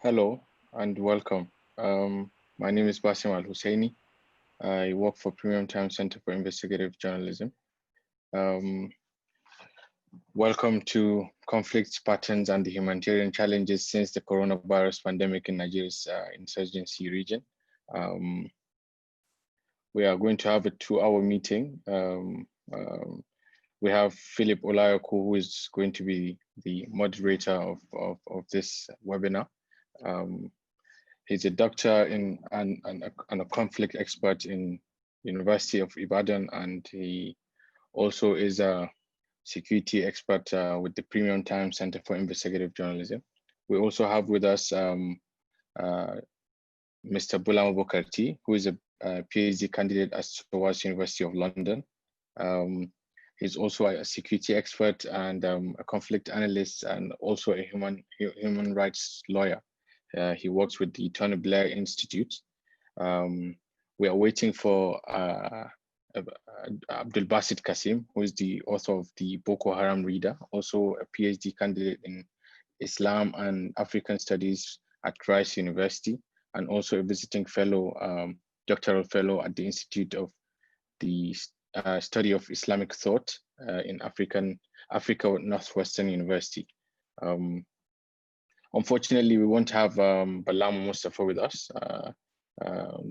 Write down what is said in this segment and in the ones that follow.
Hello and welcome. My name is Basim Al-Husseini. I work for Premium Time Center for Investigative Journalism. Welcome to Conflicts, Patterns, and the Humanitarian Challenges since the coronavirus pandemic in Nigeria's insurgency region. We are going to have a 2-hour meeting. We have Philip Olayoku, who is going to be the moderator of this webinar. He's a doctor and a conflict expert in University of Ibadan, and he also is a security expert with the Premium Time Center for Investigative Journalism. We also have with us Mr. Bulam Bokarti, who is a PhD candidate at SOAS University of London. He's also a security expert and a conflict analyst, and also a human rights lawyer. He works with the Tony Blair Institute. We are waiting for Abdul Basit Kasim, who is the author of the Boko Haram Reader, also a PhD candidate in Islam and African Studies at Rice University, and also a visiting fellow, doctoral fellow at the Institute of the Study of Islamic Thought in Africa Northwestern University. Unfortunately, we won't have Balam Mustafa with us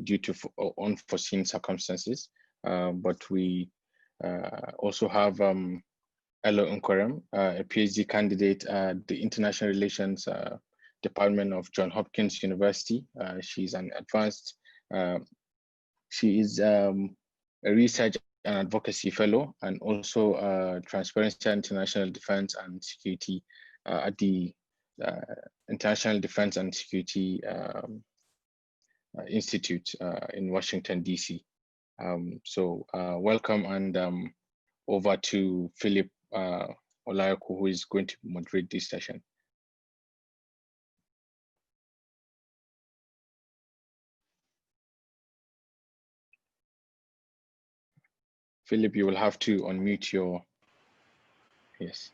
due to unforeseen circumstances, but we also have Ella Unkorem, a PhD candidate at the International Relations Department of Johns Hopkins University. She's an advanced, she is a research and advocacy fellow, and also Transparency International Defense and Security at the International Defense and Security Institute in Washington, DC. So welcome, and over to Philip Olayoku, who is going to moderate this session. Philip, you will have to unmute your, yes.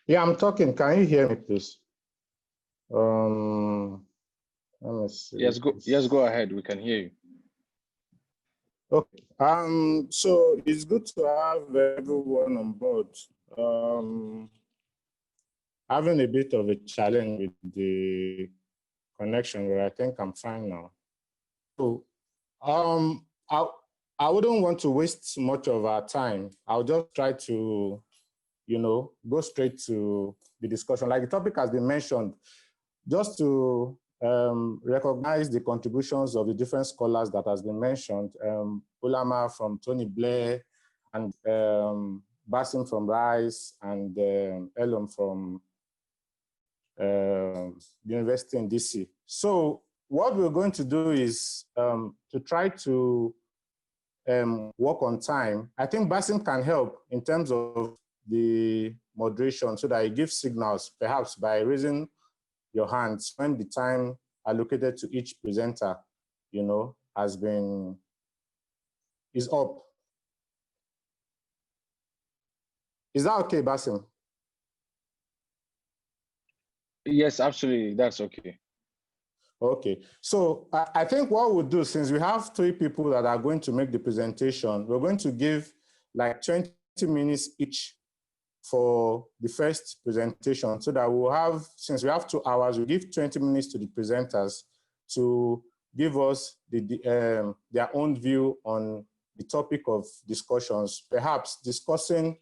Yeah, I'm talking. Can you hear me, please? Let me see. Yes, go ahead. We can hear you. Okay. So it's good to have everyone on board. Having a bit of a challenge with the connection, but I think I'm fine now. So, I wouldn't want to waste much of our time. I'll just try to, go straight to the discussion. Like the topic has been mentioned, just to recognize the contributions of the different scholars that has been mentioned. Ulama from Tony Blair, and Basim from Rice, and Elon from the University in DC. So what we're going to do is to try to work on time. I think Basim can help in terms of the moderation so that it gives signals, perhaps by raising your hands when the time allocated to each presenter, is up. Is that okay, Basim? Yes, absolutely. That's okay. Okay. So I think what we'll do, since we have 3 people that are going to make the presentation, we're going to give like 20 minutes each for the first presentation, so that we'll have, since we have 2 hours, we'll give 20 minutes to the presenters to give us their own view on the topic of discussions, perhaps discussing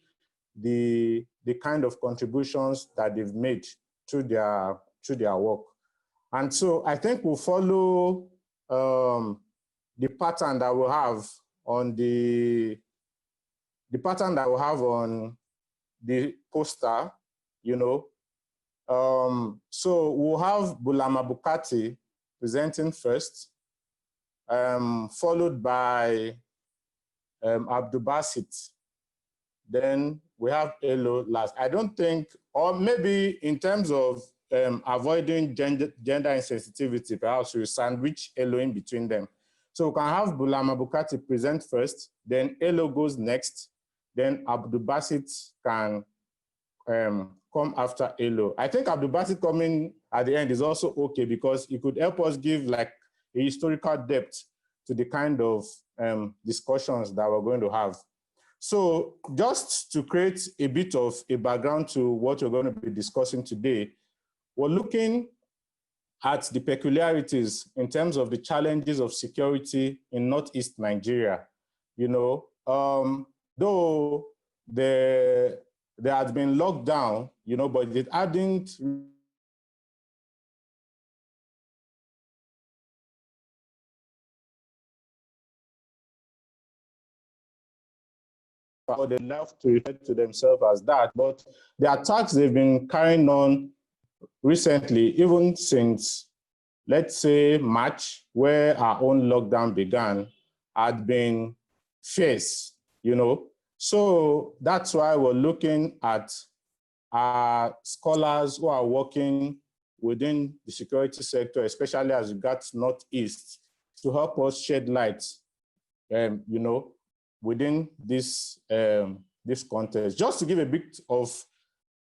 the kind of contributions that they've made to their work. And so I think we'll follow the pattern that we have on the poster, you know. So we'll have Bulama Bukati presenting first, followed by Abdul Basit. Then we have Elo last. I don't think, or maybe in terms of avoiding gender insensitivity, perhaps we'll sandwich Elo in between them. So we can have Bulama Bukati present first, then Elo goes next, then Abdul Basit can come after Elo. I think Abdul Basit coming at the end is also okay because it could help us give like a historical depth to the kind of discussions that we're going to have. So just to create a bit of a background to what we're going to be discussing today, we're looking at the peculiarities in terms of the challenges of security in Northeast Nigeria. You know, though there had been lockdown, you know, but it hadn't or they left to refer to themselves as that, but the attacks they've been carrying on recently, even since, let's say, March, where our own lockdown began, had been fierce, you know. So that's why we're looking at scholars who are working within the security sector, especially as regards Northeast, to help us shed light, you know, within this this context. Just to give a bit of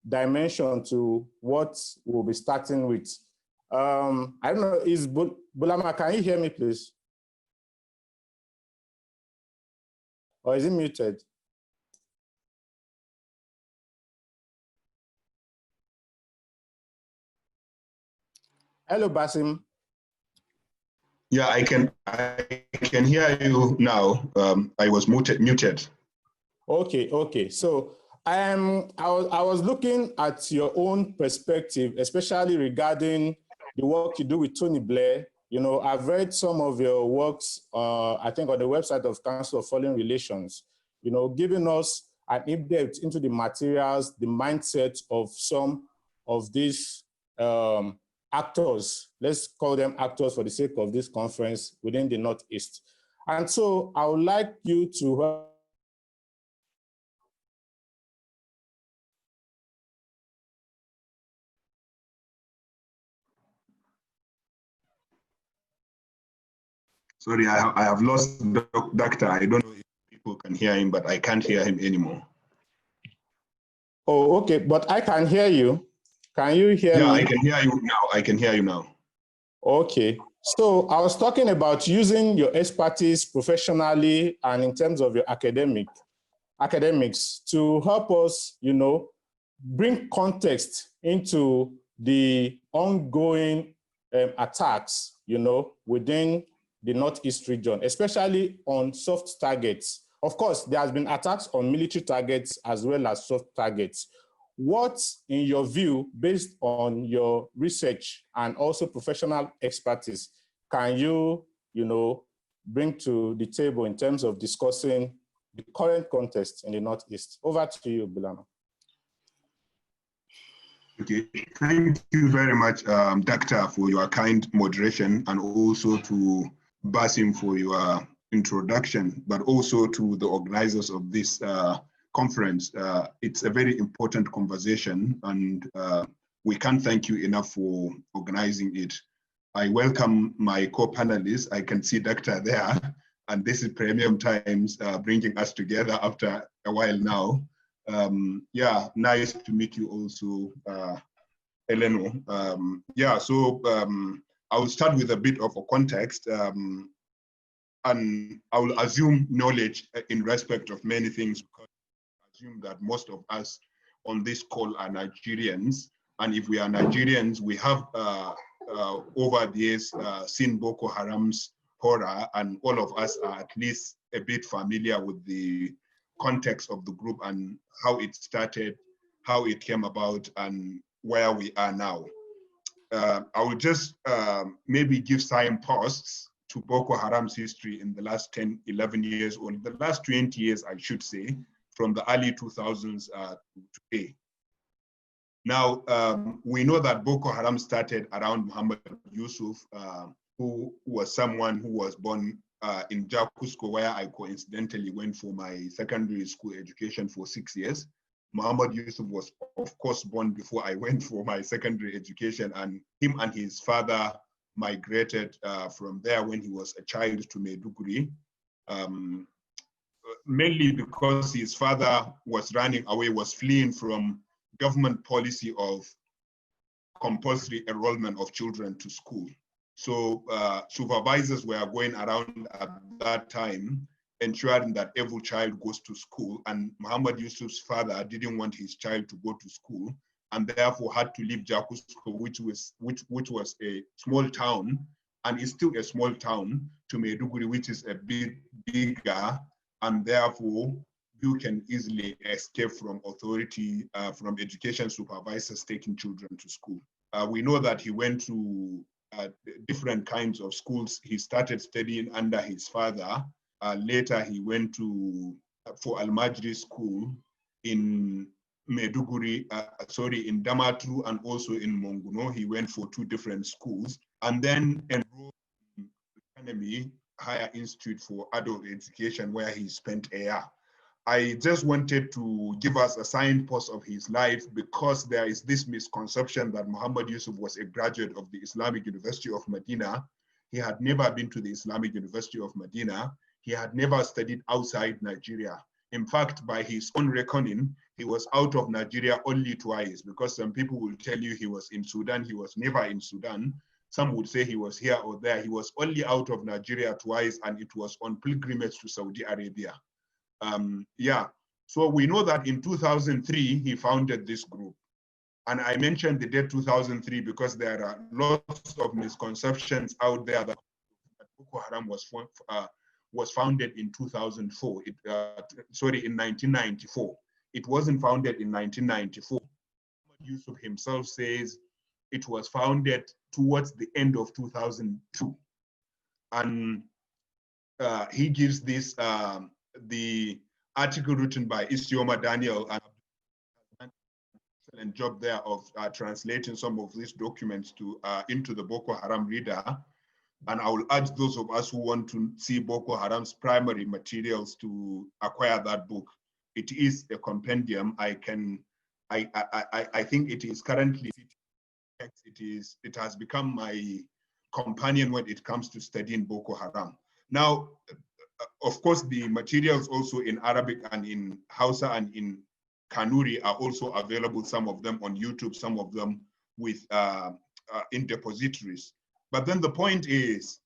dimension to what we'll be starting with. I don't know, is Bulama, can you hear me, please? Or is it muted? Hello, Basim. Yeah, I can hear you now. I was muted. Okay. So I was looking at your own perspective, especially regarding the work you do with Tony Blair. You know, I've read some of your works, I think on the website of Council of Foreign Relations, you know, giving us an in-depth into the materials, the mindset of some of these actors, let's call them actors for the sake of this conference within the Northeast. And so I would like you to Sorry, I have lost the doctor. I don't know if people can hear him, but I can't hear him anymore. Oh, okay, but I can hear you. Can you hear me? Yeah, I can hear you now. I can hear you now. Okay. So I was talking about using your expertise professionally and in terms of your academics to help us, you know, bring context into the ongoing attacks, you know, within the Northeast region, especially on soft targets. Of course, there has been attacks on military targets as well as soft targets. What, in your view, based on your research and also professional expertise, can you, you know, bring to the table in terms of discussing the current context in the Northeast? Over to you, Bulama. Okay, thank you very much, Doctor, for your kind moderation, and also to Basim for your introduction, but also to the organizers of this conference. It's a very important conversation, and we can't thank you enough for organizing it. I welcome my co-panelists. I can see Doctor there, and this is Premium Times bringing us together after a while now. Yeah, nice to meet you also, Eleno. I will start with a bit of a context, and I will assume knowledge in respect of many things, because I assume that most of us on this call are Nigerians, and if we are Nigerians, we have over the years seen Boko Haram's horror, and all of us are at least a bit familiar with the context of the group and how it started, how it came about, and where we are now. I will just maybe give signposts to Boko Haram's history in the last 10, 11 years, or the last 20 years, I should say, from the early 2000s to today. Now, we know that Boko Haram started around Muhammad Yusuf, who was someone who was born in Jakusko, where I coincidentally went for my secondary school education for 6 years. Muhammad Yusuf was, of course, born before I went for my secondary education, and him and his father migrated from there when he was a child to Maiduguri, mainly because his father was running away, was fleeing from government policy of compulsory enrollment of children to school. So supervisors were going around at that time ensuring that every child goes to school, and Muhammad Yusuf's father didn't want his child to go to school, and therefore had to leave Jakusko, which was a small town, and is still a small town, to Maiduguri, which is a bit bigger, and therefore you can easily escape from authority, from education supervisors taking children to school. We know that he went to different kinds of schools. He started studying under his father. Later, he went for Al-Majri school in Maiduguri, in Damaturu, and also in Monguno. He went for 2 different schools, and then enrolled in the Academy Higher Institute for Adult Education, where he spent a year. I just wanted to give us a signpost of his life, because there is this misconception that Muhammad Yusuf was a graduate of the Islamic University of Medina. He had never been to the Islamic University of Medina. He had never studied outside Nigeria. In fact, by his own reckoning, he was out of Nigeria only twice, because some people will tell you he was in Sudan. He was never in Sudan. Some would say he was here or there. He was only out of Nigeria twice, and it was on pilgrimage to Saudi Arabia. So we know that in 2003, he founded this group. And I mentioned the date 2003 because there are lots of misconceptions out there that Boko Haram was founded in 2004. In 1994. It wasn't founded in 1994. Yusuf himself says it was founded towards the end of 2002. And he gives this, the article written by Isioma Daniel, and an excellent job there of translating some of these documents into the Boko Haram reader. And I will urge those of us who want to see Boko Haram's primary materials to acquire that book. It is a compendium. I think it is currently, it has become my companion when it comes to studying Boko Haram. Now, of course, the materials also in Arabic and in Hausa and in Kanuri are also available, some of them on YouTube, some of them with in depositories. But then the point is,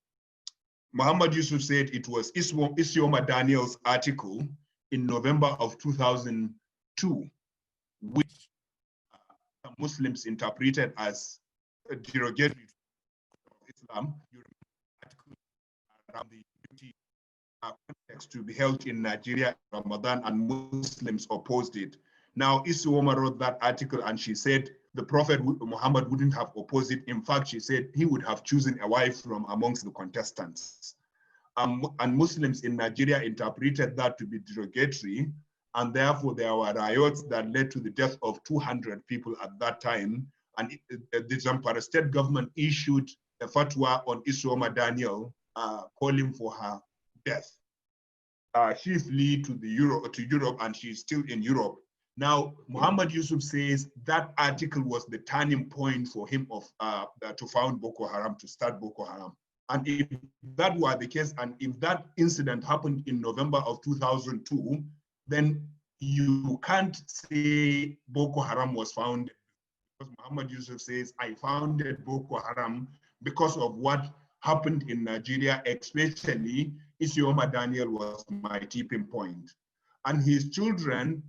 Muhammad Yusuf said it was Isioma Daniel's article in November of 2002, which Muslims interpreted as a derogatory of Islam, around the duty context to be held in Nigeria in Ramadan, and Muslims opposed it. Now, Isioma wrote that article, and she said the Prophet Muhammad wouldn't have opposed it. In fact, she said he would have chosen a wife from amongst the contestants. And Muslims in Nigeria interpreted that to be derogatory, and therefore there were riots that led to the death of 200 people at that time. And the Zamfara state government issued a fatwa on Isioma Daniel calling for her death. She fled to Europe, and she's still in Europe. Now, Muhammad Yusuf says that article was the turning point for him to found Boko Haram, to start Boko Haram. And if that were the case, and if that incident happened in November of 2002, then you can't say Boko Haram was founded. Because Muhammad Yusuf says, I founded Boko Haram because of what happened in Nigeria, especially Isioma Daniel was my tipping point. And his children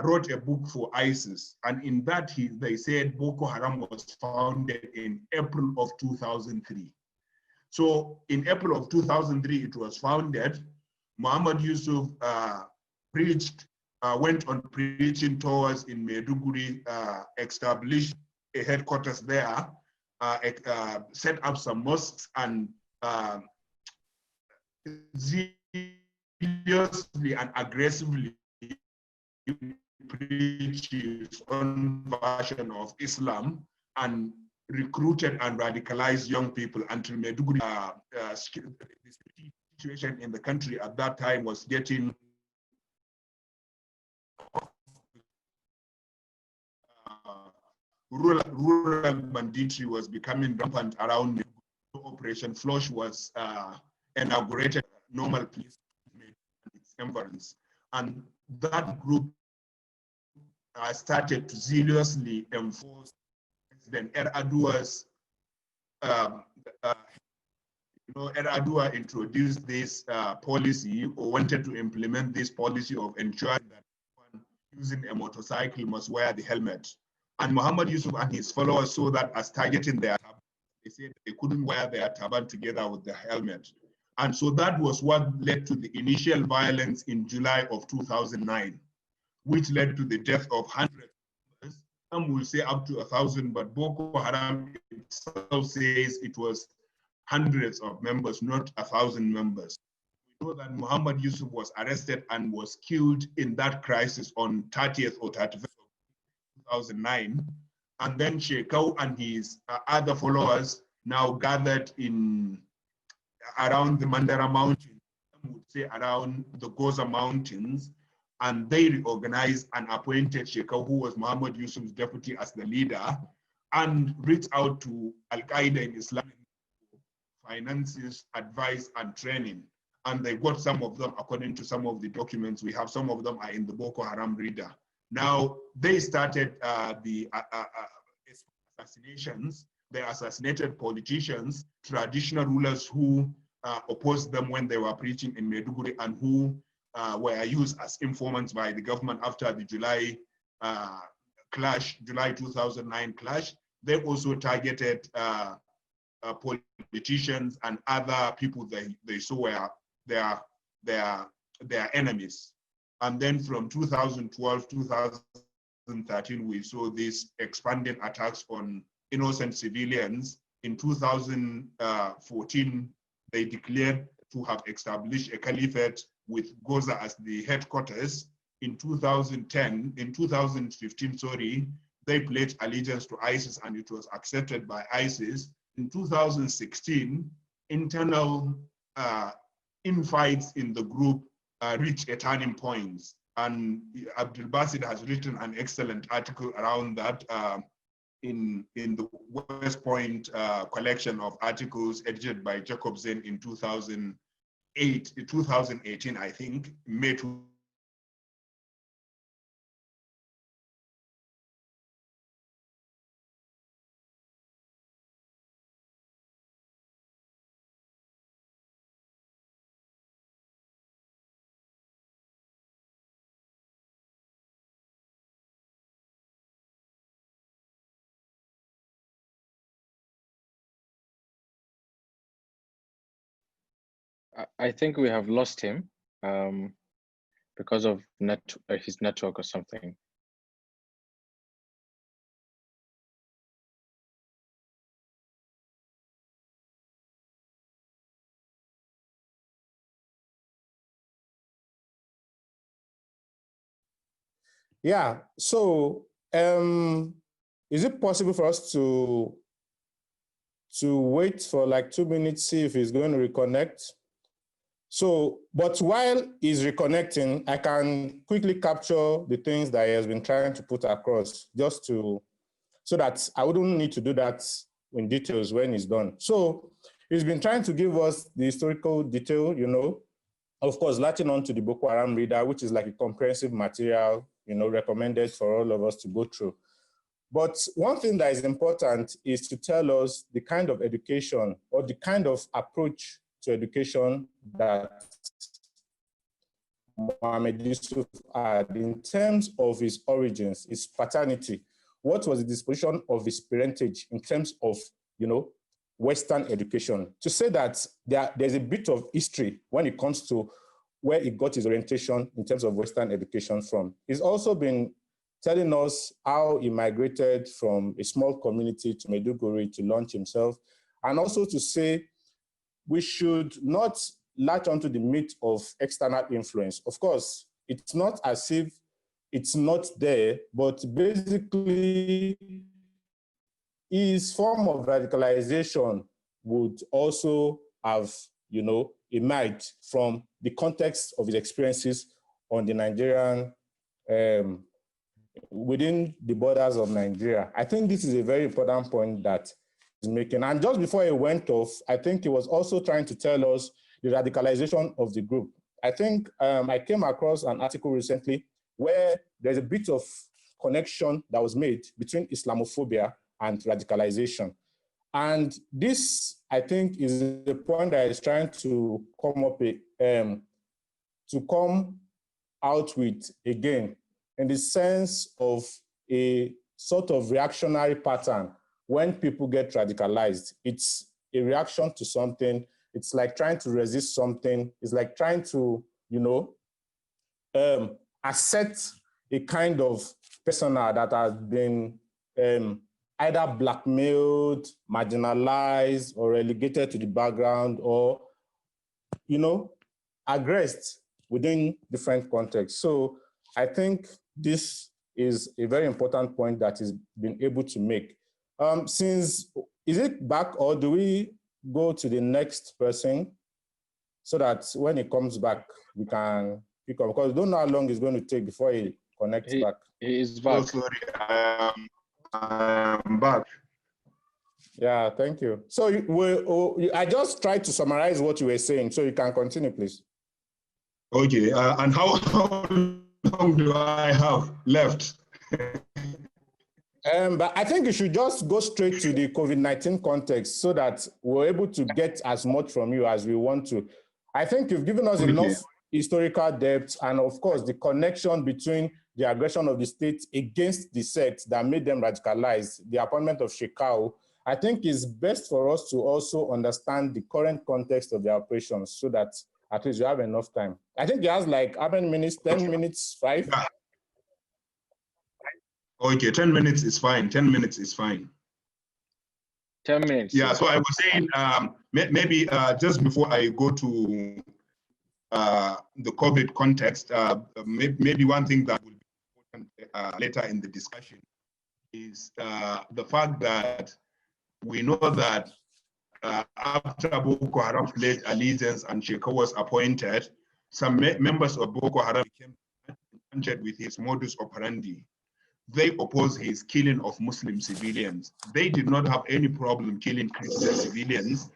wrote a book for ISIS. And in that, they said Boko Haram was founded in April of 2003. So in April of 2003, it was founded. Muhammad Yusuf went on preaching tours in Maiduguri, established a headquarters there, set up some mosques, and zealously and aggressively preached his own version of Islam and recruited and radicalized young people until Maiduguri, the situation in the country at that time was getting rural banditry was becoming rampant around. Operation Flush was inaugurated, normal police its environs, and that group started to zealously enforce President Adua's. Adua introduced this policy, or wanted to implement this policy of ensuring that everyone using a motorcycle must wear the helmet. And Muhammad Yusuf and his followers saw that as targeting their turban. They said they couldn't wear their turban together with the helmet. And so that was what led to the initial violence in July of 2009, which led to the death of hundreds. Some will say up to 1,000, but Boko Haram itself says it was hundreds of members, not 1,000 members. We know that Muhammad Yusuf was arrested and was killed in that crisis on 30th or 31st of 2009. And then Shekau and his other followers now gathered in around the Mandara Mountains, some would say around the Goza Mountains, and they reorganized and appointed Shekau, who was Muhammad Yusuf's deputy, as the leader, and reached out to Al-Qaeda in Islam, finances, advice, and training. And they got some of them, according to some of the documents we have, some of them are in the Boko Haram reader. Now, they started the assassinations. They assassinated politicians, traditional rulers who opposed them when they were preaching in Maiduguri, and who were used as informants by the government after the July clash, July 2009 clash. They also targeted politicians and other people they saw were their enemies. And then from 2012, 2013, we saw these expanding attacks on innocent civilians. In 2014, they declared to have established a caliphate with Goza as the headquarters. In 2015, sorry, they pledged allegiance to ISIS, and it was accepted by ISIS. In 2016, internal infights in the group reached a turning point. And Abdul Basit has written an excellent article around that in the West Point collection of articles edited by Jacob Zen in 2018, I think, May 2. I think we have lost him because of his network or something. Yeah, so is it possible for us to wait for like 2 minutes, see if he's going to reconnect? So, but while he's reconnecting, I can quickly capture the things that he has been trying to put across, just so that I wouldn't need to do that in details when he's done. So he's been trying to give us the historical detail, of course, latching on to the Boko Haram reader, which is like a comprehensive material, recommended for all of us to go through. But one thing that is important is to tell us the kind of education or the kind of approach to education that Mohammed Yusuf had in terms of his origins, his paternity. What was the disposition of his parentage in terms of, Western education? To say that there's a bit of history when it comes to where he got his orientation in terms of Western education from. He's also been telling us how he migrated from a small community to Maiduguri to launch himself, and also to say we should not, latch onto the myth of external influence. Of course, it's not as if it's not there, but basically his form of radicalization would also have, emerged from the context of his experiences on the Nigerian, within the borders of Nigeria. I think this is a very important point that he's making. And just before he went off, I think he was also trying to tell us the radicalization of the group. I think I came across an article recently where there's a bit of connection that was made between Islamophobia and radicalization. And this, I think, is the point that is trying to come out with again, in the sense of a sort of reactionary pattern. When people get radicalized, it's a reaction to something. It's like trying to resist something. It's like trying to, accept a kind of persona that has been either blackmailed, marginalized, or relegated to the background, or, aggressed within different contexts. So I think this is a very important point that he's been able to make. Is it back, or do we go to the next person so that when he comes back, we can pick up? Because we don't know how long it's going to take before he connects back. He is back. Oh, sorry, I'm back. Yeah, thank you. So I just tried to summarize what you were saying, so you can continue, please. Okay, and how long do I have left? But I think you should just go straight to the COVID-19 context so that we're able to get as much from you as we want to. I think you've given us enough historical depth, and of course, the connection between the aggression of the state against the sect that made them radicalized, the appointment of Shekau. I think it's best for us to also understand the current context of the operations so that at least you have enough time. I think he has like how many minutes? 10 minutes, 5? Yeah. Okay, 10 minutes is fine. 10 minutes is fine. 10 minutes. Yeah, so I was saying maybe just before I go to the COVID context, maybe one thing that will be important later in the discussion is the fact that we know that after Boko Haram pledged allegiance and Shekau was appointed, some members of Boko Haram became acquainted with his modus operandi. They opposed his killing of Muslim civilians. They did not have any problem killing Christian civilians,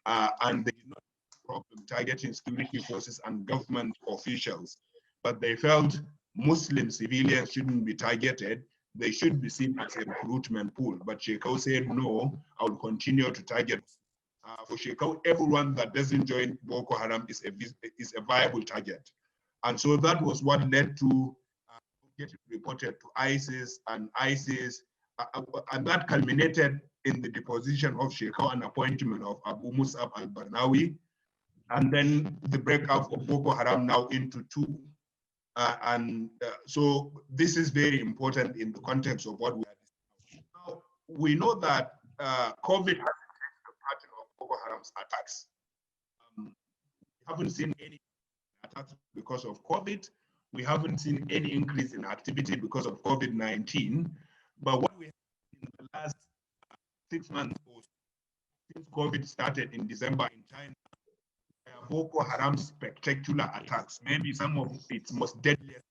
and they did not have a problem targeting security forces and government officials. But they felt Muslim civilians shouldn't be targeted. They should be seen as a recruitment pool. But Shekau said, no, I will continue to target. For Shekau, everyone that doesn't join Boko Haram is a viable target. And so that was what led to getting reported to ISIS, and that culminated in the deposition of Shekau and appointment of Abu Musab al-Barnawi, and then the breakup of Boko Haram now into two. So this is very important in the context of what we are discussing. Now, we know that COVID has changed the pattern of Boko Haram's attacks. We haven't seen any attacks because of COVID. We haven't seen any increase in activity because of COVID-19. But what we have in the last 6 months or since COVID started in December in China, Boko Haram spectacular attacks, maybe some of its most deadliest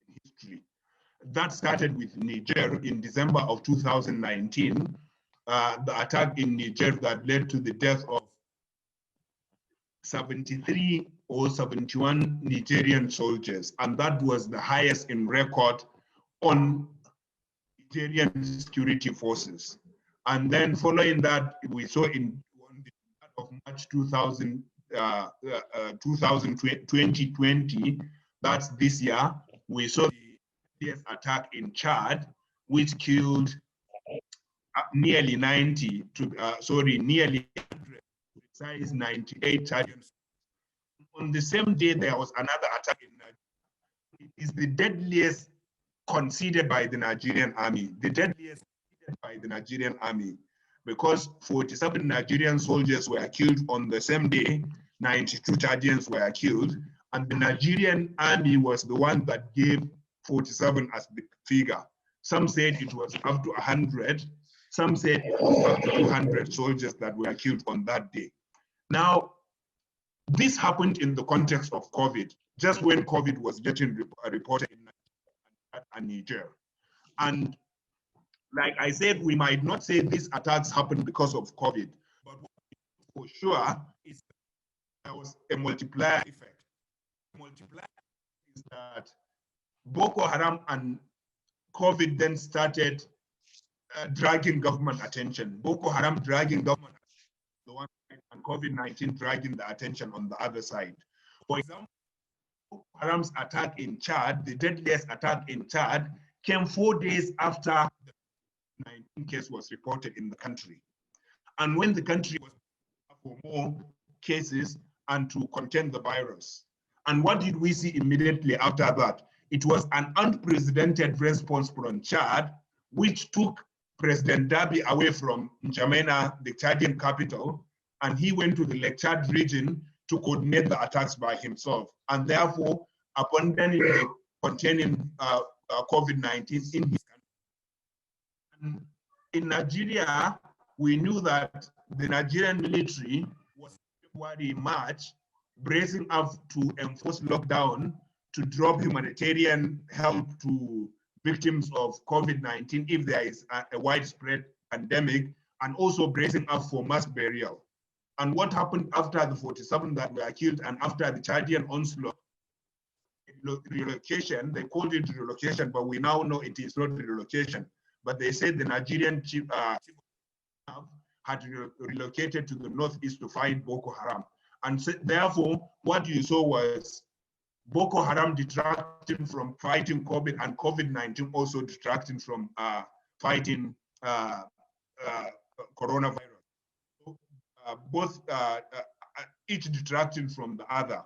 in history. That started with Niger in December of 2019, the attack in Niger that led to the death of 73 or 71 Nigerian soldiers, and that was the highest in record on Nigerian security forces. And then following that, we saw on the start of March 2020, that's this year, we saw the attack in Chad, which killed nearly 90, nearly 100, precise 98 Chadians. On the same day, there was another attack in Nigeria. It is the deadliest considered by the Nigerian army, because 47 Nigerian soldiers were killed on the same day, 92 Chadians were killed, and the Nigerian army was the one that gave 47 as the figure. Some said it was up to 100, some said it was up to 200 soldiers that were killed on that day. Now, this happened in the context of COVID, just when COVID was getting reported in Niger. And like I said, we might not say these attacks happened because of COVID, but for sure is there was a multiplier effect. Multiplier is that Boko Haram and COVID then started dragging government attention. Boko Haram dragging government attention on the one side, and COVID-19 dragging the attention on the other side. For example, Boko Haram's attack in Chad, the deadliest attack in Chad, came 4 days after the COVID-19 case was reported in the country. And when the country was for more cases and to contain the virus. And what did we see immediately after that? It was an unprecedented response from Chad, which took President Dabi away from N'Djamena, the Chadian capital, and he went to the Lake Chad region to coordinate the attacks by himself, and therefore abundantly containing COVID-19 in his country. And in Nigeria, we knew that the Nigerian military was February, March, bracing up to enforce lockdown to drop humanitarian help to victims of COVID-19 if there is a widespread pandemic, and also bracing up for mass burial. And what happened after the 47 that were killed and after the Chadian onslaught? Relocation, they called it relocation, but we now know it is not relocation. But they said the Nigerian chief had relocated to the northeast to fight Boko Haram. And so, therefore, what you saw was Boko Haram detracting from fighting COVID, and COVID-19 also detracting from fighting coronavirus. Both, each detracting from the other.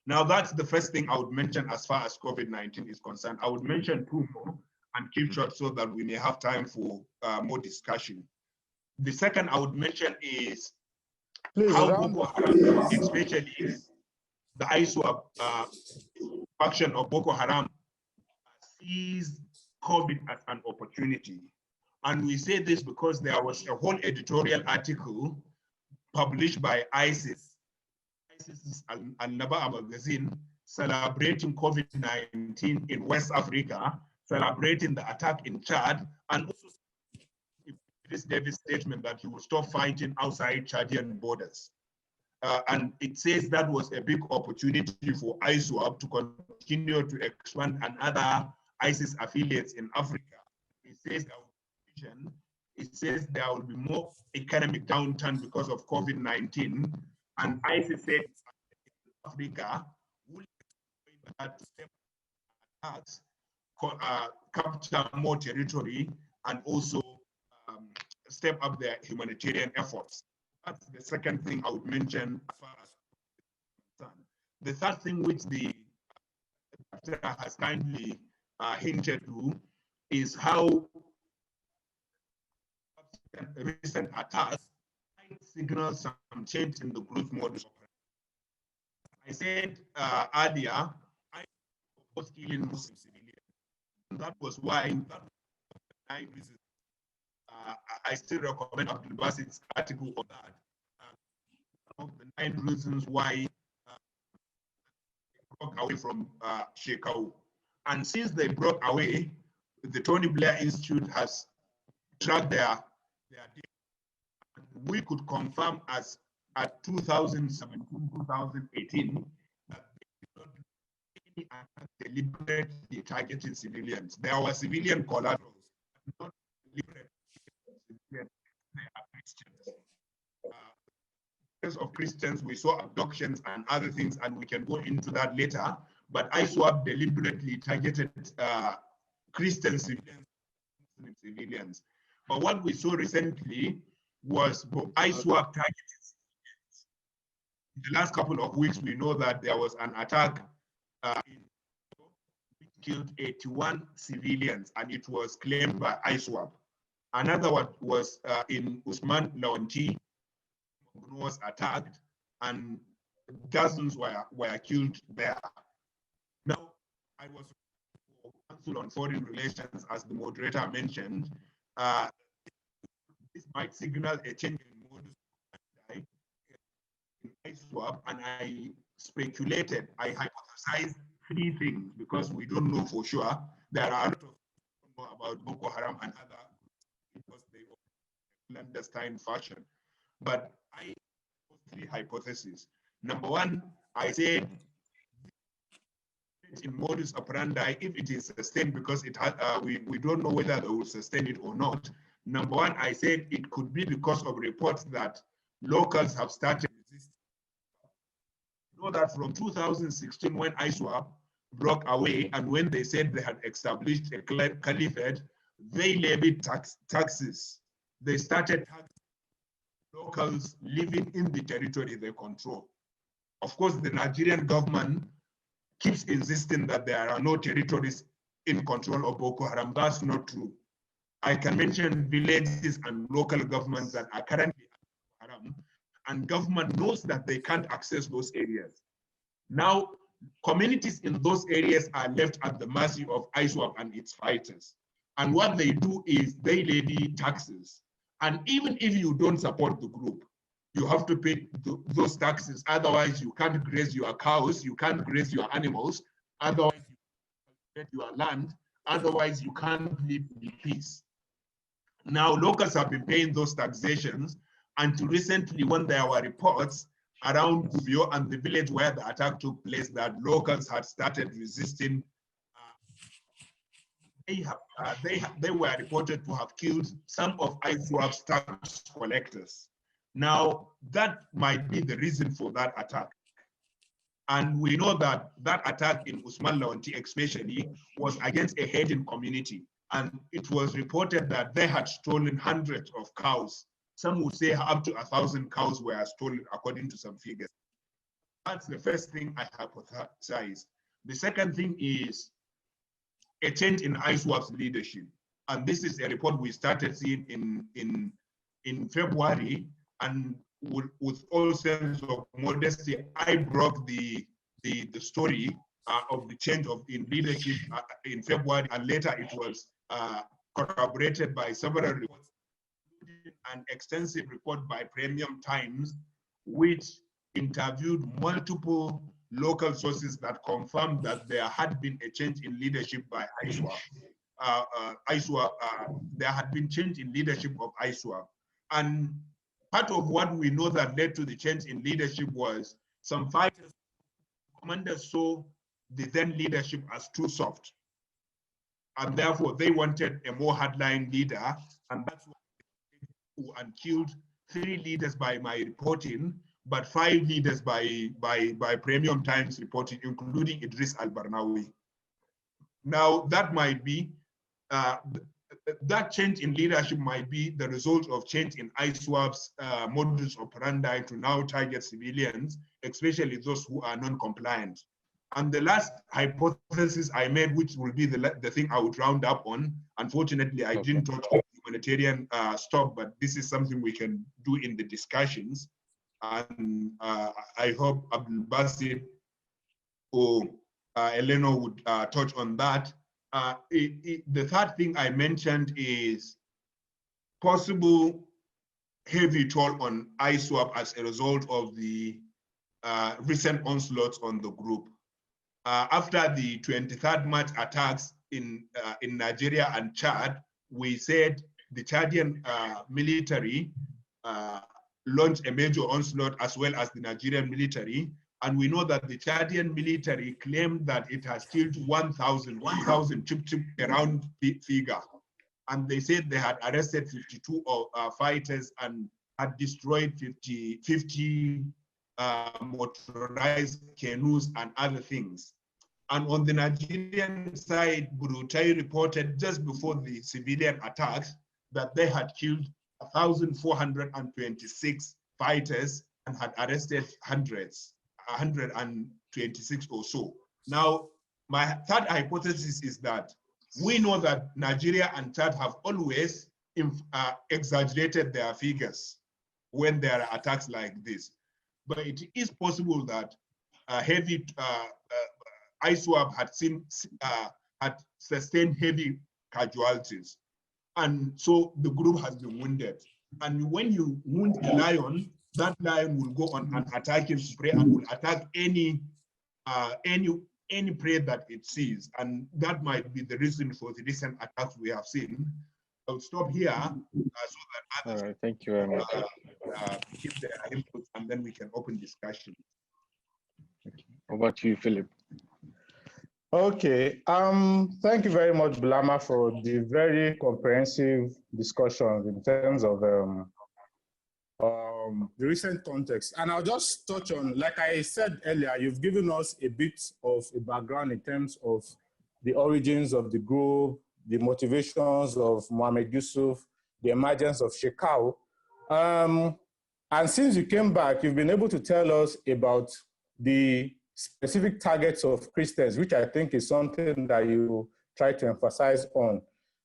Now, that's the first thing I would mention as far as COVID-19 is concerned. I would mention two more and keep short so that we may have time for more discussion. The second I would mention is how Boko Haram, especially the ISWAP faction of Boko Haram, sees COVID as an opportunity. And we say this because there was a whole editorial article published by ISIS's Al-Naba magazine, celebrating COVID-19 in West Africa, celebrating the attack in Chad, and also this Davis statement that he will stop fighting outside Chadian borders. And it says that was a big opportunity for ISWAP to continue to expand another ISIS affiliates in Africa. It says there will be more economic downturn because of COVID-19, and ISIS said Africa will capture more territory and also step up their humanitarian efforts. That's the second thing I would mention as far as concerned. The third thing which the chapter has kindly hinted to is how recent attacks signal some change in the growth modus. I said earlier, I was killing Muslim civilians. And that was why I still recommend Abdul Basit's article on that. Of the 9 reasons why they broke away from Shekau. And since they broke away, the Tony Blair Institute has tracked their data. We could confirm as at 2017-2018 that they did not do any attack deliberately targeting civilians. There were civilian collaterals, not deliberate civilians. They are Christians. Of Christians, we saw abductions and other things, and we can go into that later. But ISWAP deliberately targeted Christian civilians. But what we saw recently was ISWAP targeted civilians. In the last couple of weeks, we know that there was an attack which killed 81 civilians, and it was claimed by ISWAP. Another one was in Usman Lawanti, was attacked, and dozens were killed there. Now, I was for Council on Foreign Relations, as the moderator mentioned. This might signal a change in modus operandi in ISWAP, and I speculated, I hypothesized 3 things because we don't know for sure. There are a lot of people know about Boko Haram and other because they clandestine fashion. But I put 3 hypotheses. Number 1, I said in modus operandi, if it is sustained, because it has, we don't know whether they will sustain it or not. Number 1, I said it could be because of reports that locals have started resisting. You know that from 2016, when ISWAP broke away and when they said they had established a caliphate, they levied taxes. They started taxing locals living in the territory they control. Of course, the Nigerian government keeps insisting that there are no territories in control of Boko Haram. That's not true. I can mention villages and local governments that are currently Boko Haram, and government knows that they can't access those areas. Now, communities in those areas are left at the mercy of ISWAP and its fighters. And what they do is they levy taxes. And even if you don't support the group, you have to pay those taxes. Otherwise, you can't graze your cows, you can't graze your animals. Otherwise, you can't get your land. Otherwise, you can't live in peace. Now, locals have been paying those taxations. Until recently, when there were reports around Gubio and the village where the attack took place, that locals had started resisting. They were reported to have killed some of ISWAP's tax collectors. Now, that might be the reason for that attack. And we know that that attack in Usman Lawanti especially was against a Haitian community. And it was reported that they had stolen hundreds of cows. Some would say up to 1,000 cows were stolen according to some figures. That's the first thing I hypothesize. The second thing is a change in ISWAP's leadership. And this is a report we started seeing in February. And with all sense of modesty, I broke the story of the change in leadership in February, and later it was corroborated by several reports, an extensive report by Premium Times, which interviewed multiple local sources that confirmed that there had been a change in leadership by ISWAP. There had been change in leadership of ISWAP. And part of what we know that led to the change in leadership was some fighters, commanders saw the then leadership as too soft. And therefore they wanted a more hardline leader. And that's why they killed 3 leaders by my reporting, but 5 leaders by Premium Times reporting, including Idris Al-Barnawi. Now that might be, that change in leadership might be the result of change in ISWAP's modus operandi to now target civilians, especially those who are non-compliant. And the last hypothesis I made, which will be the thing I would round up on, unfortunately, I didn't touch on humanitarian stuff, but this is something we can do in the discussions. And I hope Abdul Basit or Eleno would touch on that. The third thing I mentioned is possible heavy toll on ISWAP as a result of the recent onslaughts on the group. After the 23rd March attacks in Nigeria and Chad, we said the Chadian military launched a major onslaught as well as the Nigerian military. And we know that the Chadian military claimed that it has killed 1,000 chip around figure. And they said they had arrested 52 fighters and had destroyed 50 motorized canoes and other things. And on the Nigerian side, Burutai reported just before the civilian attacks that they had killed 1,426 fighters and had arrested 126 or so. Now, my third hypothesis is that we know that Nigeria and Chad have always exaggerated their figures when there are attacks like this. but it is possible that heavy ISWAP had sustained heavy casualties. And so the group has been wounded. And when you wound a lion, that lion will go on an attacking spree and will attack any prey that it sees. And that might be the reason for the recent attacks we have seen. I'll stop here so that others All right, thank you very much. give their input, and then we can open discussion. Over to you, Philip. Okay, thank you very much, Bulama, for the very comprehensive discussion in terms of the recent context. And I'll just touch on, like I said earlier, you've given us a bit of a background in terms of the origins of the group, the motivations of Mohammed Yusuf, the emergence of Shekau. And since you came back, you've been able to tell us about the specific targets of Christians, which I think is something that you try to emphasize on.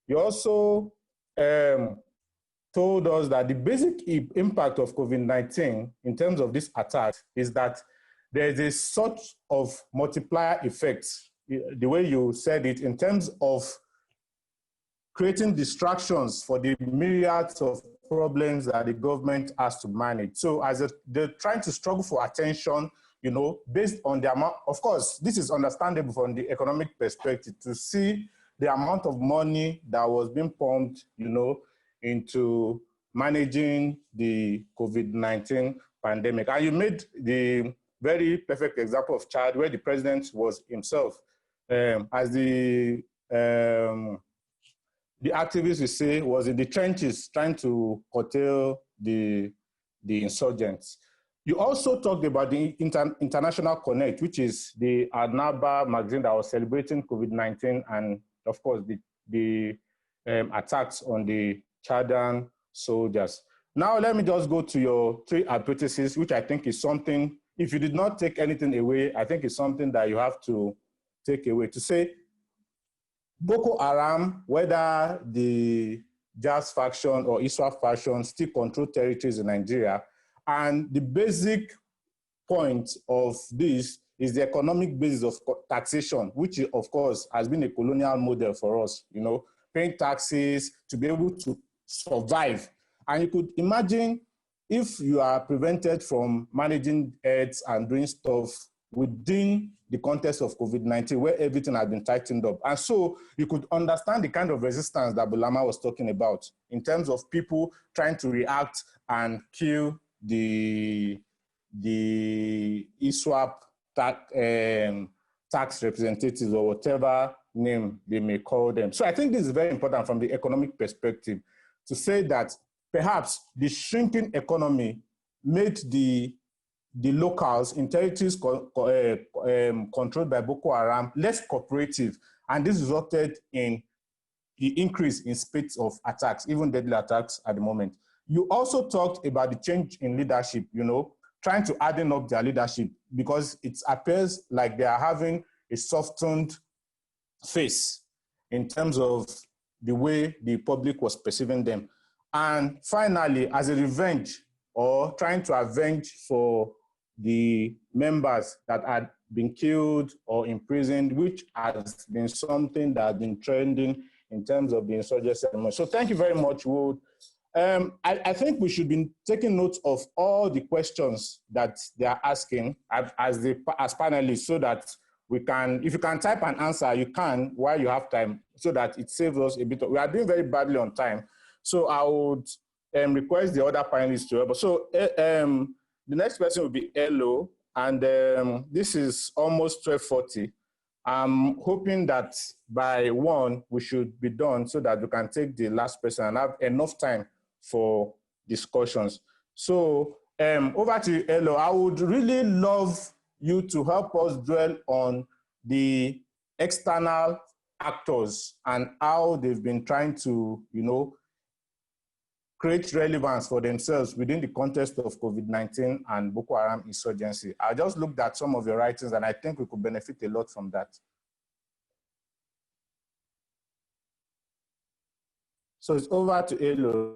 You also told us that the basic impact of COVID-19 in terms of this attack is that there is a sort of multiplier effect, the way you said it, in terms of creating distractions for the myriads of problems that the government has to manage. So as they're trying to struggle for attention, you know, based on the amount, of course, this is understandable from the economic perspective, to see the amount of money that was being pumped, you know, into managing the COVID-19 pandemic. And you made the very perfect example of Chad, where the president was himself, as the activists, we say, was in the trenches trying to curtail the insurgents. You also talked about the International Connect, which is the Arnaba magazine that was celebrating COVID-19 and, of course, the attacks on the Chadian soldiers. Now, let me just go to your three hypotheses, which I think is something, if you did not take anything away, I think it's something that you have to take away. To say, Boko Haram, whether the Jazz faction or ISWAP faction, still control territories in Nigeria. And the basic point of this is the economic basis of taxation, which, of course, has been a colonial model for us, you know, paying taxes to be able to survive. And you could imagine if you are prevented from managing heads and doing stuff within the context of COVID-19, where everything has been tightened up. And so you could understand the kind of resistance that Bulama was talking about in terms of people trying to react and kill the ISWAP tax representatives, or whatever name they may call them. So I think this is very important from the economic perspective, to say that perhaps the shrinking economy made the locals in territories controlled by Boko Haram less cooperative, and this resulted in the increase in spates of attacks, even deadly attacks at the moment. You also talked about the change in leadership, you know, trying to harden up their leadership, because it appears like they are having a softened face in terms of the way the public was perceiving them. And finally, as a revenge, or trying to avenge for the members that had been killed or imprisoned, which has been something that has been trending in terms of the insurgency. So thank you very much, Wood. I think we should be taking note of all the questions that they are asking as panelists, so that we can, if you can type an answer, you can while you have time, so that it saves us a bit. We are doing very badly on time. So I would request the other panelists to help us. So the next person will be Elo, and this is almost 12:40. I'm hoping that by 1 we should be done, so that we can take the last person and have enough time for discussions. So over to you, Elo. I would really love you to help us dwell on the external actors and how they've been trying to, you know, create relevance for themselves within the context of COVID-19 and Boko Haram insurgency. I just looked at some of your writings, and I think we could benefit a lot from that. So it's over to Elo.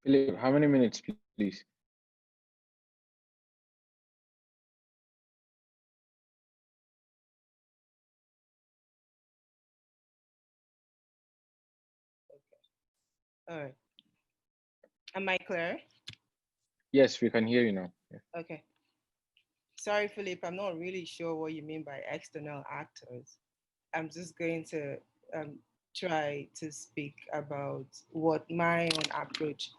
Philip, how many minutes, please? All right. Am I clear? Yes, we can hear you now. Yeah. Okay. Sorry, Philip, I'm not really sure what you mean by external actors. I'm just going to try to speak about what my own approach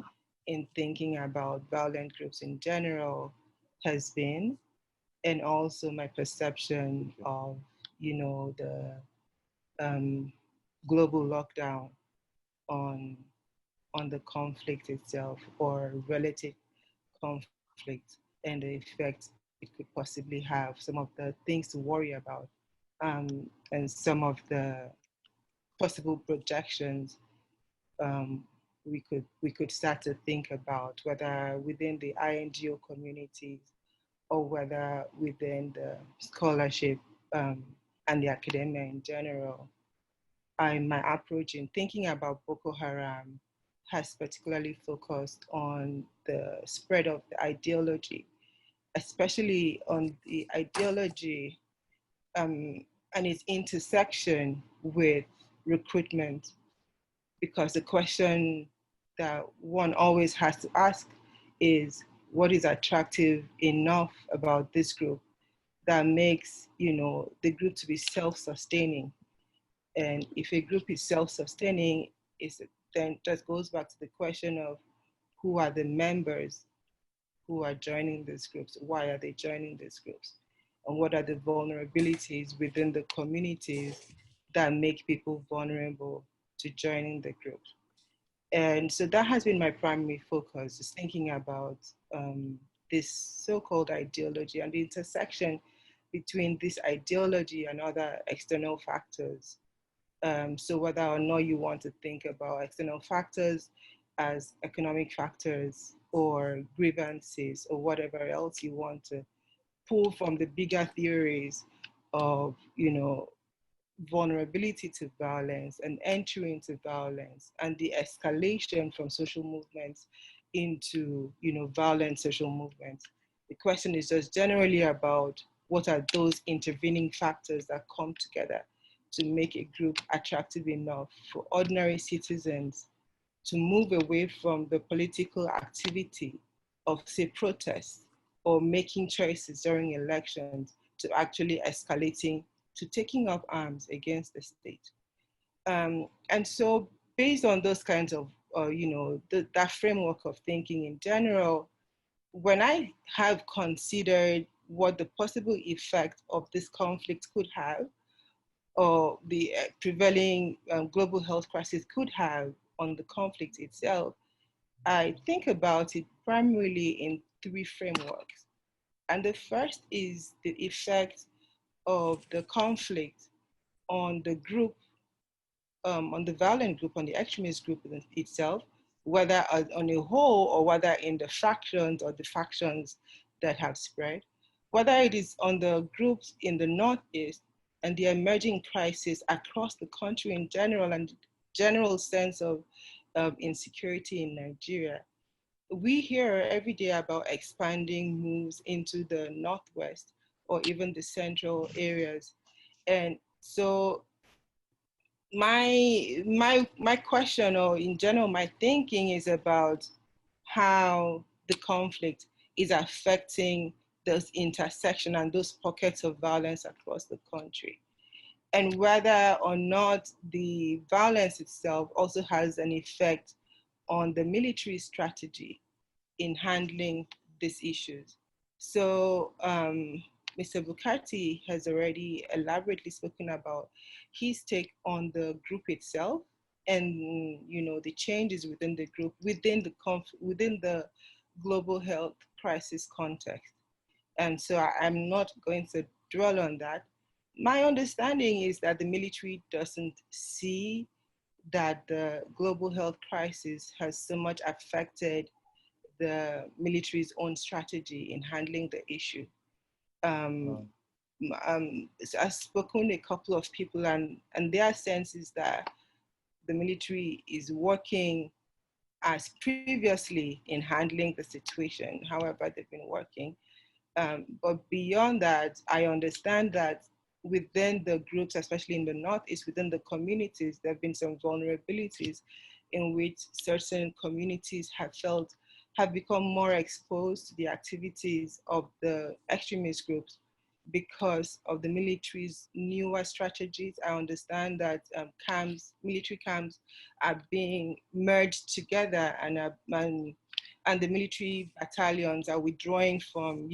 in thinking about violent groups in general has been, and also my perception of, the global lockdown on the conflict itself, or relative conflict, and the effect it could possibly have, some of the things to worry about, and some of the possible projections we could start to think about, whether within the INGO communities or whether within the scholarship and the academia in general. My approach in thinking about Boko Haram has particularly focused on the spread of the ideology, especially on the ideology and its intersection with recruitment, because the question that one always has to ask is, what is attractive enough about this group that makes, the group to be self-sustaining? And if a group is self-sustaining, then that goes back to the question of who are the members who are joining these groups? Why are they joining these groups? And what are the vulnerabilities within the communities that make people vulnerable to joining the group? And so that has been my primary focus, is thinking about this so-called ideology and the intersection between this ideology and other external factors. So whether or not you want to think about external factors as economic factors or grievances or whatever else you want to pull from the bigger theories of, vulnerability to violence and entry into violence and the escalation from social movements into, violent social movements. The question is just generally about what are those intervening factors that come together to make a group attractive enough for ordinary citizens to move away from the political activity of, say, protests or making choices during elections to actually escalating to taking up arms against the state. And so based on those kinds of, that framework of thinking in general, when I have considered what the possible effect of this conflict could have, or the prevailing global health crisis could have on the conflict itself, I think about it primarily in three frameworks. And the first is the effect of the conflict on the group, on the violent group, on the extremist group itself, whether on a whole or whether in the fractions or the factions that have spread, whether it is on the groups in the Northeast and the emerging crisis across the country in general, and general sense of insecurity in Nigeria. We hear every day about expanding moves into the Northwest or even the central areas. And so my question, or in general my thinking, is about how the conflict is affecting those intersection and those pockets of violence across the country, and whether or not the violence itself also has an effect on the military strategy in handling these issues. So Mr. Bukati has already elaborately spoken about his take on the group itself, and the changes within the group, within the global health crisis context. And so I'm not going to dwell on that. My understanding is that the military doesn't see that the global health crisis has so much affected the military's own strategy in handling the issue. I've spoken to a couple of people, and their sense is that the military is working as previously in handling the situation, however they've been working. But beyond that, I understand that within the groups, especially in the Northeast, within the communities, there have been some vulnerabilities in which certain communities have become more exposed to the activities of the extremist groups because of the military's newer strategies. I understand that military camps are being merged together, and the military battalions are withdrawing from,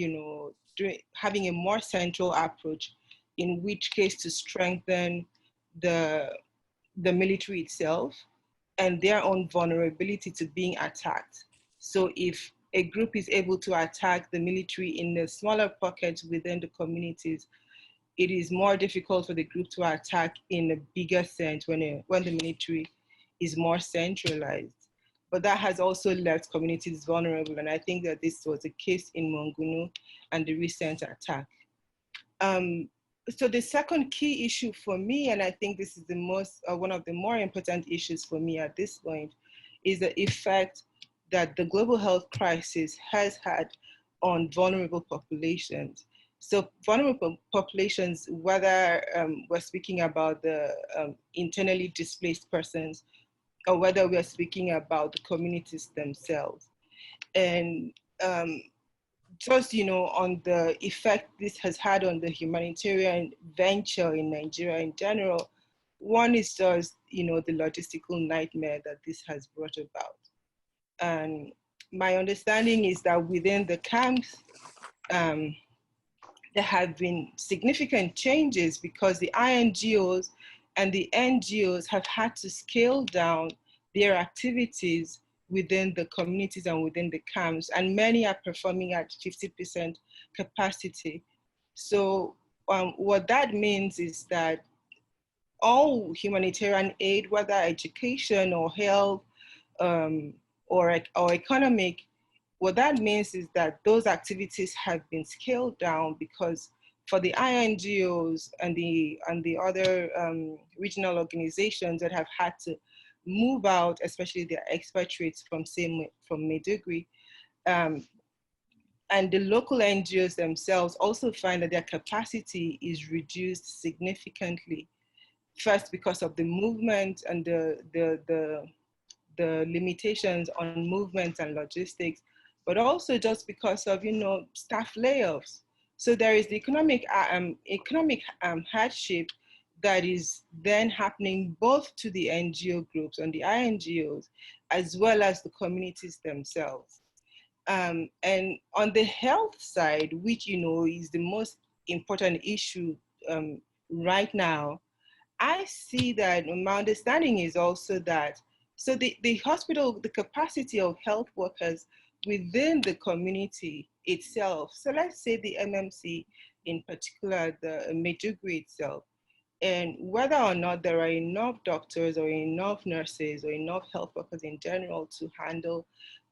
having a more central approach, in which case to strengthen the military itself and their own vulnerability to being attacked. So if a group is able to attack the military in the smaller pockets within the communities, it is more difficult for the group to attack in a bigger sense when the military is more centralized. But that has also left communities vulnerable. And I think that this was the case in Mongunu and the recent attack. So the second key issue for me, and I think this is one of the more important issues for me at this point, is the effect that the global health crisis has had on vulnerable populations. So vulnerable populations, whether we're speaking about the internally displaced persons, or whether we're speaking about the communities themselves. And just, on the effect this has had on the humanitarian venture in Nigeria in general, one is just, the logistical nightmare that this has brought about. And my understanding is that within the camps, there have been significant changes because the INGOs and the NGOs have had to scale down their activities within the communities and within the camps, and many are performing at 50% capacity. So what that means is that all humanitarian aid, whether education or health or economic, what that means is that those activities have been scaled down because for the INGOs and the other regional organizations that have had to move out, especially their expatriates from Maiduguri, and the local NGOs themselves also find that their capacity is reduced significantly. First, because of the movement and the limitations on movement and logistics, but also just because of staff layoffs. So there is the economic hardship that is then happening both to the NGO groups and the INGOs, as well as the communities themselves. And on the health side, which is the most important issue right now, I see that my understanding is also that the hospital, the capacity of health workers within the community itself, so let's say the MMC in particular, the Maiduguri itself, and whether or not there are enough doctors or enough nurses or enough health workers in general to handle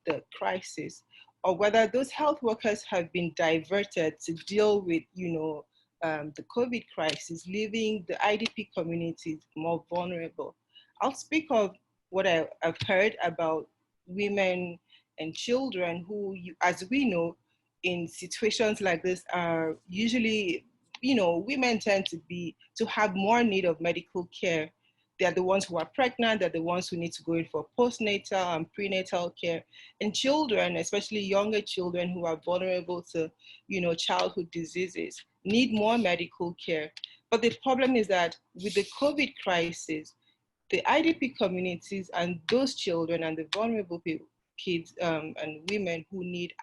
the crisis, or whether those health workers have been diverted to deal with, the COVID crisis, leaving the IDP communities more vulnerable. I'll speak of what I've heard about women and children who, as we know, in situations like this are usually, women tend to have more need of medical care. They're the ones who are pregnant, they're the ones who need to go in for postnatal and prenatal care. And children, especially younger children who are vulnerable to, childhood diseases, need more medical care. But the problem is that with the COVID crisis, the IDP communities and those children and the vulnerable people, kids and women who need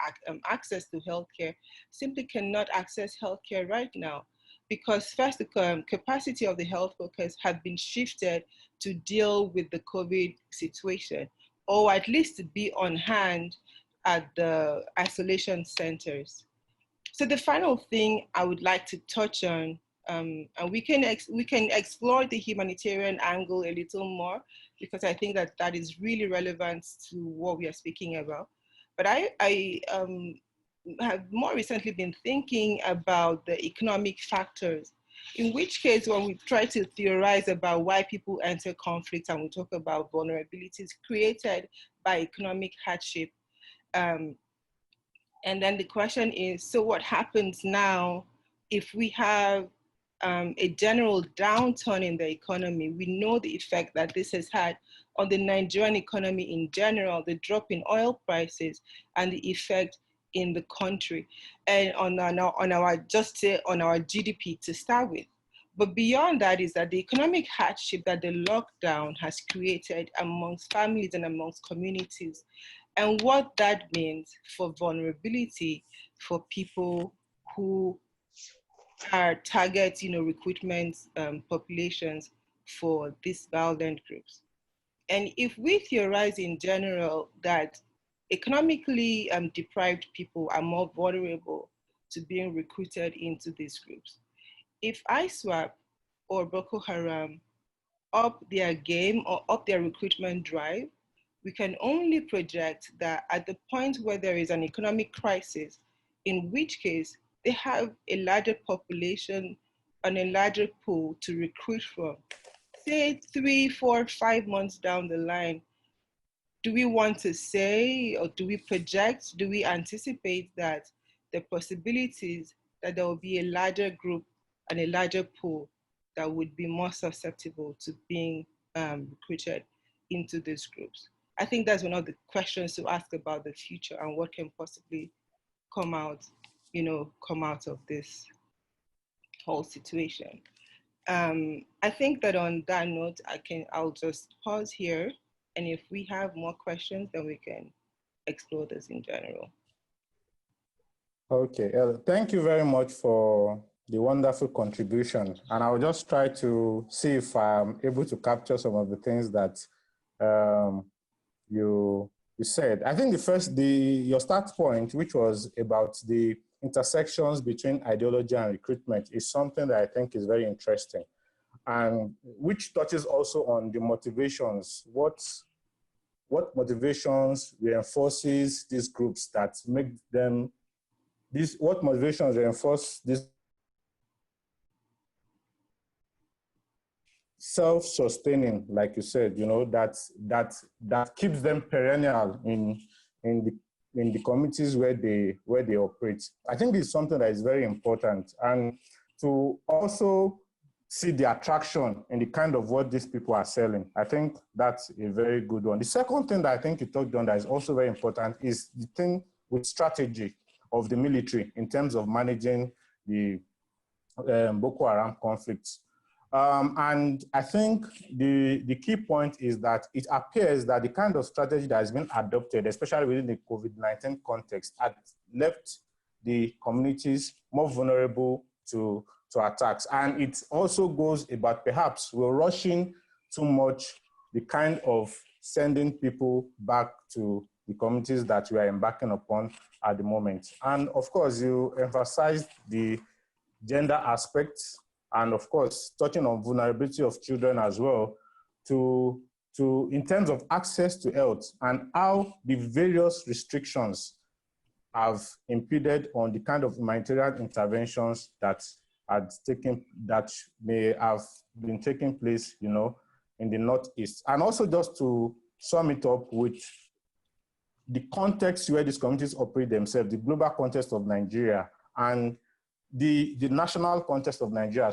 access to healthcare simply cannot access healthcare right now, because first the capacity of the health workers have been shifted to deal with the COVID situation, or at least to be on hand at the isolation centers. So the final thing I would like to touch on, and we can explore the humanitarian angle a little more, because I think that is really relevant to what we are speaking about. But I have more recently been thinking about the economic factors In which case, when we try to theorize about why people enter conflict and we talk about vulnerabilities created by economic hardship, and then the question is, so what happens now if we have a general downturn in the economy? We know the effect that this has had on the Nigerian economy in general, the drop in oil prices and the effect in the country and on our just say on our GDP to start with. But beyond that is that the economic hardship that the lockdown has created amongst families and amongst communities, and what that means for vulnerability for people who are target, recruitment populations for these violent groups. And if we theorize in general that economically deprived people are more vulnerable to being recruited into these groups, if ISWAP or Boko Haram up their game or up their recruitment drive, we can only project that at the point where there is an economic crisis, in which case they have a larger population and a larger pool to recruit from. Say 3, 4, 5 months down the line, do we want to say, or do we project, do we anticipate that the possibilities that there will be a larger group and a larger pool that would be more susceptible to being recruited into these groups? I think that's one of the questions to ask about the future and what can possibly come out of this whole situation. I think that on that note, I'll just pause here. And if we have more questions, then we can explore this in general. Okay, thank you very much for the wonderful contribution. And I'll just try to see if I'm able to capture some of the things that you said. I think your start point, which was about the intersections between ideology and recruitment, is something that I think is very interesting, and which touches also on the motivations. What motivations reinforces these groups that make them what motivations reinforce this self-sustaining, like you said, that keeps them perennial in the communities where they operate. I think it's something that is very important, and to also see the attraction in the kind of what these people are selling. I think that's a very good one. The second thing that I think you talked on that is also very important is the thing with strategy of the military in terms of managing the Boko Haram conflicts. And I think the key point is that it appears that the kind of strategy that has been adopted, especially within the COVID-19 context, had left the communities more vulnerable to attacks. And it also goes about perhaps we're rushing too much the kind of sending people back to the communities that we are embarking upon at the moment. And of course, you emphasized the gender aspects, and of course, touching on vulnerability of children as well, in terms of access to health and how the various restrictions have impeded on the kind of humanitarian interventions that may have been taking place, in the Northeast. And also just to sum it up with the context where these communities operate themselves, the global context of Nigeria and the national context of Nigeria,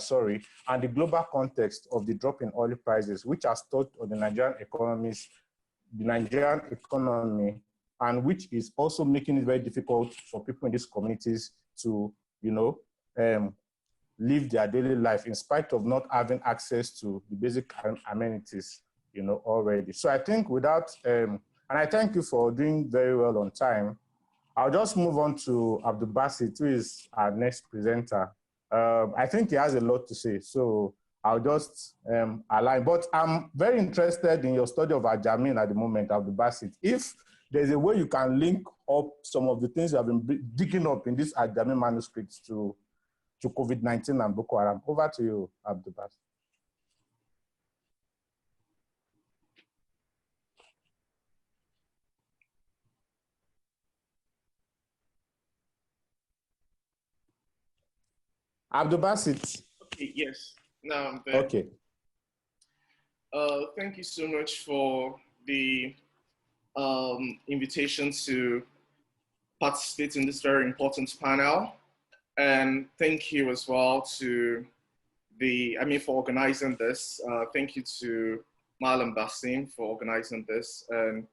and the global context of the drop in oil prices, which has touched on the Nigerian economy, and which is also making it very difficult for people in these communities to, live their daily life in spite of not having access to the basic amenities, already. So I think and I thank you for doing very well on time. I'll just move on to Abdul Basit, who is our next presenter. I think he has a lot to say, so I'll just align. But I'm very interested in your study of Ajamin at the moment, Abdul Basit. If there's a way you can link up some of the things you have been digging up in this Ajamin manuscripts to COVID-19 and Boko Haram. Over to you, Abdul Basit. Abdul Basit. Okay, yes. Now I'm there. Okay. Thank you so much for the invitation to participate in this very important panel. And thank you as well to for organizing this. Thank you to Malam Basim for organizing this, and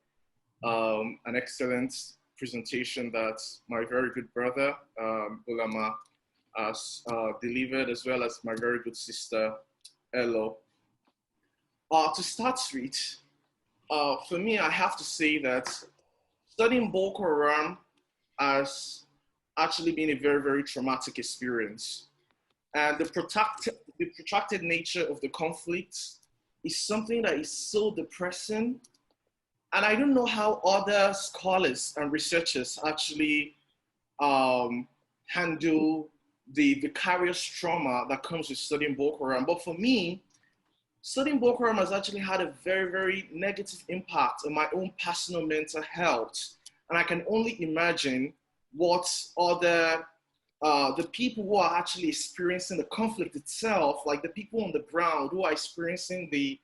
an excellent presentation that my very good brother, Bulama, has delivered, as well as my very good sister, Elo. To start with, for me, I have to say that studying Boko Haram has actually been a very, very traumatic experience. And the protracted nature of the conflict is something that is so depressing. And I don't know how other scholars and researchers actually handle the vicarious trauma that comes with studying Boko Haram. But for me, studying Boko Haram has actually had a very, very negative impact on my own personal mental health. And I can only imagine what other, the people who are actually experiencing the conflict itself, like the people on the ground who are experiencing the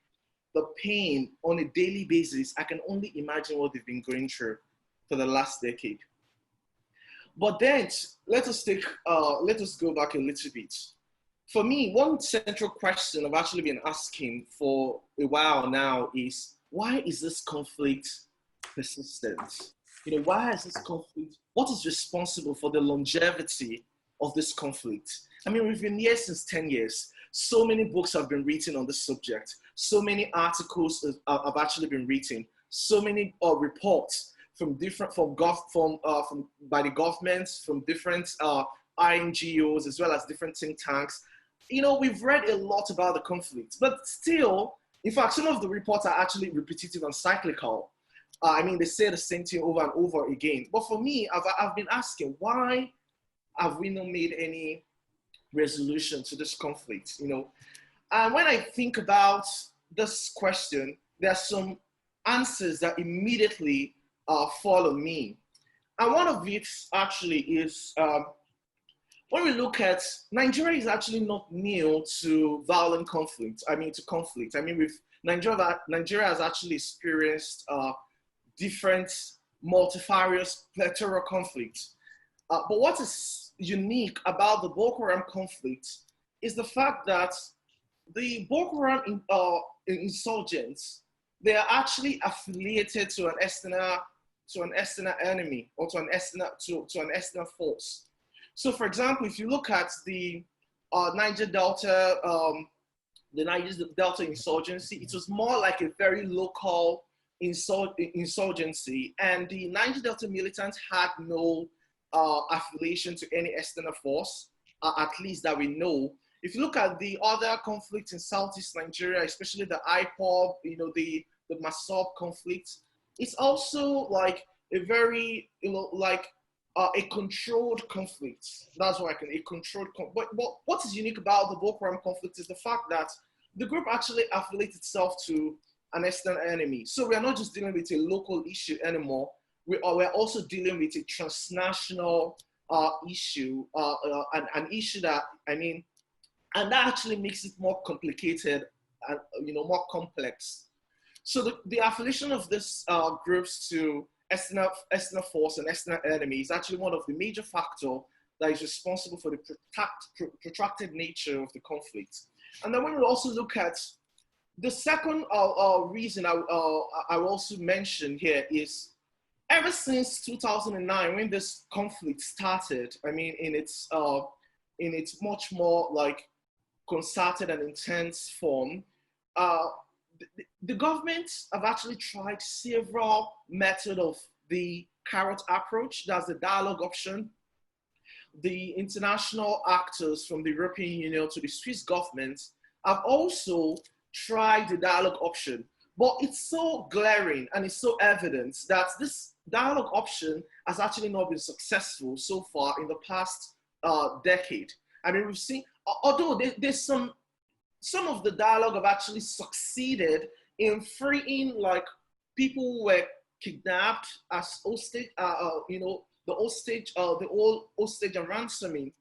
pain on a daily basis, I can only imagine what they've been going through for the last decade. But then let us go back a little bit. For me, one central question I've actually been asking for a while now is, why is this conflict persistent? You know, why is this conflict, what is responsible for the longevity of this conflict? I mean, we've been here since 10 years. So many books have been written on this subject. So many articles have actually been written. So many reports from different, by the governments, from different INGOs, as well as different think tanks. You know, we've read a lot about the conflict, but still, in fact, some of the reports are actually repetitive and cyclical. I mean, they say the same thing over and over again. But for me, I've been asking, why have we not made any resolution to this conflict? You know, and when I think about this question, there are some answers that immediately follow me. And one of it actually is, when we look at, Nigeria is actually not new to violent conflict. I mean, to conflict. I mean, Nigeria has actually experienced different multifarious plethora conflicts. But what is unique about the Boko Haram conflict is the fact that the Boko Haram insurgents, they are actually affiliated to an external enemy, or to an external force. So, for example, if you look at the Niger Delta insurgency, it was more like a very local insurgency, and the Niger Delta militants had no affiliation to any external force, at least that we know. If you look at the other conflicts in Southeast Nigeria, especially the IPOB, you know, the Masob conflict, it's also like a very, you know, like a controlled conflict. That's what a controlled conflict. But what is unique about the Boko Haram conflict is the fact that the group actually affiliates itself to an external enemy. So we are not just dealing with a local issue anymore. We're also dealing with a transnational issue, an issue that, I mean, and that actually makes it more complicated and, you know, more complex. So the affiliation of these groups to external force and external enemy is actually one of the major factors that is responsible for the protracted nature of the conflict. And then when we also look at the second reason I will also mention here is, ever since 2009, when this conflict started, I mean, in its much more like concerted and intense form, the government have actually tried several methods of the carrot approach. That's the dialogue option. The international actors from the European Union to the Swiss government have also tried the dialogue option, but it's so glaring and it's so evident that this dialogue option has actually not been successful so far in the past decade. I mean, we've seen, although there's some of the dialogue have actually succeeded in freeing like people who were kidnapped as hostage, you know, the hostage and ransoming.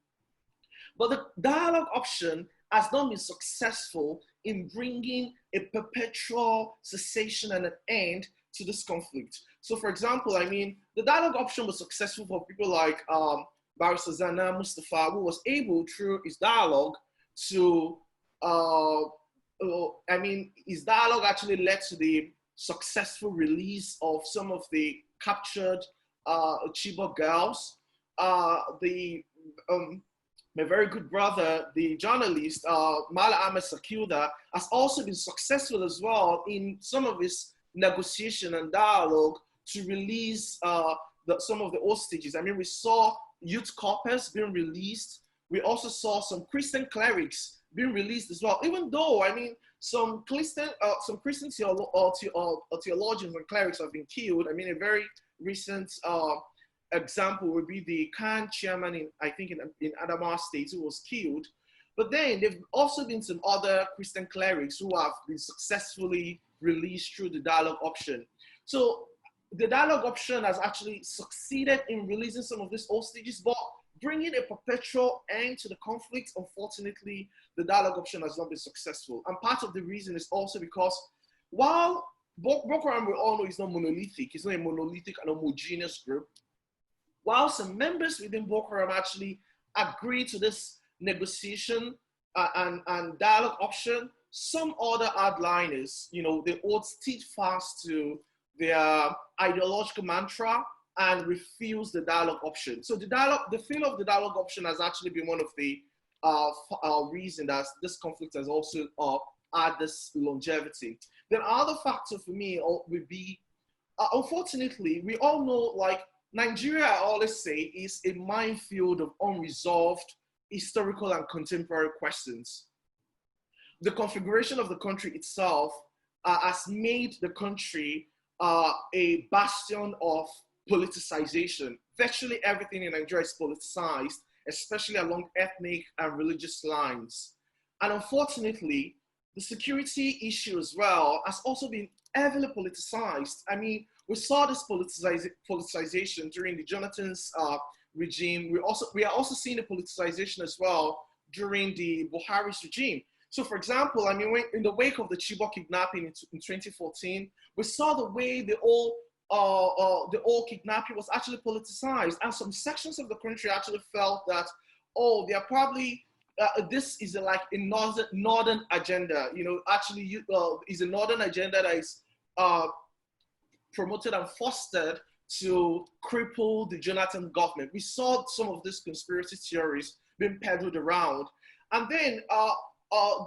But the dialogue option has not been successful in bringing a perpetual cessation and an end to this conflict. So for example, I mean, the dialogue option was successful for people like Barrister Zana Mustafa, who was able through his dialogue to, his dialogue actually led to the successful release of some of the captured Chibok girls. My very good brother, the journalist, Mala Ahmed Sakilda, has also been successful as well in some of his negotiation and dialogue to release some of the hostages. I mean, we saw youth corpers being released. We also saw some Christian clerics being released as well, even though, I mean, some Christian theologians and clerics have been killed. I mean, a very recent example would be the Khan chairman in Adamawa State, who was killed. But then there've also been some other Christian clerics who have been successfully released through the dialogue option. So the dialogue option has actually succeeded in releasing some of these hostages, but bringing a perpetual end to the conflict, unfortunately, the dialogue option has not been successful. And part of the reason is also because while Boko Haram, we all know, is not monolithic, it's not a monolithic and homogeneous group, while some members within Boko Haram actually agree to this negotiation and dialogue option, some other hardliners, they hold steadfast to their ideological mantra and refuse the dialogue option. So the failure of the dialogue option has actually been one of the reasons that this conflict has also had this longevity. Then another factor for me would be, unfortunately, we all know, like, Nigeria, I always say, is a minefield of unresolved historical and contemporary questions. The configuration of the country itself has made the country a bastion of politicization. Virtually everything in Nigeria is politicized, especially along ethnic and religious lines. And unfortunately, the security issue as well has also been heavily politicized. I mean, we saw this politicization during the Jonathan's regime. We are also seeing the politicization as well during the Buhari's regime. So for example, I mean, in the wake of the Chibok kidnapping in 2014, we saw the way the whole kidnapping was actually politicized, and some sections of the country actually felt that, oh, they are probably, this is like a northern agenda, is a northern agenda that is promoted and fostered to cripple the Jonathan government. We saw some of these conspiracy theories being peddled around. And then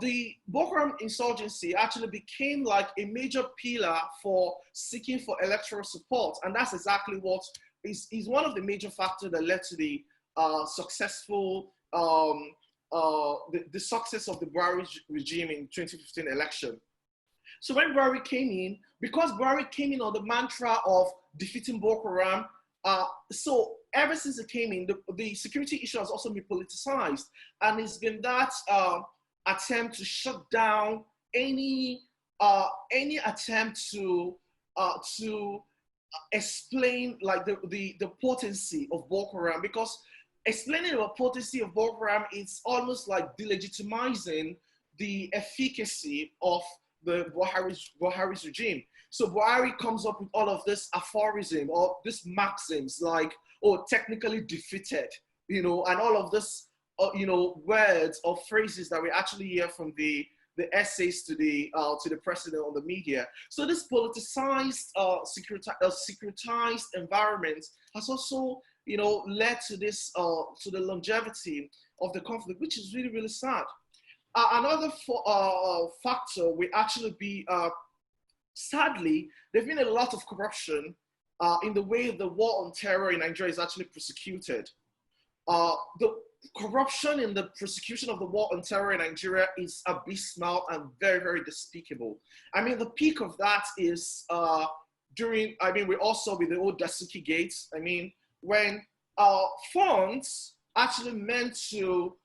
the Boko Haram insurgency actually became like a major pillar for seeking for electoral support. And that's exactly what is one of the major factors that led to the successful, the success of the Buhari regime in 2015 election. So when Buhari came in, because Buhari came in on the mantra of defeating Boko Haram, so ever since it came in, the security issue has also been politicized. And it's been that attempt to shut down any attempt to explain like the potency of Boko Haram, because explaining the potency of Boko Haram is almost like delegitimizing the efficacy of the Buhari's regime. So Buhari comes up with all of this aphorism or these maxims like, oh, technically defeated, and all of this, words or phrases that we actually hear from the essays to the president on the media. So this politicized, securitized environment has also, led to this, to the longevity of the conflict, which is really, really sad. Another factor will actually be, sadly, there's been a lot of corruption in the way the war on terror in Nigeria is actually prosecuted. The corruption in the prosecution of the war on terror in Nigeria is abysmal and very, very despicable. I mean, the peak of that is we also with the old Dasuki Gates, I mean, when funds actually meant to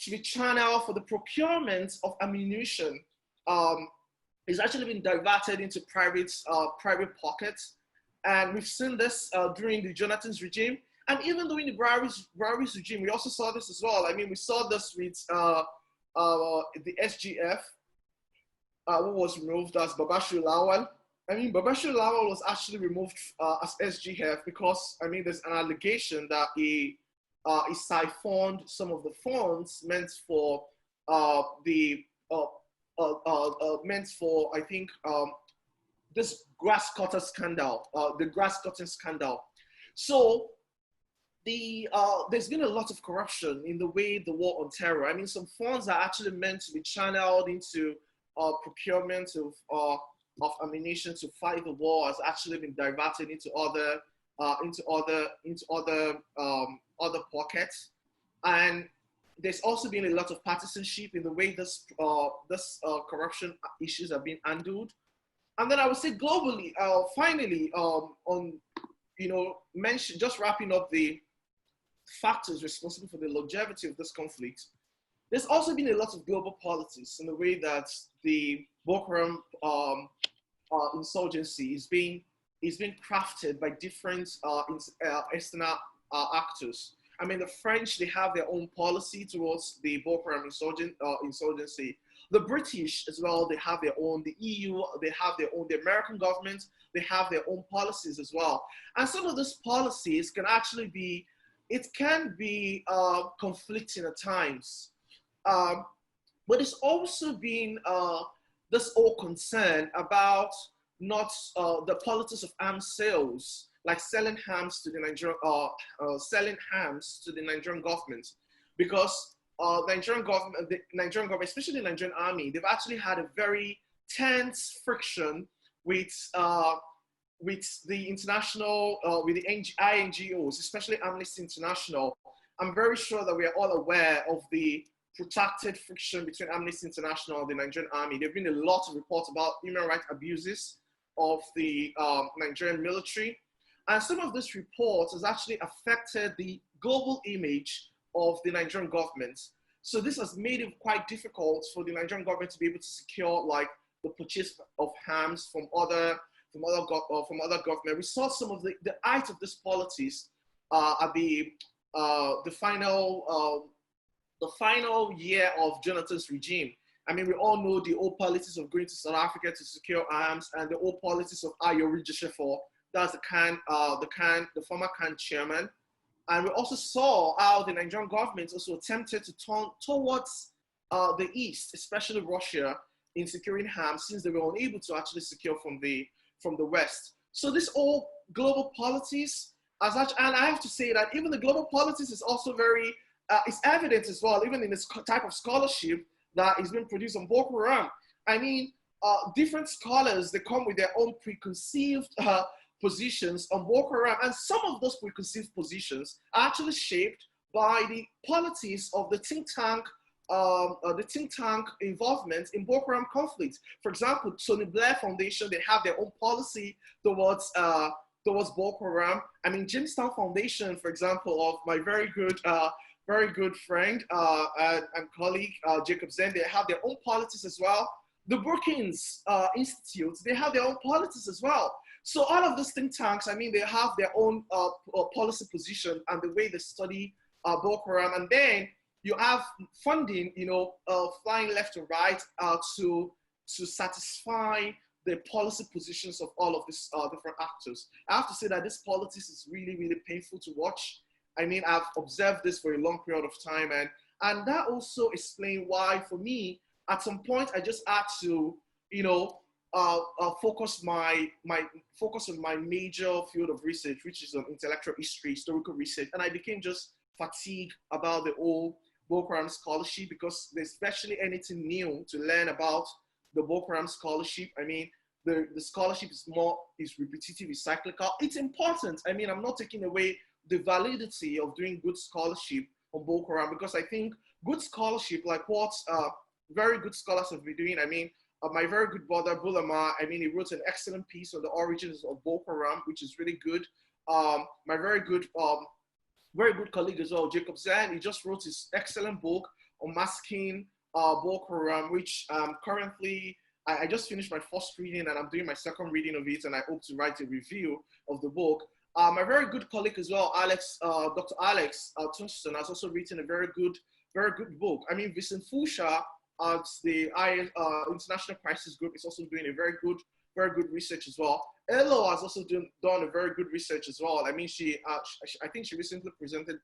be channeled for the procurement of ammunition is actually been diverted into private pockets. And we've seen this during the Jonathan's regime. And even during the Buhari's regime, we also saw this as well. I mean, we saw this with the SGF, who was removed as Babashir Lawal. I mean, Babashir Lawal was actually removed as SGF because, I mean, there's an allegation that he siphoned some of the funds meant for I think, this grass cutter scandal, the grass cutting scandal. So there's been a lot of corruption in the way the war on terror. I mean, some funds are actually meant to be channeled into procurement of ammunition to fight the war has actually been diverted into other pockets. And there's also been a lot of partisanship in the way this corruption issues have been handled. And then I would say globally, finally, just wrapping up the factors responsible for the longevity of this conflict, there's also been a lot of global politics in the way that the Boko Haram insurgency is being crafted by different external actors. I mean, the French, they have their own policy towards the Boko Haram insurgency. The British as well, they have their own. The EU, they have their own. The American government, they have their own policies as well. And some of those policies can actually be, it can be conflicting at times. But it's also been this whole concern about not the politics of arms sales, like selling arms to the Nigerian government, because the Nigerian government, especially the Nigerian army, they've actually had a very tense friction with the international, with the INGOs, especially Amnesty International. I'm very sure that we are all aware of the protracted friction between Amnesty International and the Nigerian army. There have been a lot of reports about human rights abuses of the Nigerian military. And some of this report has actually affected the global image of the Nigerian government. So this has made it quite difficult for the Nigerian government to be able to secure like the purchase of arms from other government. We saw some of the height of this policies at the final year of Jonathan's regime. I mean, we all know the old policies of going to South Africa to secure arms, and the old policies of Ayori Josepho, that's the former CAN chairman. And we also saw how the Nigerian government also attempted to turn towards the East, especially Russia, in securing arms, since they were unable to actually secure from the West. So this all global politics, and I have to say that even the global politics is also very, it's evident as well, even in this type of scholarship that is being produced on Boko Haram. I mean, different scholars, they come with their own preconceived positions on Boko Haram, and some of those preconceived positions are actually shaped by the politics of the think tank involvement in Boko Haram conflict. For example, Tony Blair Foundation, they have their own policy towards Boko Haram. I mean, Jamestown Foundation, for example, of my very good friend and colleague, Jacob Zen, they have their own politics as well. The Brookings Institute, they have their own politics as well. So all of these think tanks, I mean, they have their own policy position and the way they study Boko Haram. And then you have funding, flying left and right to satisfy the policy positions of all of these different actors. I have to say that this politics is really, really painful to watch. I mean, I've observed this for a long period of time, and that also explains why, for me, at some point, I just had to, focus on my major field of research, which is on intellectual history, historical research, and I became just fatigued about the whole Boko Haram scholarship, because there's especially anything new to learn about the Boko Haram scholarship. I mean, the scholarship is repetitive, it's cyclical. It's important. I mean, I'm not taking away the validity of doing good scholarship on Boko Haram, because I think good scholarship, like what very good scholars have been doing. I mean, my very good brother, Bulama, I mean, he wrote an excellent piece on the origins of Boko Haram, which is really good. My very good colleague as well, Jacob Zan, he just wrote his excellent book on masking Boko Haram, which currently, I just finished my first reading and I'm doing my second reading of it, and I hope to write a review of the book. My very good colleague as well, Dr. Alex Tunstone, has also written a very very good book. I mean, Vincent Fusha at the International Crisis Group is also doing a very good research as well. Elo has also done a very good research as well. I mean, I think she recently presented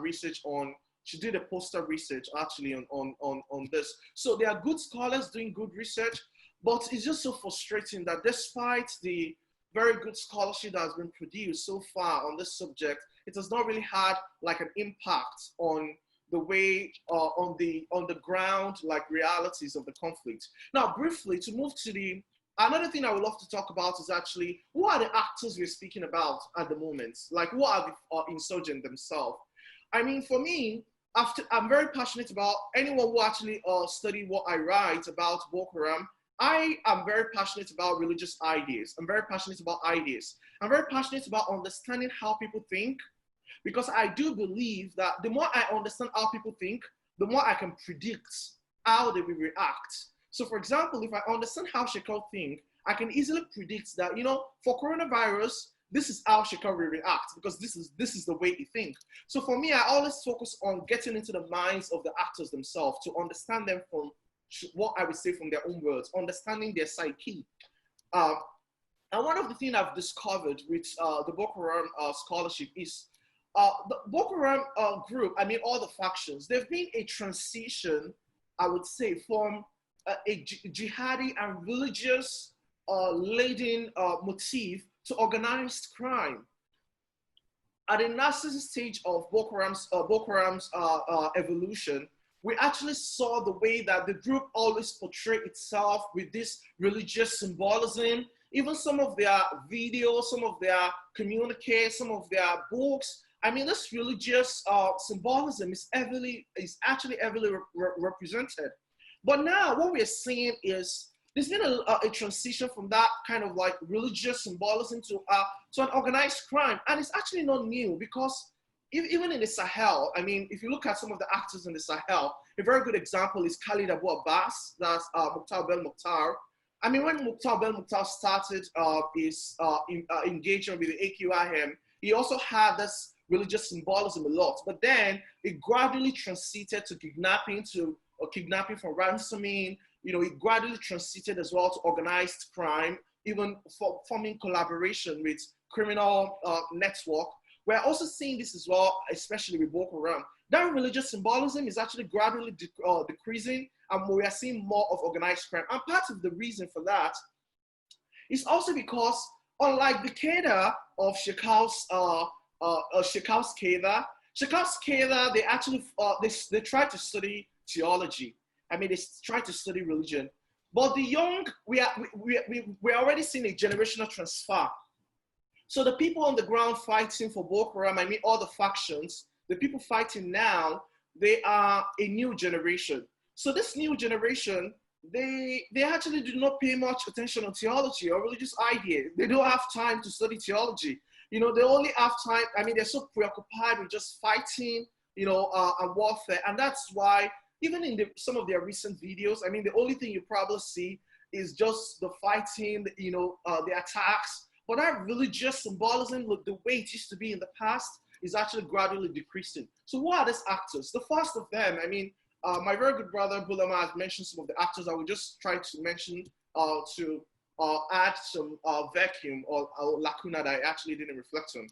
research on, she did a poster research actually on this. So there are good scholars doing good research, but it's just so frustrating that despite the very good scholarship that has been produced so far on this subject, it has not really had like an impact on the way, on the ground, like realities of the conflict. Now, briefly, to move to another thing I would love to talk about is actually, who are the actors we're speaking about at the moment? Like, who are the insurgents themselves? I mean, for me, I'm very passionate about anyone who actually study what I write about Boko Haram. I am very passionate about religious ideas. I'm very passionate about ideas. I'm very passionate about understanding how people think, because I do believe that the more I understand how people think, the more I can predict how they will react. So for example, if I understand how Shekau think, I can easily predict that, you know, for coronavirus, this is how Shekau will react, because this is the way he thinks. So for me, I always focus on getting into the minds of the actors themselves to understand them from what I would say from their own words, understanding their psyche. And one of the things I've discovered with the Boko Haram scholarship is the Boko Haram group, I mean, all the factions, there's been a transition, I would say, from a jihadi and religious laden motif to organized crime. At a nascent stage of Boko Haram's evolution, we actually saw the way that the group always portrayed itself with this religious symbolism. Even some of their videos, some of their communiques, some of their books. I mean, this religious symbolism is actually heavily represented. But now what we're seeing is there's been a transition from that kind of like religious symbolism to an organized crime. And it's actually not new, because even in the Sahel, I mean, if you look at some of the actors in the Sahel, a very good example is Khalid Abu Abbas, that's Mukhtar Bel Mukhtar. I mean, when Mukhtar Bel Mukhtar started his engagement with the AQIM, he also had this religious symbolism a lot, but then it gradually transited to kidnapping for ransoming. You know, it gradually transited as well to organized crime, even forming collaboration with criminal network. We're also seeing this as well, especially with Boko Haram. That religious symbolism is actually gradually decreasing, and we are seeing more of organized crime. And part of the reason for that is also because, unlike the Qaeda of Shekau's Qaeda, they actually they try to study theology. I mean, they try to study religion. But the young, we're already seeing a generational transfer. So the people on the ground fighting for Boko Haram, I mean, all the factions, the people fighting now, they are a new generation. So this new generation, they actually do not pay much attention on theology or religious ideas. They don't have time to study theology. You know, they only have time, I mean, they're so preoccupied with just fighting, you know, and warfare. And that's why, even in some of their recent videos, I mean, the only thing you probably see is just the fighting, you know, the attacks. But that religious symbolism, the way it used to be in the past, is actually gradually decreasing. So what are these actors? The first of them, I mean, my very good brother Bulama has mentioned some of the actors. I will just try to mention to add some vacuum or lacuna that I actually didn't reflect on.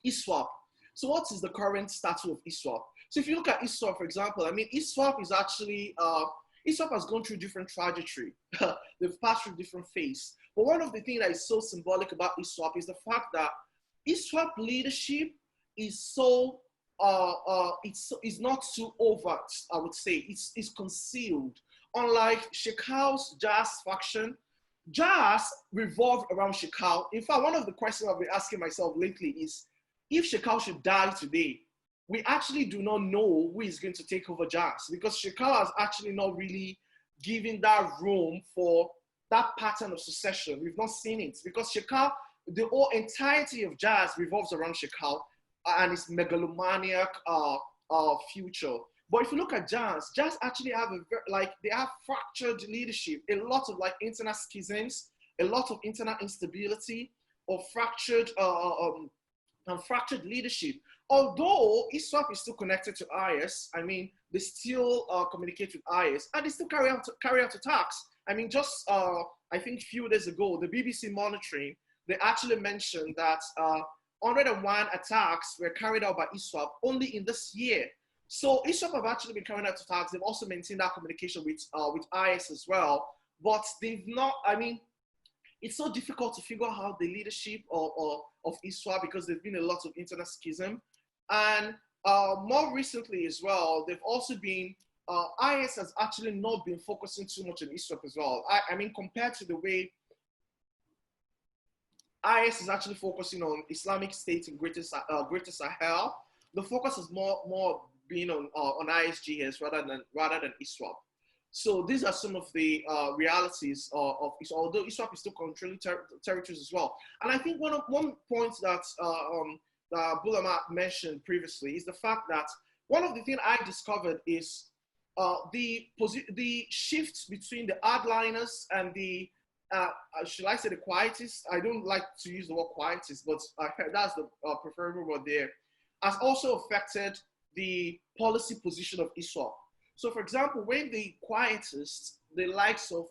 ISWAP. So what is the current status of ISWAP? So if you look at ISWAP, for example, I mean, ISWAP is actually, ISWAP has gone through different trajectory. They've passed through different phases. But one of the things that is so symbolic about ISWAP is the fact that ISWAP leadership is so, it's not too overt, I would say. It's concealed. Unlike Shekau's Jazz faction, Jazz revolved around Shekau. In fact, one of the questions I've been asking myself lately is, if Shekau should die today, we actually do not know who is going to take over Jazz, because Shekau has actually not really given that room for that pattern of succession. We've not seen it, because Shekau, the whole entirety of Jazz revolves around Shekau and its megalomaniac future. But if you look at Jazz actually have they have fractured leadership, a lot of like internal schisms, a lot of internal instability, or fractured and fractured leadership. Although ISWAP is still connected to IS, I mean, they still communicate with IS, and they still carry out attacks. I mean, just I think a few days ago, the BBC monitoring, they actually mentioned that 101 attacks were carried out by ISWAP only in this year. So ISWAP have actually been carrying out attacks. They've also maintained that communication with IS as well, but they've not, I mean, it's so difficult to figure out how the leadership of ISWAP, because there's been a lot of internal schism. And more recently as well, they've also been, IS has actually not been focusing too much on ISWAP as well. I mean, compared to the way IS is actually focusing on Islamic State in Greater Sahel, the focus is more being on ISGS rather than ISWAP. So these are some of the realities of ISWAP, although ISWAP is still controlling territories as well. And I think one point that Bulama mentioned previously is the fact that one of the things I discovered is the shift between the hardliners and the, should I say the quietists? I don't like to use the word quietists, but that's the preferable word there, has also affected the policy position of ISWAP. So for example, when the quietists, the likes of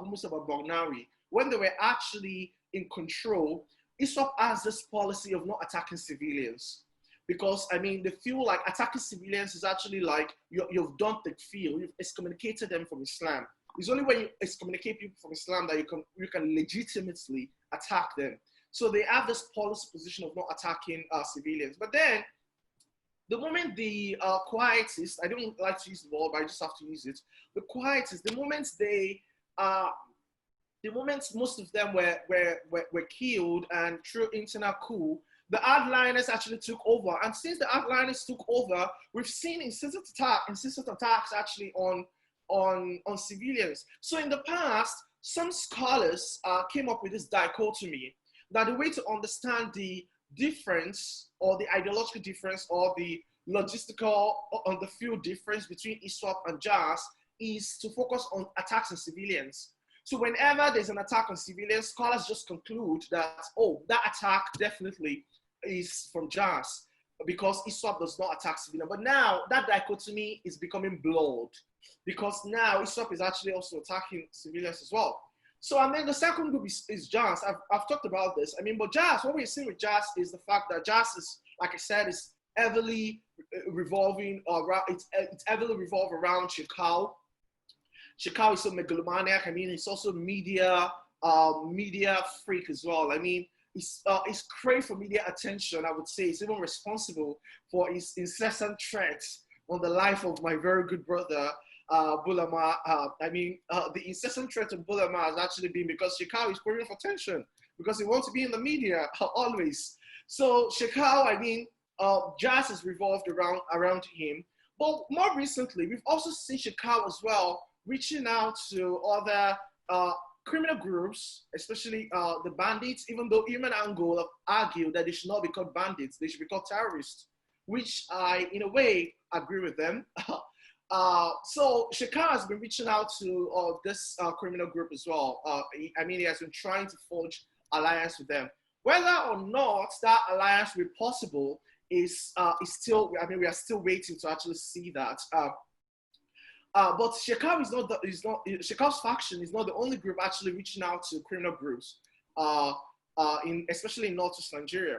Musa Bagnari, when they were actually in control, ISWAP has this policy of not attacking civilians. Because, I mean, they feel like attacking civilians is actually like you've done the field, you've excommunicated them from Islam. It's only when you excommunicate people from Islam that you can legitimately attack them. So they have this policy position of not attacking civilians. But then, the moment the quietists, I don't like to use the word, but I just have to use it. The quietists, the moment most of them were killed and through internal coup, the hardliners actually took over. And since the hardliners took over, we've seen incessant attacks actually on civilians. So in the past, some scholars came up with this dichotomy that the way to understand the difference or the ideological difference or the logistical on the field difference between ISWAP and JAS is to focus on attacks on civilians. So whenever there's an attack on civilians, scholars just conclude that, oh, that attack definitely is from JAS because ISWAP does not attack civilians. But now that dichotomy is becoming blurred because now ISWAP is actually also attacking civilians as well. So, and then the second group is JAS. I've talked about this. I mean, but JAS, what we're seeing with JAS is the fact that JAS is, like I said, is heavily revolving around, it's heavily revolved around Shekau. Shekau is so megalomaniac. I mean, he's also media freak as well. I mean, he's craved for media attention, I would say. He's even responsible for his incessant threats on the life of my very good brother, Bulama. I mean, the incessant threat of Bulama has actually been because Shekau is craving for attention because he wants to be in the media always. So Shekau, I mean, JAS has revolved around him. But more recently, we've also seen Shekau as well reaching out to other criminal groups, especially the bandits, even though Human Angola argue that they should not be called bandits, they should be called terrorists, which I, in a way, agree with them. So Shekau has been reaching out to this criminal group as well. I mean, he has been trying to forge alliance with them. Whether or not that alliance will be possible is still, I mean, we are still waiting to actually see that. But Shekau Shekau's faction is not the only group actually reaching out to criminal groups, especially in northeast Nigeria.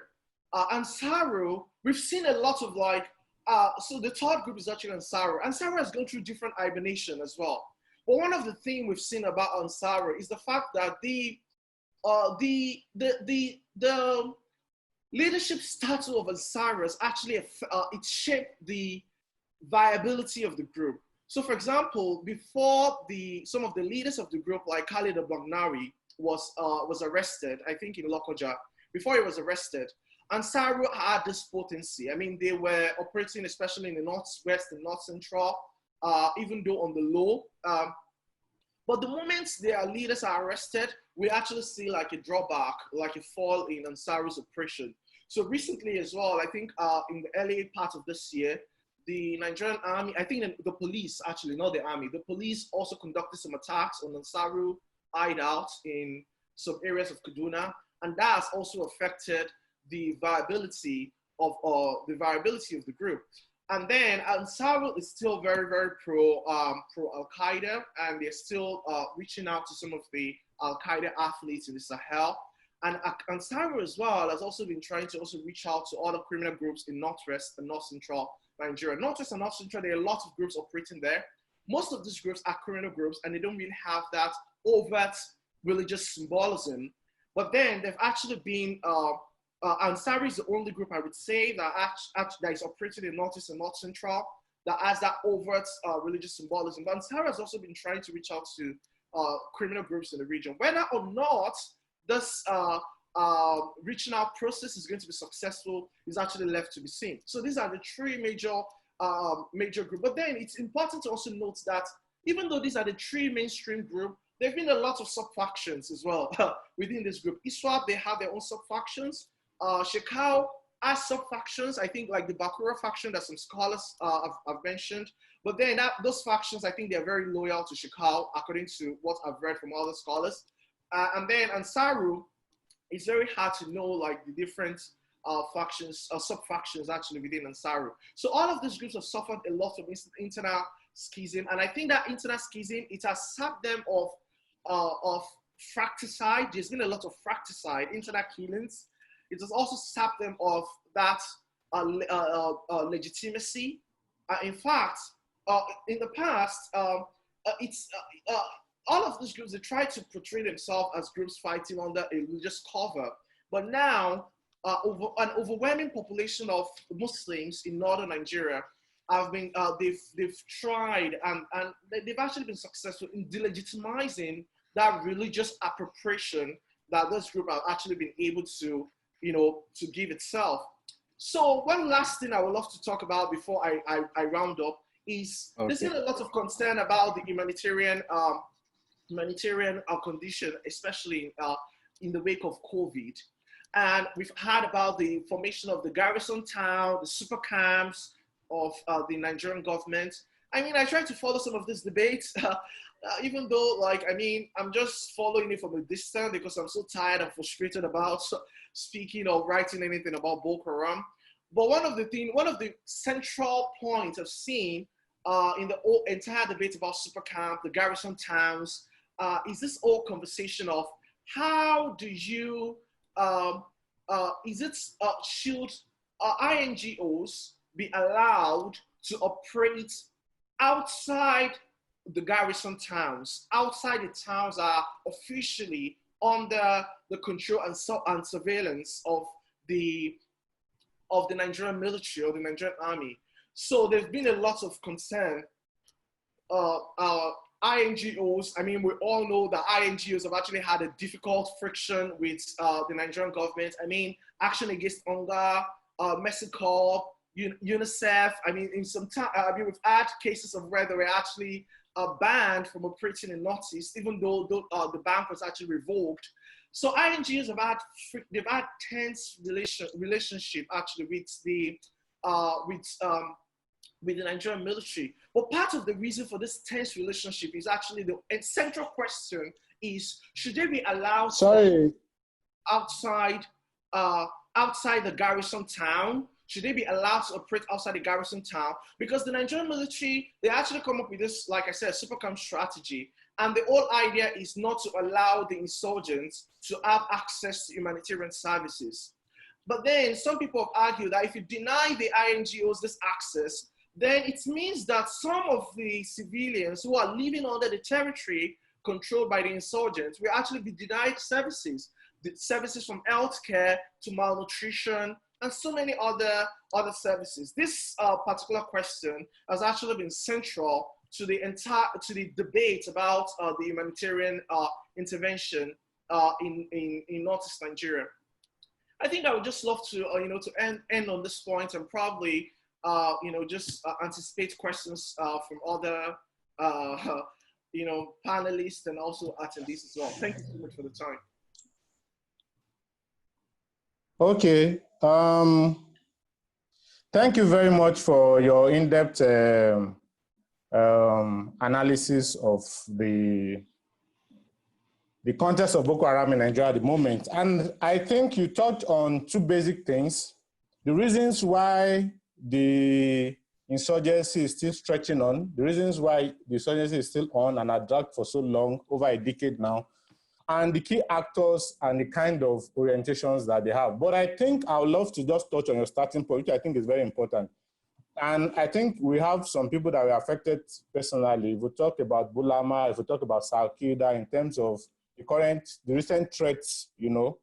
Ansaru, we've seen a lot of like, so the third group is actually Ansaru. Ansaru has gone through different hibernation as well. But one of the things we've seen about Ansaru is the fact that the leadership status of Ansaru has actually it shaped the viability of the group. So for example, before some of the leaders of the group, like Khalid Bagnari was arrested, I think in Lokoja, before he was arrested, Ansaru had this potency. I mean, they were operating especially in the northwest and north central, even though on the low. But the moment their leaders are arrested, we actually see like a drawback, like a fall in Ansaru's oppression. So recently as well, I think in the early part of this year, the Nigerian army, I think the police, actually, not the army, the police also conducted some attacks on Ansaru hideouts in some areas of Kaduna. And that has also affected the viability of the group. And then Ansarul is still very, very pro Al-Qaeda, and they're still reaching out to some of the Al-Qaeda athletes in the Sahel. And Ansarul as well has also been trying to also reach out to other criminal groups in Northwest and North Central Nigeria. Northwest and North Central, there are a lot of groups operating there. Most of these groups are criminal groups, and they don't really have that overt religious symbolism. But then they've actually been, Ansari is the only group I would say that that is operating in Northeast and North Central that has that overt religious symbolism. But Ansari has also been trying to reach out to criminal groups in the region. Whether or not this reaching out process is going to be successful is actually left to be seen. So these are the three major groups. But then it's important to also note that even though these are the three mainstream groups, there have been a lot of sub-factions as well within this group. ISWAP, they have their own sub-factions. Shekau has sub-factions, I think like the Bakura faction that some scholars have mentioned. But then those factions, I think they're very loyal to Shekau, according to what I've read from other scholars. And then Ansaru, it's very hard to know like the different factions, sub-factions actually within Ansaru. So all of these groups have suffered a lot of internal schism. And I think that internal schism, it has sapped them of fratricide. There's been a lot of fratricide, internal killings. It has also sapped them of that legitimacy. In fact, in the past, all of these groups, they try to portray themselves as groups fighting under a religious cover. But now, an overwhelming population of Muslims in northern Nigeria have been, they've tried and they've actually been successful in delegitimizing that religious appropriation that this group have actually been able to, to give itself. So one last thing I would love to talk about before I round up is there's been a lot of concern about the humanitarian condition, especially in the wake of COVID. And we've heard about the formation of the garrison town, the super camps of the Nigerian government. I mean, I try to follow some of this debate, even though, I'm just following it from a distance because I'm so tired and frustrated about speaking or writing anything about Boko Haram. But one of the central points I've seen in the entire debate about super camp, the garrison towns, is this whole conversation of how do you, should INGOs be allowed to operate outside the garrison towns, outside the towns that are officially under the control and surveillance of the Nigerian military or the Nigerian army. So there's been a lot of concern. INGOs, I mean, we all know that INGOs have actually had a difficult friction with the Nigerian government. I mean, Action Against Hunger, Mexico, UNICEF. I mean, in some time, we've had cases of where they were actually banned from operating in Northeast, even though the ban was actually revoked. So INGOs they've had tense relationship actually with the Nigerian military. But part of the reason for this tense relationship is actually the central question is, should they be allowed outside the garrison town? Should they be allowed to operate outside the garrison town? Because the Nigerian military, they actually come up with this, like I said, super camp strategy. And the whole idea is not to allow the insurgents to have access to humanitarian services. But then some people have argued that if you deny the INGOs this access, then it means that some of the civilians who are living under the territory controlled by the insurgents will actually be denied services, the services from healthcare to malnutrition and so many other services. This particular question has actually been central to the debate about the humanitarian intervention in Northeast Nigeria. I think I would just love to to end on this point and probably just anticipate questions from other panelists and also attendees as well. Thank you so much for the time. Okay. Thank you very much for your in-depth analysis of the the context of Boko Haram in Nigeria at the moment. And I think you touched on two basic things. The reasons why the insurgency is still stretching on, the reasons why the insurgency is still on and had dragged for so long, over a decade now, and the key actors and the kind of orientations that they have. But I think I would love to just touch on your starting point, which I think is very important. And I think we have some people that were affected personally. If we talk about Bulama, if we talk about Salkida, in terms of the recent threats, you know,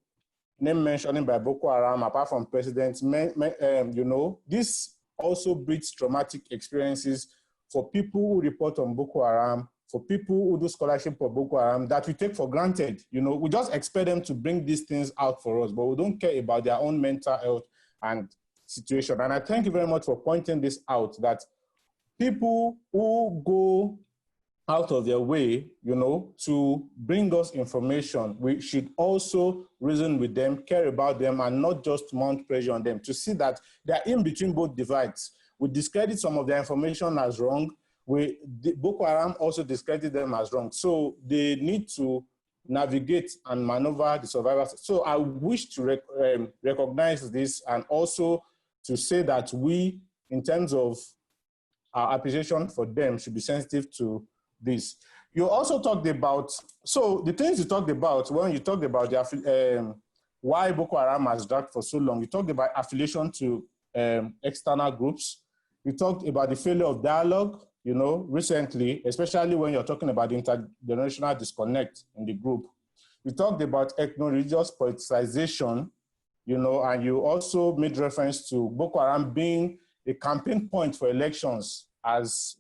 name mentioning by Boko Haram, apart from presidents, you know, this also breeds traumatic experiences for people who report on Boko Haram, for people who do scholarship for Boko Haram that we take for granted. You know, we just expect them to bring these things out for us, but we don't care about their own mental health and situation. And I thank you very much for pointing this out, that people who go out of their way, you know, to bring us information, we should also reason with them, care about them, and not just mount pressure on them to see that they're in between both divides. We discredit some of their information as wrong. Boko Haram also discredited them as wrong. So they need to navigate and maneuver the survivors. So I wish to recognize this, and also to say that we, in terms of our appreciation for them, should be sensitive to this. You also talked about, so the things you talked about, when you talked about the, why Boko Haram has dragged for so long, you talked about affiliation to external groups. You talked about the failure of dialogue, you know, recently, especially when you're talking about the intergenerational disconnect in the group. You talked about ethno-religious politicization, you know, and you also made reference to Boko Haram being a campaign point for elections, as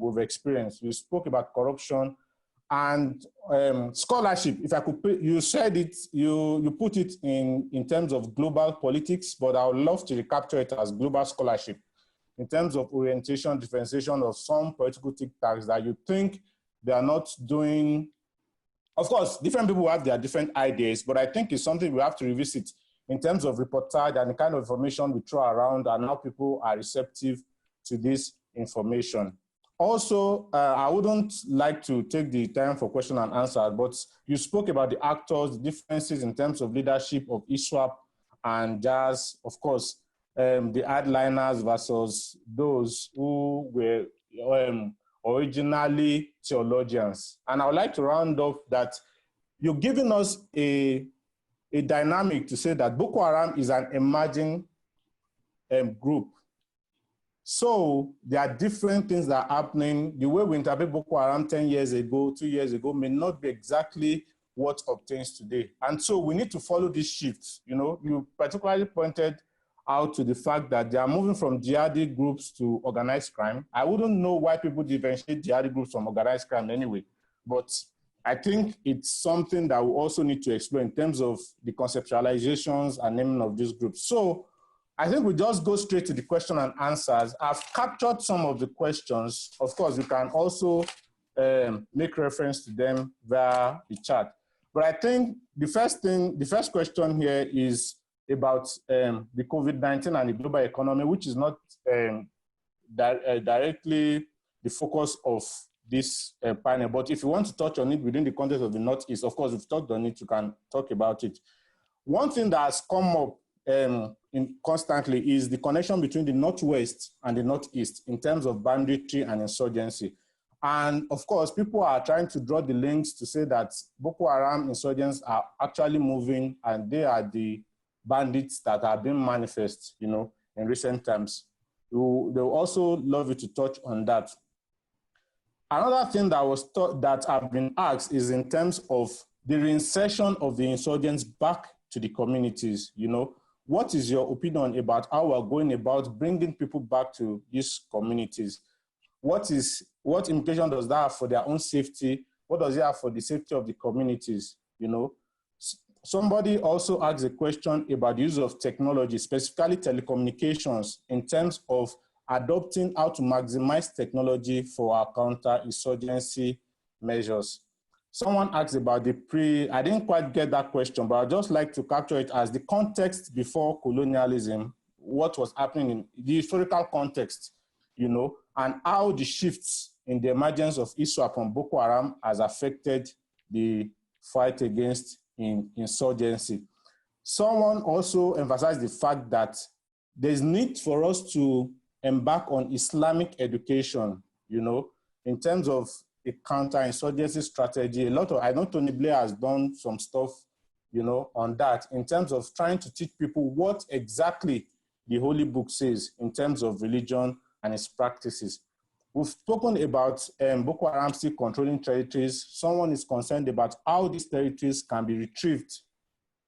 we've experienced. You spoke about corruption and scholarship. If I could put, you said it, you put it in terms of global politics, but I would love to recapture it as global scholarship in terms of orientation, differentiation of some political tic-tacs that you think they are not doing. Of course, different people have their different ideas, but I think it's something we have to revisit in terms of reportage and the kind of information we throw around and how people are receptive to this information. Also, I wouldn't like to take the time for question and answer, but you spoke about the actors, the differences in terms of leadership of ISWAP and JAS, of course, the hardliners versus those who were originally theologians. And I would like to round off that you're giving us a dynamic to say that Boko Haram is an emerging group. So there are different things that are happening. The way we interpret Boko Haram 10 years ago, 2 years ago, may not be exactly what obtains today. And so we need to follow these shifts. You know, you particularly pointed out to the fact that they are moving from jihadi groups to organized crime. I wouldn't know why people differentiate jihadi groups from organized crime anyway, but I think it's something that we also need to explore in terms of the conceptualizations and naming of these groups. So I think we just go straight to the question and answers. I've captured some of the questions. Of course, you can also make reference to them via the chat. But I think the first question here is about the COVID-19 and the global economy, which is not directly the focus of this panel. But if you want to touch on it within the context of the Northeast, of course, if you've talked on it, you can talk about it. One thing that has come up constantly is the connection between the Northwest and the Northeast in terms of banditry and insurgency. And of course, people are trying to draw the links to say that Boko Haram insurgents are actually moving and they are the bandits that are being manifest, you know, in recent times. They'll also love you to touch on that. Another thing that I've been asked is in terms of the reinsertion of the insurgents back to the communities. You know, what is your opinion about how we're going about bringing people back to these communities? What implication does that have for their own safety? What does it have for the safety of the communities? You know, somebody also asked a question about the use of technology, specifically telecommunications, in terms of adopting how to maximize technology for our counter-insurgency measures. Someone asked about I didn't quite get that question, but I'd just like to capture it as the context before colonialism, what was happening in the historical context, you know, and how the shifts in the emergence of ISWAP and Boko Haram has affected the fight against insurgency. Someone also emphasized the fact that there's need for us to embark on Islamic education, you know, in terms of a counter-insurgency strategy. A lot of, I know Tony Blair has done some stuff, you know, on that in terms of trying to teach people what exactly the Holy Book says in terms of religion and its practices. We've spoken about Boko Haram still controlling territories. Someone is concerned about how these territories can be retrieved,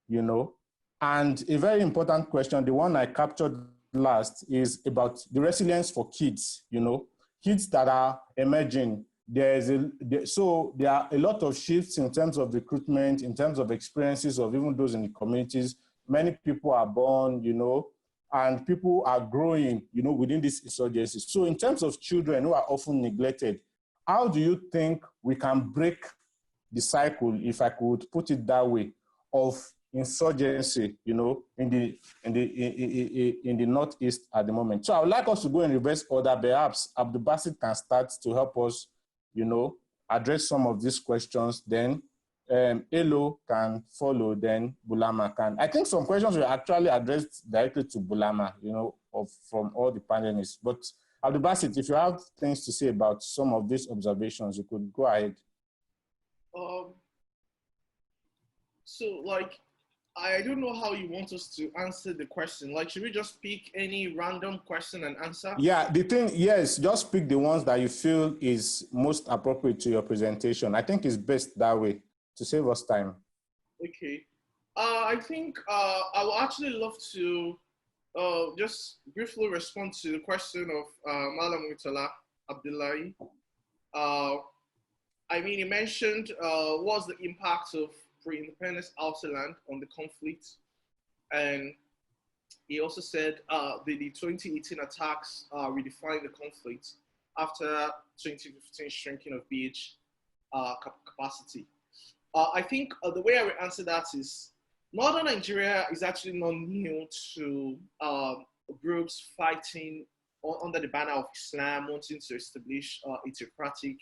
you know. And a very important question, the one I captured last, is about the resilience for kids, you know, kids that are emerging. So there are a lot of shifts in terms of recruitment, in terms of experiences of even those in the communities. Many people are born, you know, and people are growing, you know, within this insurgency. So in terms of children who are often neglected, how do you think we can break the cycle, if I could put it that way, of insurgency, you know, in the Northeast at the moment? So I would like us to go in reverse order. Perhaps Abdul Basit can start to help us, you know, address some of these questions. Then Elo can follow, then Bulama can. I think some questions were actually addressed directly to Bulama, you know, from all the panelists. But Abdul Basit, if you have things to say about some of these observations, you could go ahead. So, like, I don't know how you want us to answer the question. Like, should we just pick any random question and answer? Yeah, the thing, yes, just pick the ones that you feel is most appropriate to your presentation. I think it's best that way to save us time. Okay. I think I would actually love to just briefly respond to the question of Malam Mutala Abdullahi. I mean, he mentioned what's the impact of pre-independence outer land on the conflict. And he also said the 2018 attacks redefined the conflict after 2015 shrinking of BH capacity. I think the way I would answer that is Northern Nigeria is actually not new to groups fighting under the banner of Islam, wanting to establish a theocratic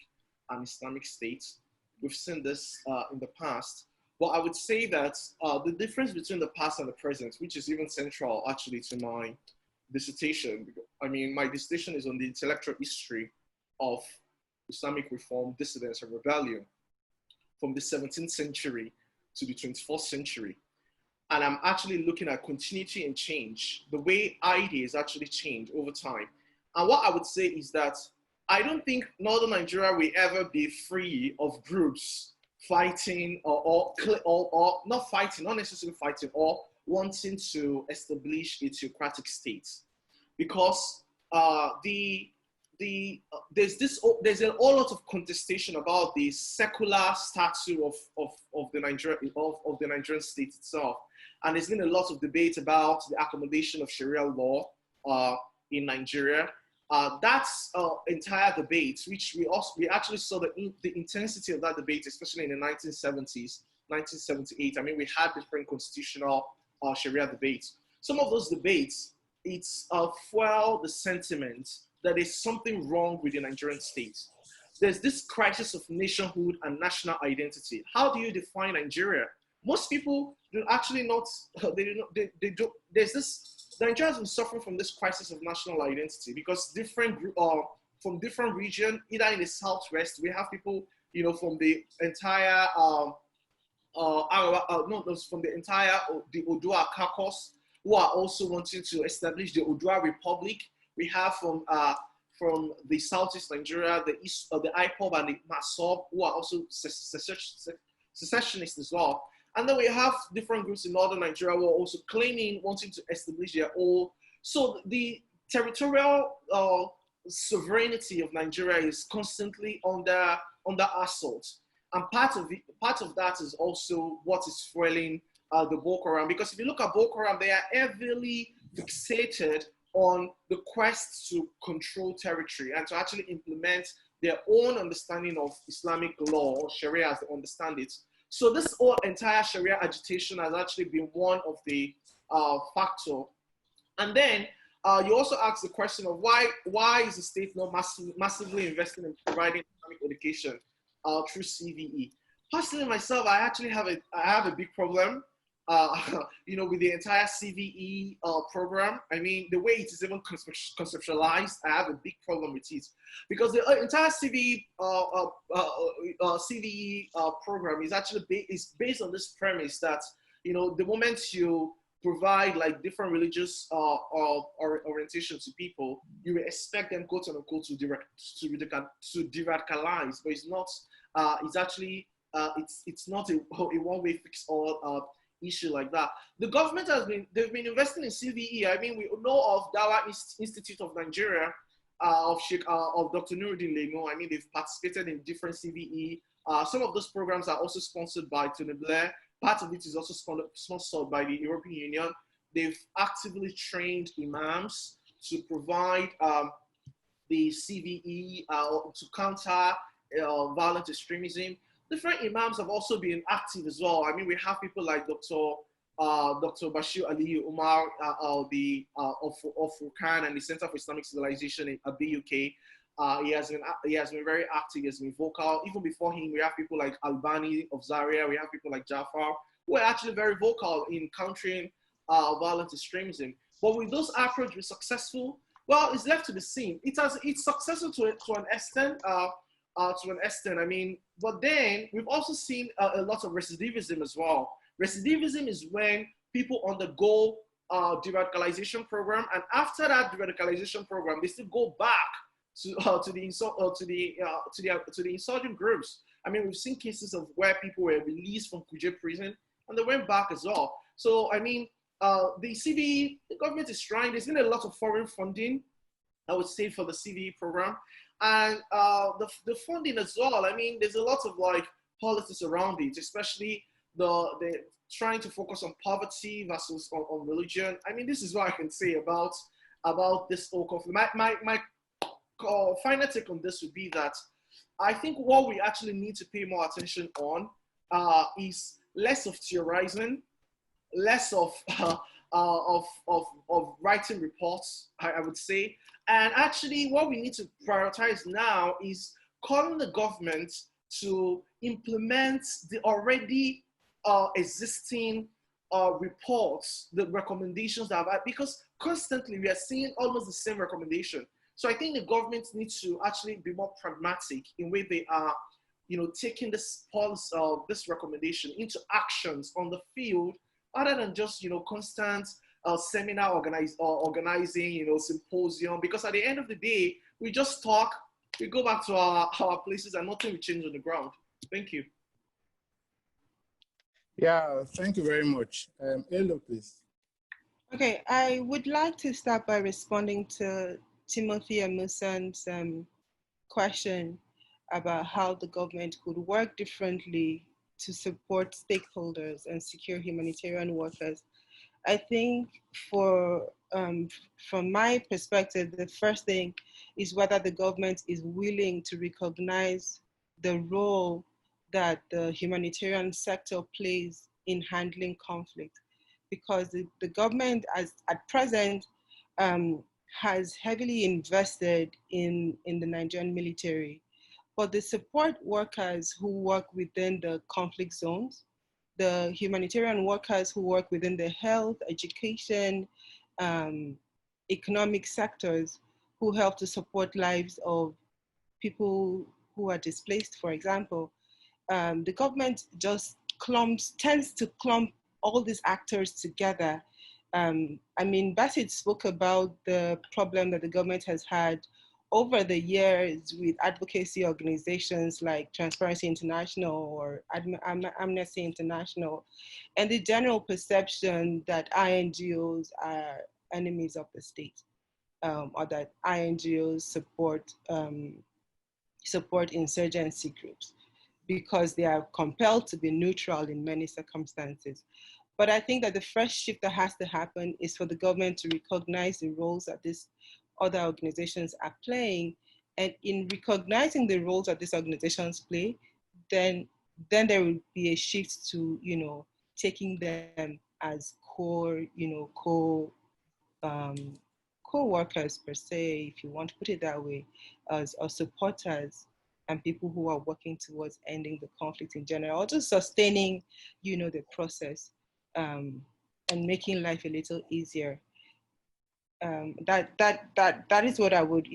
and Islamic state. We've seen this in the past. But I would say that the difference between the past and the present, which is even central actually to my dissertation, I mean, my dissertation is on the intellectual history of Islamic reform, dissidence, and rebellion from the 17th century to the 21st century. And I'm actually looking at continuity and change, the way ideas actually change over time. And what I would say is that I don't think Northern Nigeria will ever be free of groups fighting or not fighting, not necessarily fighting, or wanting to establish a theocratic state. Because there's a whole lot of contestation about the secular status of the Nigerian state itself, and there's been a lot of debate about the accommodation of Sharia law in Nigeria. That's entire debate, which we actually saw the intensity of that debate, especially in the 1970s, 1978. I mean, we had different constitutional Sharia debates. Some of those debates, it's fuel the sentiment that there's something wrong with the Nigerian state. There's this crisis of nationhood and national identity. How do you define Nigeria? Most people do actually not, there's this, Nigeria has been suffering from this crisis of national identity because from different regions, either in the southwest, we have people, you know, from the entire, the Odua caucus, who are also wanting to establish the Odua Republic. We have from the southeast Nigeria, the east of the IPOB and the Masob, who are also secessionists as well. And then we have different groups in northern Nigeria who are also claiming, wanting to establish their own. So the territorial sovereignty of Nigeria is constantly under assault. And part of that is also what is fueling the Boko Haram. Because if you look at Boko Haram, they are heavily fixated on the quest to control territory and to actually implement their own understanding of Islamic law, or Sharia as they understand it. So this whole entire Sharia agitation has actually been one of the factors. And then you also asked the question of why is the state not massively investing in providing Islamic education through CVE? Personally, myself, I actually have a big problem, with the entire CVE program. I mean, the way it is even conceptualized, I have a big problem with it, because the entire CVE program is actually based on this premise that, the moment you provide like different religious or orientation to people, you will expect them, quote unquote, to de-radicalize, but it's not. It's actually it's not a one-way fix all issue like that. The government they've been investing in CVE. I mean, we know of Dawa Institute of Nigeria, of Dr. Nuruddin Lemo. I mean, they've participated in different CVE. Some of those programs are also sponsored by Tony Blair. Part of it is also sponsored by the European Union. They've actively trained imams to provide the CVE to counter violent extremism. Different imams have also been active as well. I mean, we have people like Dr. Bashir Ali Umar of Furqan and the Center for Islamic Civilization at the UK. He has been very active. He has been vocal. Even before him, we have people like Albani of Zaria. We have people like Jafar, who are actually very vocal in countering violent extremism. But will those approaches be successful? Well, it's left to be seen. It's successful to an extent. I mean, but then we've also seen a lot of recidivism as well. Recidivism is when people undergo de-radicalization program, and after that de-radicalization program, they still go back to the insurgent groups. I mean, we've seen cases of where people were released from Kuje prison and they went back as well. So I mean, the government is trying. There's been a lot of foreign funding, I would say, for the CVE program. And the funding as well. I mean, there's a lot of like politics around it, especially the trying to focus on poverty versus on religion. I mean, this is what I can say about this whole conflict. My final take on this would be that I think what we actually need to pay more attention on is less of theorizing, less of writing reports, I would say. And actually what we need to prioritize now is calling the government to implement the already existing reports, the recommendations that have, because constantly we are seeing almost the same recommendation. So I think the government needs to actually be more pragmatic in way they are, taking this policy, this recommendation into actions on the field, other than just, constant seminar organizing, symposium, because at the end of the day, we just talk, we go back to our places and nothing will change on the ground. Thank you. Yeah, thank you very much. Elo, please. Okay, I would like to start by responding to Timothy Amusan's question about how the government could work differently to support stakeholders and secure humanitarian workers. I think from my perspective, the first thing is whether the government is willing to recognize the role that the humanitarian sector plays in handling conflict. Because the government at present has heavily invested in the Nigerian military, but the support workers who work within the conflict zones, the humanitarian workers who work within the health, education, economic sectors, who help to support lives of people who are displaced, for example, the government just tends to clump all these actors together. I mean, Bassett spoke about the problem that the government has had over the years with advocacy organizations like Transparency International or Amnesty International, and the general perception that INGOs are enemies of the state, or that INGOs support insurgency groups because they are compelled to be neutral in many circumstances. But I think that the first shift that has to happen is for the government to recognize the roles that these other organizations are playing. And in recognizing the roles that these organizations play, then there will be a shift to, taking them as core, co-workers per se, if you want to put it that way, as supporters and people who are working towards ending the conflict in general, or just sustaining, the process, and making life a little easier. That is what I would,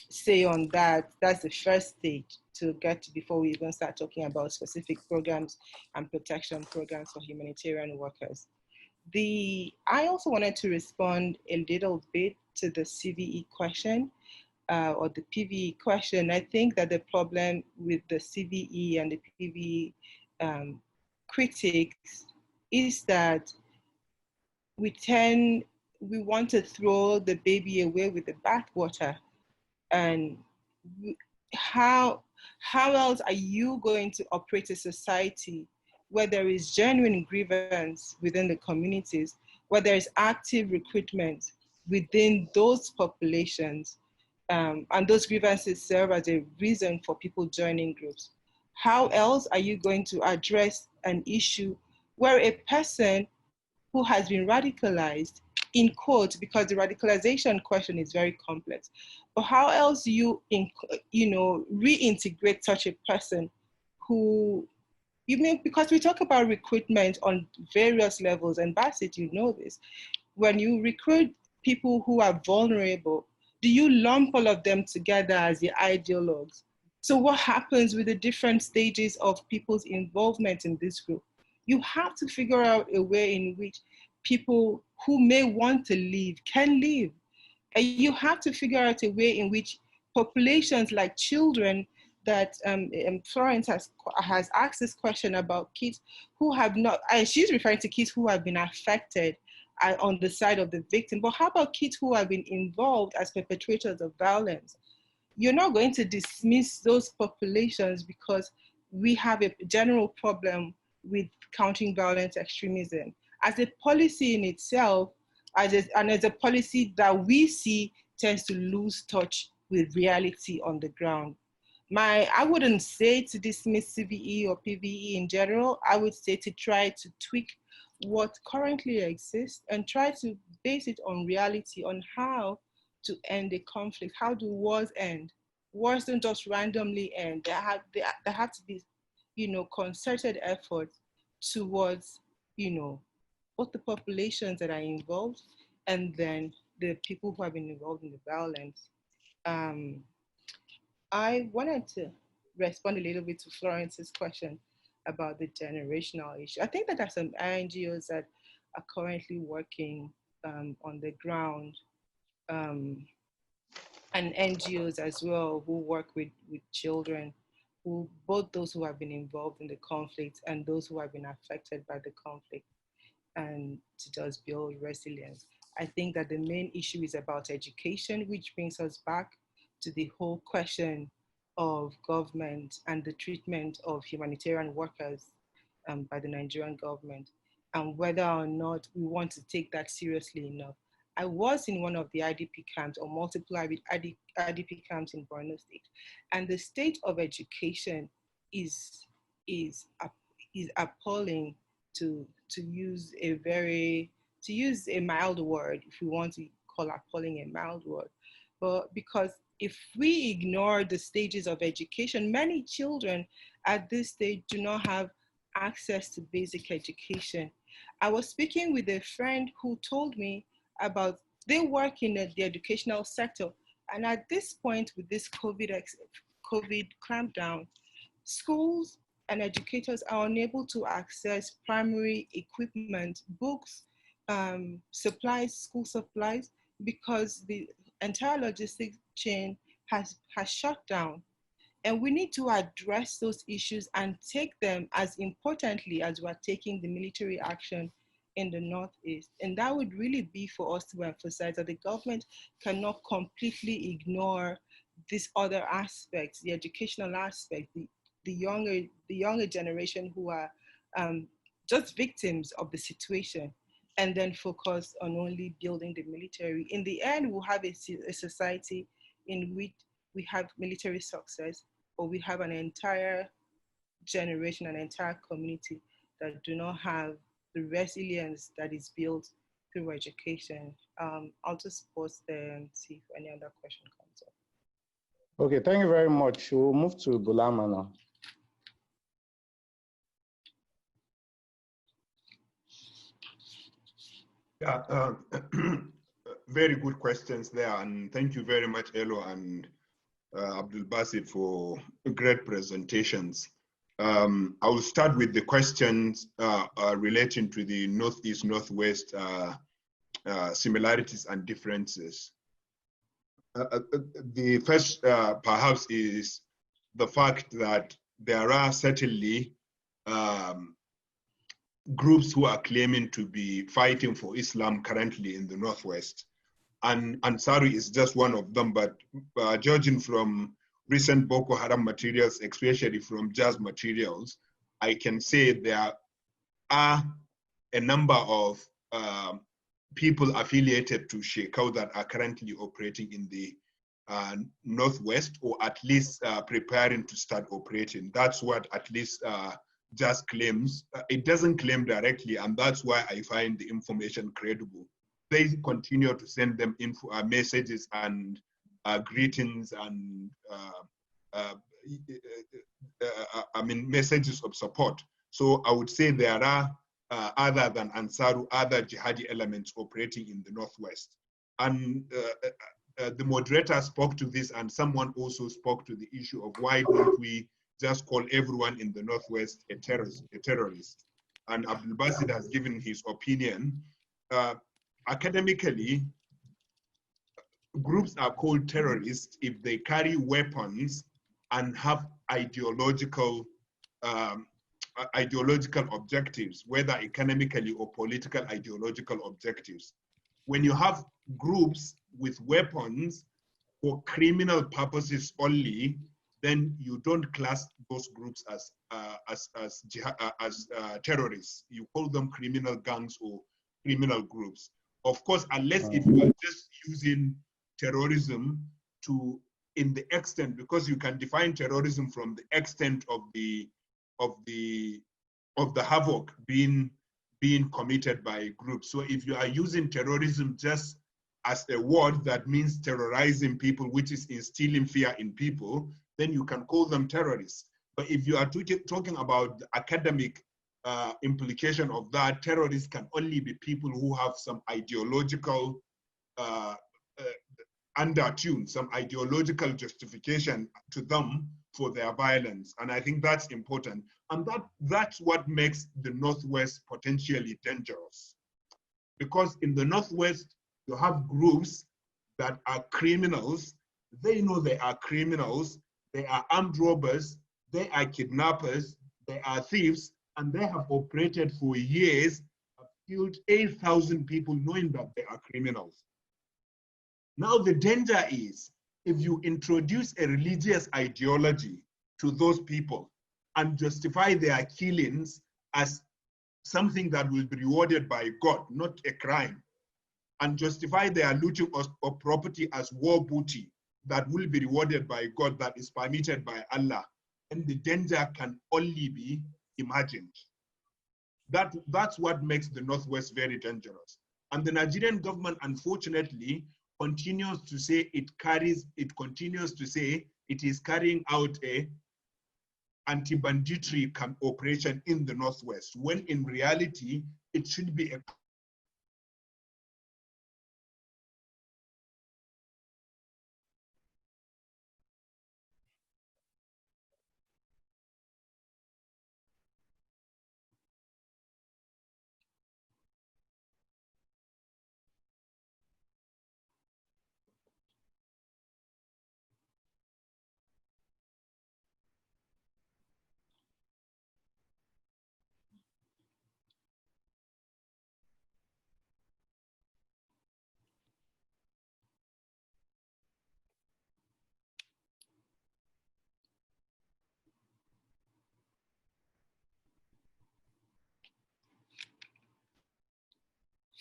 say on that. That's the first stage to get to before we even start talking about specific programs and protection programs for humanitarian workers. I also wanted to respond a little bit to the CVE question, or the PVE question. I think that the problem with the CVE and the PVE critics is that we want to throw the baby away with the bathwater. And how else are you going to operate a society where there is genuine grievance within the communities, where there is active recruitment within those populations, and those grievances serve as a reason for people joining groups? How else are you going to address an issue where a person who has been radicalized, in quotes, because the radicalization question is very complex, but how else do you reintegrate such a person who, because we talk about recruitment on various levels, and Bassett, you know this, when you recruit people who are vulnerable, do you lump all of them together as the ideologues? So what happens with the different stages of people's involvement in this group? You have to figure out a way in which people who may want to leave can leave. And you have to figure out a way in which populations like children, that Florence has asked this question about kids who have not, she's referring to kids who have been affected on the side of the victim, but how about kids who have been involved as perpetrators of violence? You're not going to dismiss those populations because we have a general problem with countering violent extremism. As a policy in itself, as a policy that we see tends to lose touch with reality on the ground. I wouldn't say to dismiss CVE or PVE in general. I would say to try to tweak what currently exists and try to base it on reality, on how to end a conflict. How do wars end? Wars don't just randomly end. There have to be, concerted efforts towards, both the populations that are involved and then the people who have been involved in the violence. I wanted to respond a little bit to Florence's question about the generational issue. I think that there are some NGOs that are currently working on the ground, and NGOs as well who work with children, both those who have been involved in the conflict and those who have been affected by the conflict, and to just build resilience. I think that the main issue is about education, which brings us back to the whole question of government and the treatment of humanitarian workers by the Nigerian government, and whether or not we want to take that seriously enough. I was in one of the IDP camps, or multiple IDP camps in Borno State, and the state of education is appalling, to use a mild word, if we want to call appalling a mild word. But because if we ignore the stages of education, many children at this stage do not have access to basic education. I was speaking with a friend who told me about, they work in the educational sector, and at this point with this COVID clampdown, schools and educators are unable to access primary equipment, books, supplies, school supplies, because the entire logistics chain has shut down. And we need to address those issues and take them as importantly as we're taking the military action in the Northeast. And that would really be for us to emphasize that the government cannot completely ignore this other aspects, the educational aspect, the younger generation who are just victims of the situation, and then focus on only building the military. In the end, we'll have a society in which we have military success, or we have an entire generation, an entire community that do not have the resilience that is built through education. I'll just pause there and see if any other question comes up. Okay, thank you very much. We'll move to Bulama now. Yeah, very good questions there, and thank you very much, Elo and Abdul Basit, for great presentations. I will start with the questions relating to the Northeast, Northwest similarities and differences. The first perhaps is the fact that there are certainly groups who are claiming to be fighting for Islam currently in the Northwest. And Ansari is just one of them, but judging from recent Boko Haram materials, especially from Jazz materials, I can say there are a number of people affiliated to Shekau that are currently operating in the Northwest, or at least preparing to start operating. That's what at least Jazz claims. It doesn't claim directly, and that's why I find the information credible. They continue to send them info, messages and greetings and messages of support. So I would say there are other than Ansaru, other jihadi elements operating in the Northwest. And the moderator spoke to this, and someone also spoke to the issue of why don't we just call everyone in the Northwest a terrorist. And Abdul Basit has given his opinion. Academically, groups are called terrorists if they carry weapons and have ideological objectives, whether economically or political ideological objectives. When you have groups with weapons for criminal purposes only, then you don't class those groups as terrorists. You call them criminal gangs or criminal groups. Of course, unless if you are just using terrorism in the extent, because you can define terrorism from the extent of the havoc being committed by groups. So if you are using terrorism just as a word that means terrorizing people, which is instilling fear in people, then you can call them terrorists. But if you are talking about the academic implication of that, terrorists can only be people who have some ideological undertune, some ideological justification to them for their violence. And I think that's important. And that's what makes the Northwest potentially dangerous. Because in the Northwest, you have groups that are criminals. They know they are criminals. They are armed robbers. They are kidnappers. They are thieves. And they have operated for years, have killed 8,000 people knowing that they are criminals. Now the danger is if you introduce a religious ideology to those people and justify their killings as something that will be rewarded by God, not a crime, and justify their looting of property as war booty that will be rewarded by God, that is permitted by Allah, then the danger can only be imagined. That's what makes the Northwest very dangerous. And the Nigerian government, unfortunately, continues to say it is carrying out a anti-banditry operation in the Northwest, when in reality, it should be a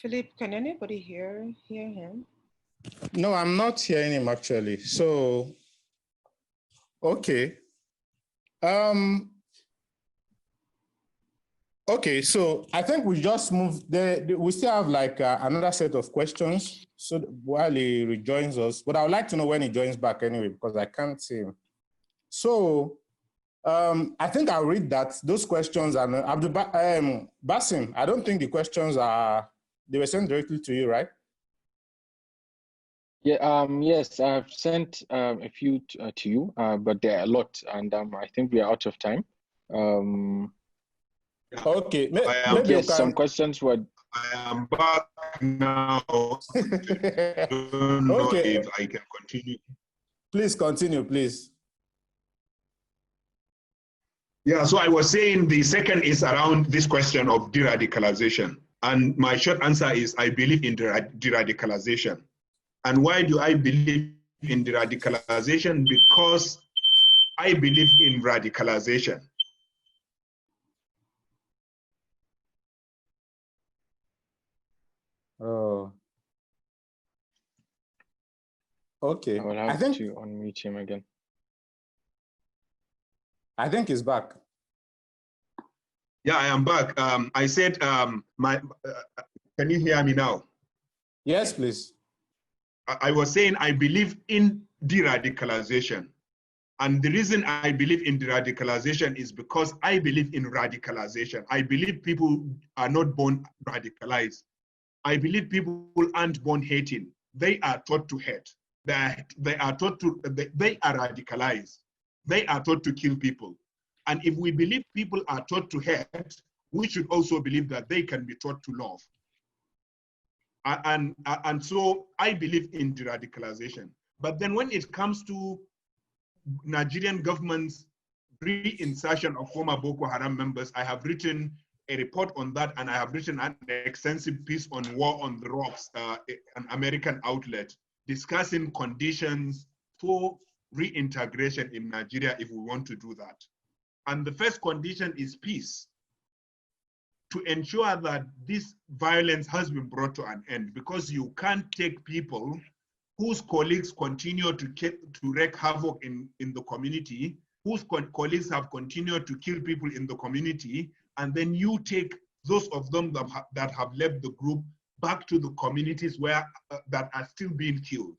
Philip, can anybody hear him? No, I'm not hearing him actually. So, okay. Okay, so I think we just moved there. We still have like another set of questions. so while he rejoins us, but I would like to know when he joins back anyway, because I can't see him. So I think I'll read that. Those questions are, Basim, I don't think the questions they were sent directly to you, right? Yeah, yes, I've sent a few to you, but there are a lot, and I think we are out of time. Okay, maybe yes, you can... some questions were... I am back now. I don't know if I can continue. Please continue, please. Yeah, so I was saying the second is around this question of de-radicalization. And my short answer is I believe in de-radicalization. And why do I believe in de-radicalization? Because I believe in radicalization. Oh. Okay. I will have to unmute him again. I think he's back. Yeah, I am back. I said, can you hear me now? Yes, please. I was saying I believe in de-radicalization. And the reason I believe in de-radicalization is because I believe in radicalization. I believe people are not born radicalized. I believe people aren't born hating. They are taught to hate. They are radicalized. They are taught to kill people. And if we believe people are taught to hate, we should also believe that they can be taught to love. And so I believe in de-radicalization. But then when it comes to Nigerian government's reinsertion of former Boko Haram members, I have written a report on that, and I have written an extensive piece on War on the Rocks, an American outlet, discussing conditions for reintegration in Nigeria if we want to do that. And the first condition is peace, to ensure that this violence has been brought to an end, because you can't take people whose colleagues continue to wreak havoc in the community, whose colleagues have continued to kill people in the community, and then you take those of them that have left the group back to the communities where that are still being killed.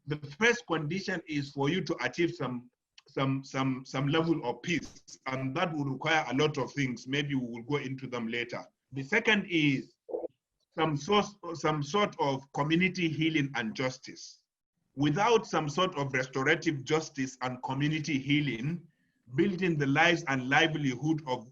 The first condition is for you to achieve some level of peace, and that will require a lot of things. Maybe we will go into them later. The second is some sort of community healing and justice. Without some sort of restorative justice and community healing, building the lives and livelihood of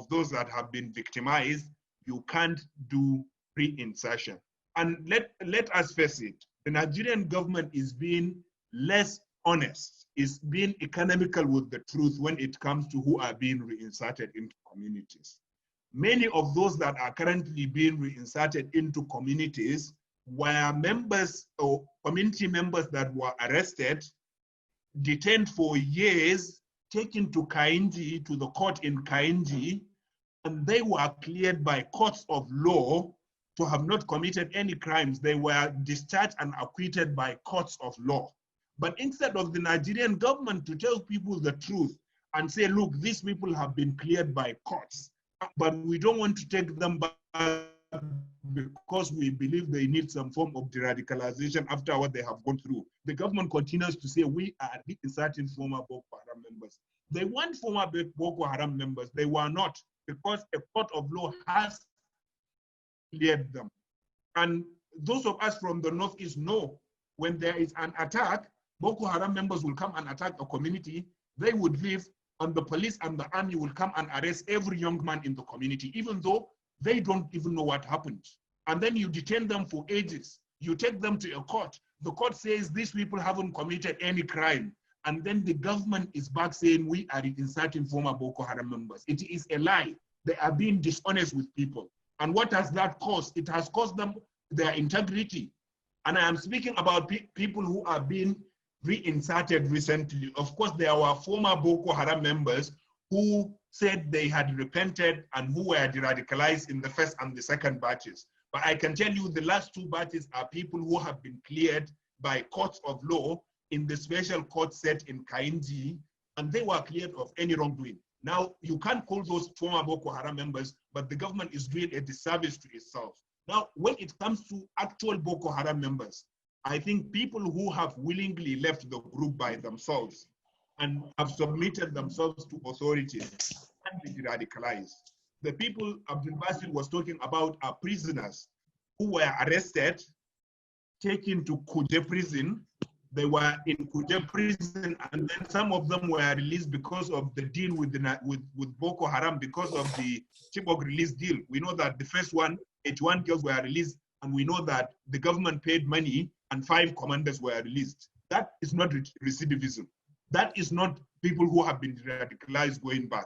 those that have been victimized, you can't do reinsertion. And let us face it, the Nigerian government is being less honest, is being economical with the truth when it comes to who are being reinserted into communities. Many of those that are currently being reinserted into communities were members or community members that were arrested, detained for years, taken to Kainji, to the court in Kainji, and they were cleared by courts of law to have not committed any crimes. They were discharged and acquitted by courts of law. But instead of the Nigerian government to tell people the truth and say, look, these people have been cleared by courts, but we don't want to take them back because we believe they need some form of de-radicalization after what they have gone through. The government continues to say we are reinserting former Boko Haram members. They weren't former Boko Haram members. They were not, because a court of law has cleared them. And those of us from the Northeast know when there is an attack, Boko Haram members will come and attack a community. They would leave, and the police and the army will come and arrest every young man in the community, even though they don't even know what happened. And then you detain them for ages. You take them to a court. The court says these people haven't committed any crime. And then the government is back saying we are reinserting former Boko Haram members. It is a lie. They are being dishonest with people. And what has that caused? It has cost them their integrity. And I am speaking about people who are being reinserted recently. Of course, there were former Boko Haram members who said they had repented and who were de-radicalized in the first and the second batches. But I can tell you the last two batches are people who have been cleared by courts of law in the special court set in Kainji, and they were cleared of any wrongdoing. Now, you can't call those former Boko Haram members, but the government is doing a disservice to itself. Now, when it comes to actual Boko Haram members, I think people who have willingly left the group by themselves and have submitted themselves to authorities can be radicalized. The people Abdul Basit was talking about are prisoners who were arrested, taken to Kuje prison. They were in Kuje prison, and then some of them were released because of the deal with Boko Haram, because of the Chibok release deal. We know that the first one, 81 girls were released, and we know that the government paid money and 5 commanders were released. That is not recidivism. That is not people who have been radicalized going back.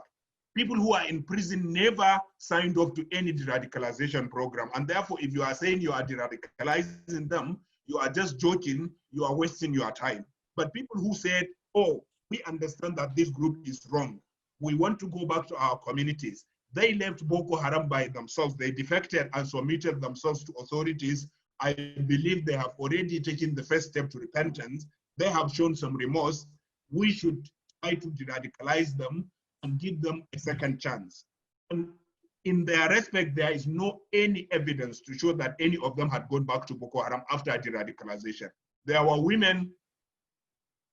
People who are in prison never signed up to any de-radicalization program. And therefore, if you are saying you are de-radicalizing them, you are just joking, you are wasting your time. But people who said, oh, we understand that this group is wrong, we want to go back to our communities. They left Boko Haram by themselves. They defected and submitted themselves to authorities. I believe they have already taken the first step to repentance. They have shown some remorse. We should try to de-radicalize them and give them a second chance. And in their respect, there is no any evidence to show that any of them had gone back to Boko Haram after de-radicalization. There were women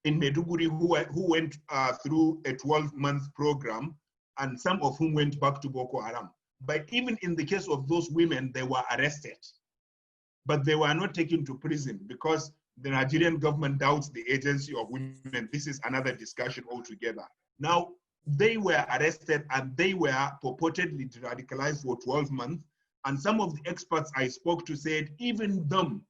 in Maiduguri who went through a 12-month program, and some of whom went back to Boko Haram. But even in the case of those women, they were arrested, but they were not taken to prison because the Nigerian government doubts the agency of women. This is another discussion altogether. Now, they were arrested and they were purportedly radicalized for 12 months. And some of the experts I spoke to said, even them,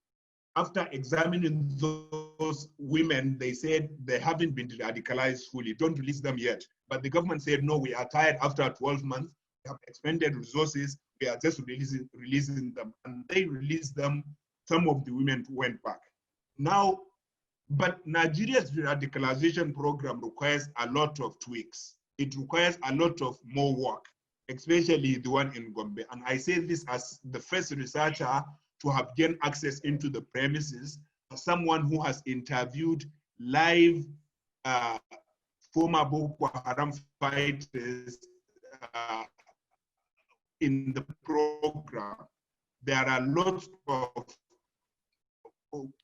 after examining those women, they said they haven't been radicalized fully. Don't release them yet. But the government said, no, we are tired after 12 months. We have expended resources. We are just releasing them. And they released them. Some of the women went back. Now, but Nigeria's radicalization program requires a lot of tweaks. It requires a lot of more work, especially the one in Gombe. And I say this as the first researcher to have gained access into the premises, as someone who has interviewed live former Boko Haram fighters in the program. There are lots of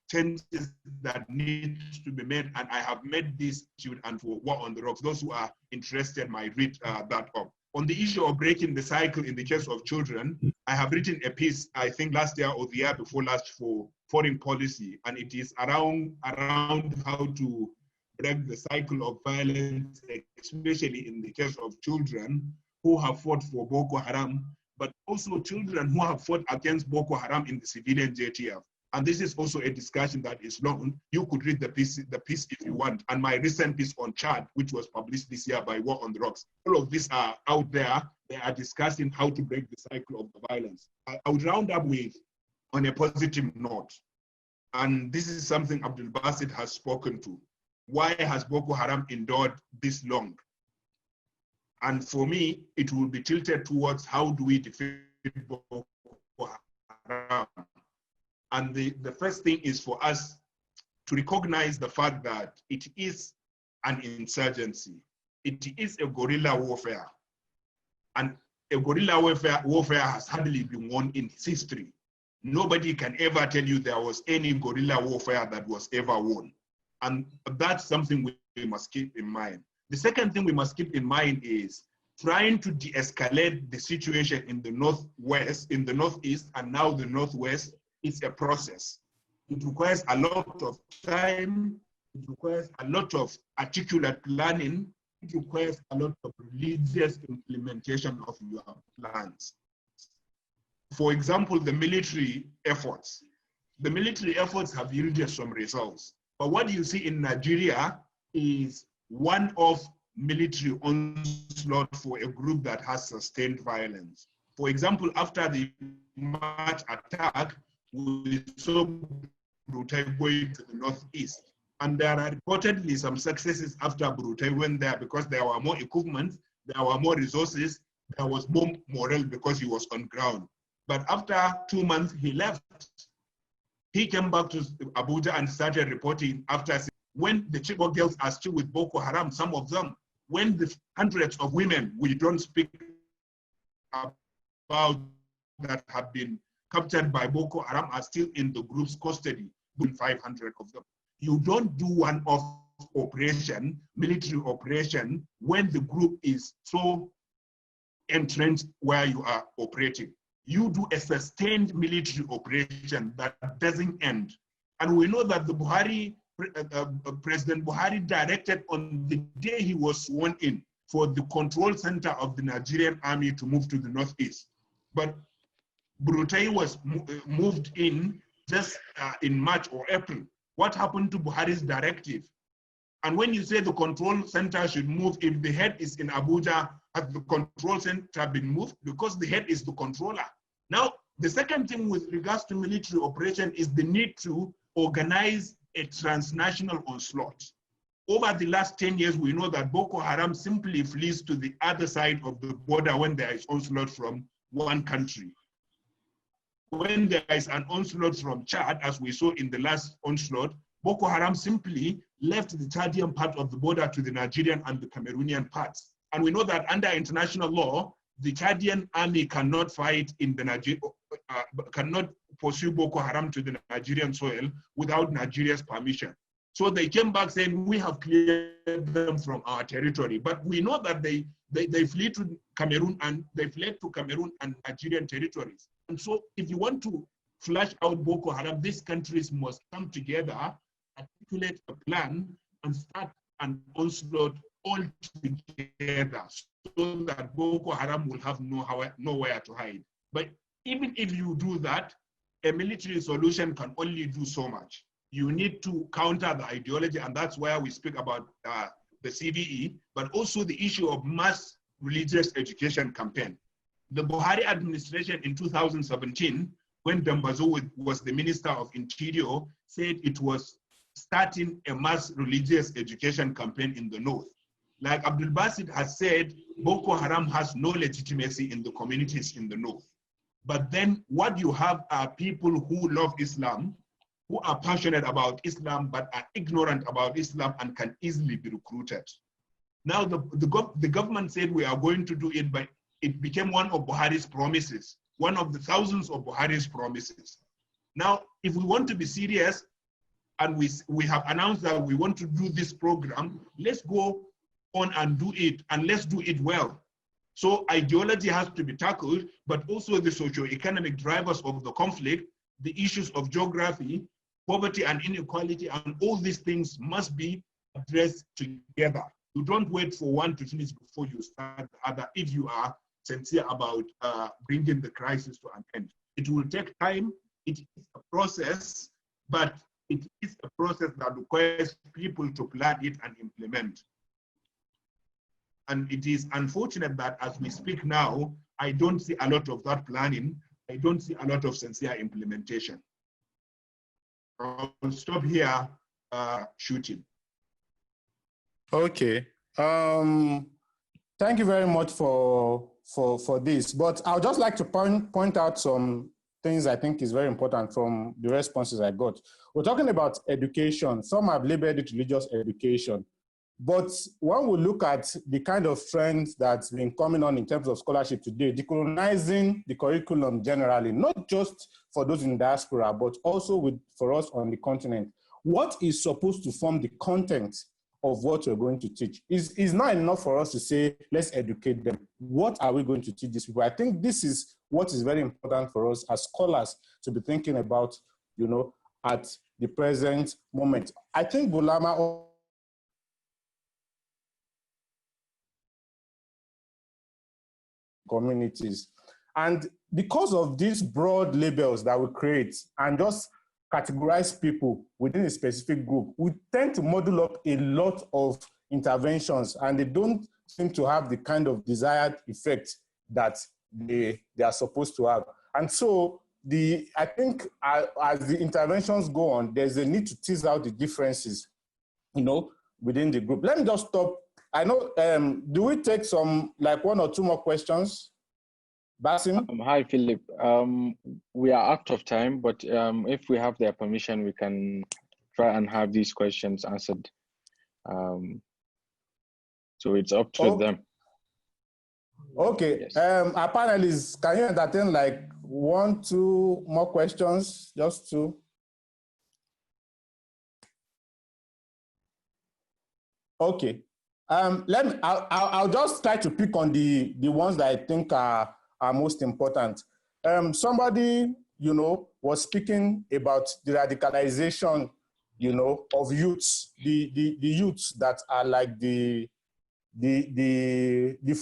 changes that need to be made, and I have made this and for War on the Rocks. Those who are interested might read that up. On the issue of breaking the cycle in the case of children, I have written a piece, I think last year or the year before last, for foreign policy, and it is around how to break the cycle of violence, especially in the case of children who have fought for Boko Haram, but also children who have fought against Boko Haram in the civilian JTF. And this is also a discussion that is long. You could read the piece if you want. And my recent piece on Chad, which was published this year by War on the Rocks. All of these are out there. They are discussing how to break the cycle of the violence. I would round up with, on a positive note, and this is something Abdul Basit has spoken to. Why has Boko Haram endured this long? And for me, it will be tilted towards how do we defeat Boko Haram? And the first thing is for us to recognize the fact that it is an insurgency. It is a guerrilla warfare. And a guerrilla warfare has hardly been won in its history. Nobody can ever tell you there was any guerrilla warfare that was ever won. And that's something we must keep in mind. The second thing we must keep in mind is trying to de-escalate the situation in the northwest, in the northeast, and now the northwest. It's a process. It requires a lot of time. It requires a lot of articulate planning. It requires a lot of religious implementation of your plans. For example, the military efforts. The military efforts have yielded some results. But what you see in Nigeria is one-off military onslaught for a group that has sustained violence. For example, after the March attack, we saw Brutai going to the northeast. And there are reportedly some successes after Brutai went there because there were more equipment, there were more resources, there was more morale because he was on ground. But after 2 months, he left. He came back to Abuja and started reporting after, when the Chibok girls are still with Boko Haram, some of them, when the hundreds of women we don't speak about that have been captured by Boko Haram are still in the group's custody, 500 of them. You don't do one-off operation, military operation, when the group is so entrenched where you are operating. You do a sustained military operation that doesn't end. And we know that the President Buhari directed on the day he was sworn in for the control center of the Nigerian army to move to the northeast. But Burutai was moved in just in March or April. What happened to Buhari's directive? And when you say the control center should move, if the head is in Abuja, has the control center been moved? Because the head is the controller. Now, the second thing with regards to military operation is the need to organize a transnational onslaught. Over the last 10 years, we know that Boko Haram simply flees to the other side of the border when there is onslaught from one country. When there is an onslaught from Chad, as we saw in the last onslaught, Boko Haram simply left the Chadian part of the border to the Nigerian and the Cameroonian parts. And we know that under international law, the Chadian army cannot fight in the cannot pursue Boko Haram to the Nigerian soil without Nigeria's permission. So they came back saying, we have cleared them from our territory. But we know that they fled to Cameroon and they fled to Cameroon and Nigerian territories. And so if you want to flush out Boko Haram, these countries must come together, articulate a plan, and start an onslaught all together so that Boko Haram will have nowhere to hide. But even if you do that, a military solution can only do so much. You need to counter the ideology, and that's where we speak about the CVE, but also the issue of mass religious education campaign. The Buhari administration in 2017, when Dambazo was the Minister of Interior, said it was starting a mass religious education campaign in the north. Like Abdul Basit has said, Boko Haram has no legitimacy in the communities in the north. But then what you have are people who love Islam, who are passionate about Islam, but are ignorant about Islam and can easily be recruited. Now the government said we are going to do it, but it became one of Buhari's promises, one of the thousands of Buhari's promises. Now, if we want to be serious, and we have announced that we want to do this program, let's go on and do it, and let's do it well. So ideology has to be tackled, but also the socio-economic drivers of the conflict, the issues of geography, poverty and inequality, and all these things must be addressed together. You don't wait for one to finish before you start the other if you are sincere about bringing the crisis to an end. It will take time, it is a process, but it is a process that requires people to plan it and implement. And it is unfortunate that as we speak now, I don't see a lot of that planning. I don't see a lot of sincere implementation. I'll stop here shooting. Okay. Thank you very much for this. But I would just like to point out some things I think is very important from the responses I got. We're talking about education. Some have labeled it religious education. But when we look at the kind of trends that's been coming on in terms of scholarship today, decolonizing the curriculum generally, not just for those in diaspora, but also for us on the continent, what is supposed to form the content of what we're going to teach? Is not enough for us to say, let's educate them. What are we going to teach these people? I think this is what is very important for us as scholars to be thinking about, at the present moment. I think Bulama communities. And because of these broad labels that we create and just categorize people within a specific group, we tend to model up a lot of interventions, and they don't seem to have the kind of desired effect that they are supposed to have. And so I think as the interventions go on, there's a need to tease out the differences, within the group. Let me just stop. I know, do we take some, like 1 or 2 more questions? Basim? Hi, Philip. We are out of time, but if we have their permission, we can try and have these questions answered. So it's up to them. Okay. Yes. Our panelists, can you entertain like one, two more questions, just two. Okay. I'll just try to pick on the ones that I think are most important. Somebody, was speaking about the radicalization, of youths, the youths that are like the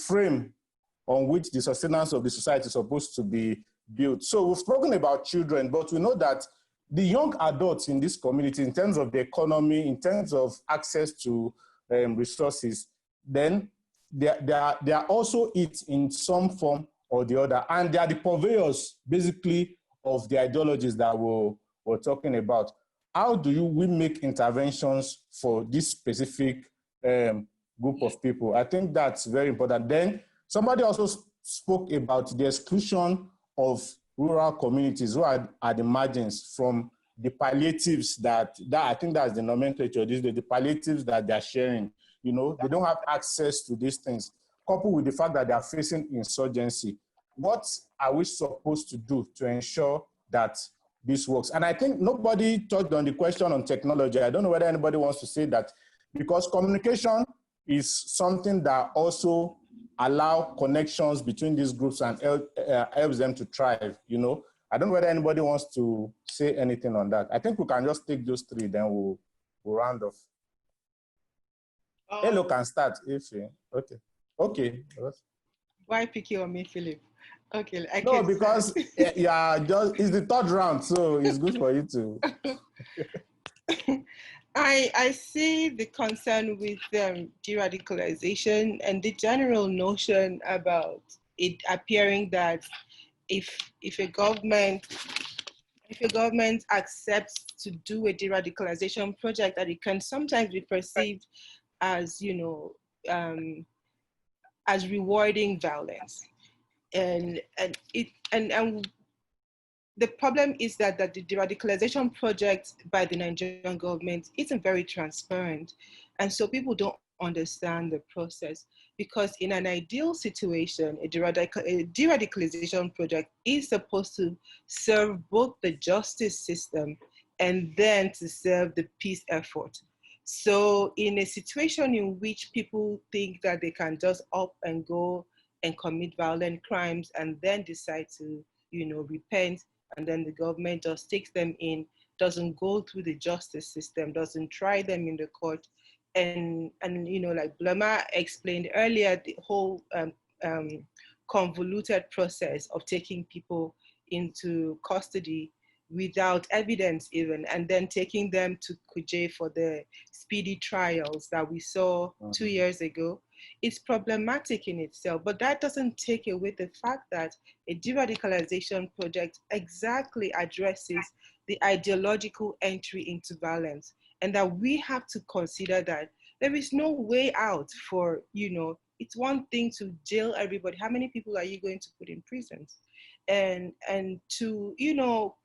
frame on which the sustenance of the society is supposed to be built. So we've spoken about children, but we know that the young adults in this community, in terms of the economy, in terms of access to resources, then they are also it in some form or the other. And they are the purveyors, basically, of the ideologies that we're talking about. How do we make interventions for this specific group of people? I think that's very important. Then somebody also spoke about the exclusion of rural communities who are at the margins from the palliatives that I think that's the nomenclature, the palliatives that they're sharing. They don't have access to these things, coupled with the fact that they are facing insurgency. What are we supposed to do to ensure that this works? And I think nobody touched on the question on technology. I don't know whether anybody wants to say that, because communication is something that also allow connections between these groups and helps them to thrive, I don't know whether anybody wants to say anything on that. I think we can just take those three, then we'll round off. Hello can start if you, okay. Why pick you on me, Philip? Okay, I no, because it's the third round, so it's good for you to. I see the concern with de-radicalization and the general notion about it appearing that if a government accepts to do a de-radicalization project, that it can sometimes be perceived as as rewarding violence, and the problem is that the de-radicalization project by the Nigerian government isn't very transparent. And so people don't understand the process, because in an ideal situation, a de-radicalization project is supposed to serve both the justice system and then to serve the peace effort. So in a situation in which people think that they can just up and go and commit violent crimes and then decide to, repent, and then the government just takes them in, doesn't go through the justice system, doesn't try them in the court. And like Blama explained earlier, the whole convoluted process of taking people into custody without evidence even, and then taking them to Kuje for the speedy trials that we saw 2 years ago, it's problematic in itself. But that doesn't take away the fact that a de-radicalization project exactly addresses the ideological entry into violence, and that we have to consider that there is no way out for, it's one thing to jail everybody. How many people are you going to put in prisons? And to,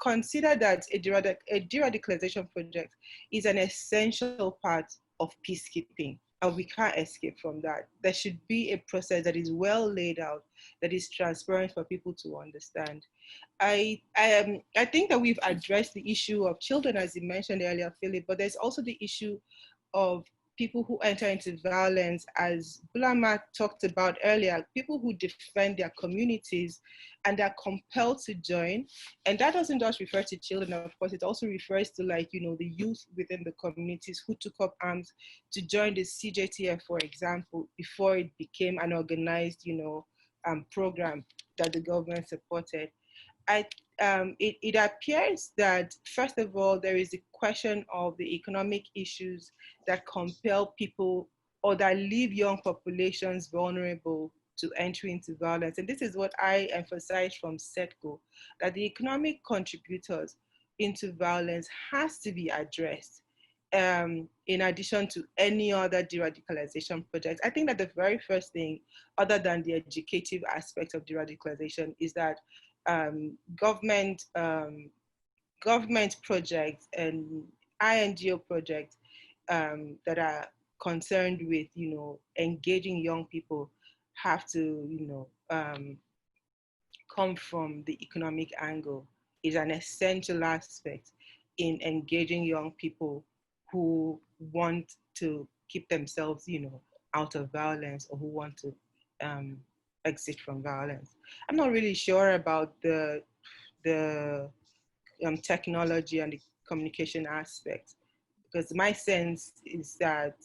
consider that a de-radicalization project is an essential part of peacekeeping, and we can't escape from that. There should be a process that is well laid out, that is transparent for people to understand. I think that we've addressed the issue of children, as you mentioned earlier, Philip, but there's also the issue of people who enter into violence, as Bulama talked about earlier, people who defend their communities and are compelled to join. And that doesn't just refer to children, of course, it also refers to the youth within the communities who took up arms to join the CJTF, for example, before it became an organized, program that the government supported. It appears that, first of all, there is a question of the economic issues that compel people or that leave young populations vulnerable to entry into violence. And this is what I emphasize from SETCO, that the economic contributors into violence has to be addressed in addition to any other de-radicalization project. I think that the very first thing, other than the educative aspect of de-radicalization, is that government projects and INGO projects that are concerned with, engaging young people have to, come from the economic angle is an essential aspect in engaging young people who want to keep themselves, out of violence, or who want to exit from violence. I'm not really sure about the technology and the communication aspect, because my sense is that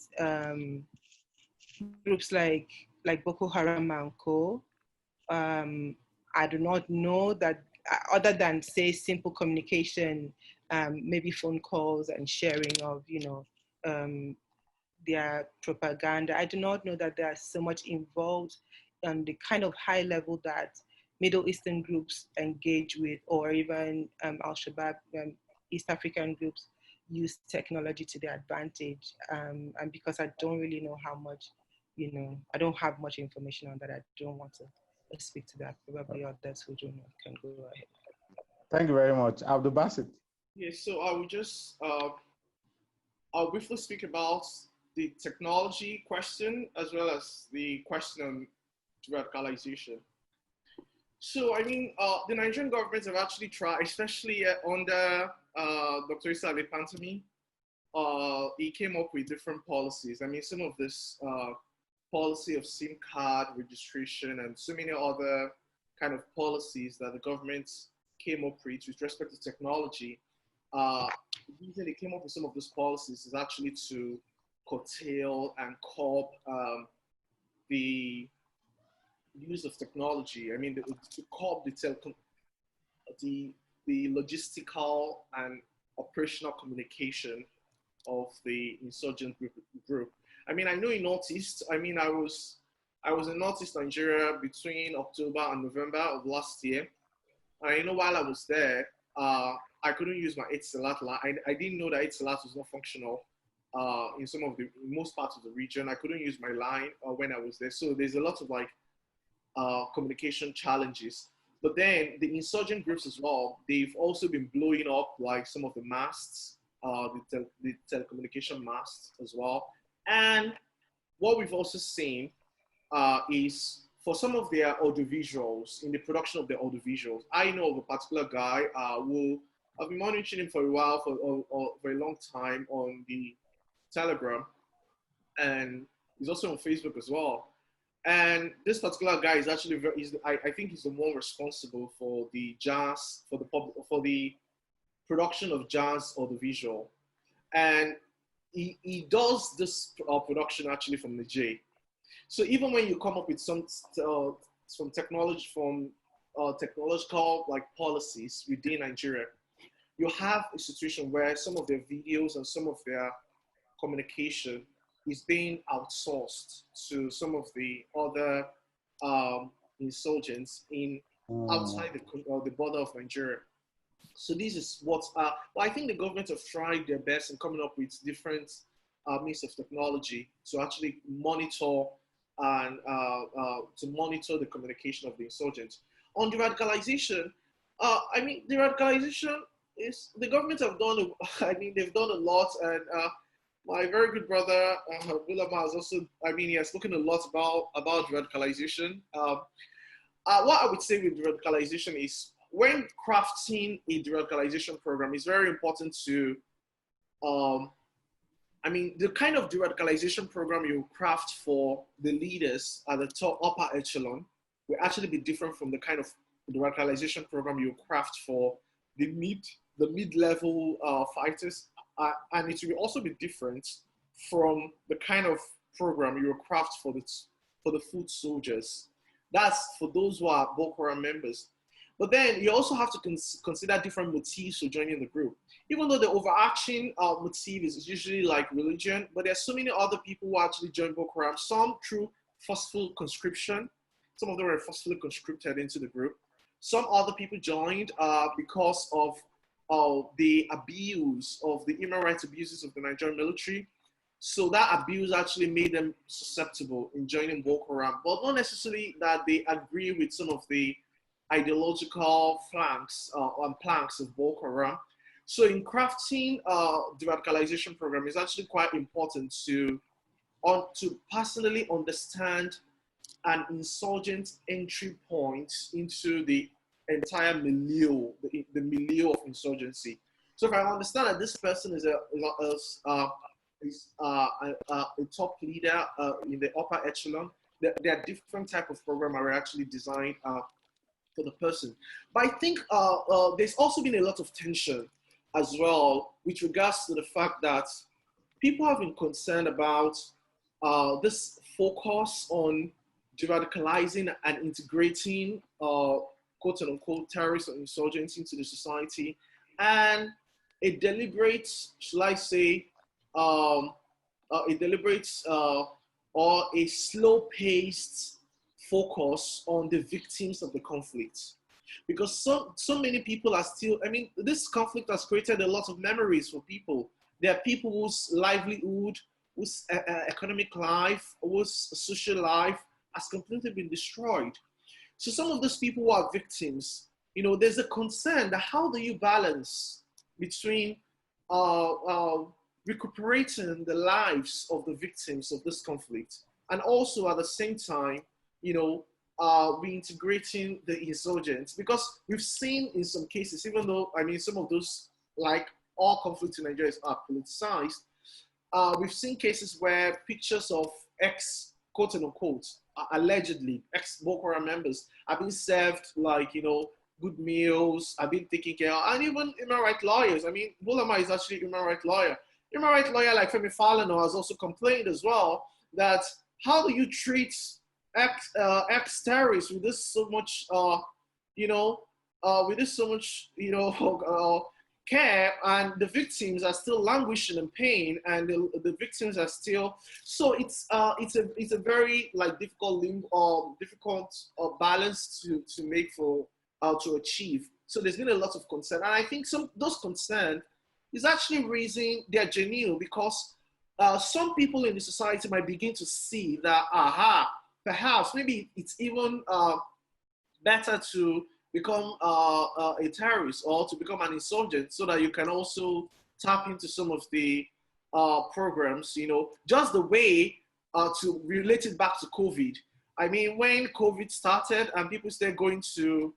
groups like Boko Haram and Co. I do not know that, other than say simple communication, maybe phone calls and sharing of their propaganda. I do not know that there's so much involved on the kind of high level that Middle Eastern groups engage with, or even Al-Shabaab, East African groups use technology to their advantage. And because I don't really know how much, I don't have much information on that, I don't want to speak to that. Probably others who do know can go ahead. Thank you very much. Abdul Basit. Yes, so I will just, I'll briefly speak about the technology question as well as the question on radicalization. So, I mean, the Nigerian government have actually tried, especially under Dr. Issa Pantami, he came up with different policies. I mean, some of this policy of SIM card registration and so many other kind of policies that the government came up with respect to technology. The reason they came up with some of those policies is actually to curtail and curb the use of technology. I mean, to curb the logistical and operational communication of the insurgent group. I mean, I know in Northeast, I mean, I was in Northeast Nigeria between October and November of last year. And while I was there, I couldn't use my Etisalat line. I didn't know that Etisalat was not functional in most parts of the region. I couldn't use my line when I was there. So there's a lot of communication challenges. But then the insurgent groups as well, they've also been blowing up like some of the masts, the telecommunication masts as well. And what we've also seen is for some of their audiovisuals, in the production of their audiovisuals, I know of a particular guy who I've been monitoring him for a while, for a long time on the Telegram, and he's also on Facebook as well. And this particular guy is actually I think he's the one responsible for the jazz, for the production of jazz audiovisual. And he does this production actually from the J. So even when you come up with some technological like policies within Nigeria, you have a situation where some of their videos and some of their communication is being outsourced to some of the other insurgents outside the border of Nigeria. So this is what, I think the government have tried their best in coming up with different means of technology to actually monitor and to monitor the communication of the insurgents. On the radicalization, I mean, the radicalization is, the government have done, they've done a lot, and my very good brother, Bulama, has also, he has spoken a lot about radicalization. What I would say with radicalization is, when crafting a de-radicalization program, it's very important to, the kind of de-radicalization program you craft for the leaders at the top upper echelon will actually be different from the kind of de-radicalization program you craft for the mid-level fighters, and it will also be different from the kind of program you will craft for the foot soldiers. That's for those who are Boko Haram members. But then you also have to consider different motives for joining the group. Even though the overarching motive is usually like religion, but there's so many other people who actually join Boko Haram, some through forceful conscription. Some of them were forcefully conscripted into the group. Some other people joined because of the abuse of the human rights abuses of the Nigerian military. So that abuse actually made them susceptible in joining Boko Haram, but not necessarily that they agree with some of the ideological flanks and planks of Boko Haram. So in crafting the radicalization program, is actually quite important to personally understand an insurgent entry point into the entire milieu, the milieu of insurgency. So if I understand that this person is a top leader in the upper echelon, there are different type of program are actually designed for the person. But I think there's also been a lot of tension as well with regards to the fact that people have been concerned about this focus on de-radicalizing and integrating quote unquote terrorists or insurgents into the society, and a deliberate, shall I say, a deliberate or a slow-paced focus on the victims of the conflict. Because so many people are still, I mean, this conflict has created a lot of memories for people. There are people whose livelihood, whose economic life, whose social life has completely been destroyed. So some of those people who are victims, you know, there's a concern that how do you balance between recuperating the lives of the victims of this conflict and also at the same time, you know, reintegrating the insurgents? Because we've seen in some cases, even though, I mean, some of those, like all conflicts in Nigeria are politicized, we've seen cases where pictures of quote unquote, allegedly ex-Boko Haram members have been served, like, you know, good meals, have been taken care of, and even human rights lawyers. I mean, Bulama is actually a human rights lawyer. Human rights lawyer like Femi Falana has also complained as well that how do you treat ex-terrorists with this so much, care, and the victims are still languishing in pain, and the victims are still. So it's a very like difficult balance to make for to achieve. So there's been a lot of concern, and I think those concerns is actually raising their genuine, because some people in the society might begin to see that perhaps maybe it's even better to become a terrorist or to become an insurgent, so that you can also tap into some of the programs, you know, just the way to relate it back to COVID. I mean, when COVID started and people started going to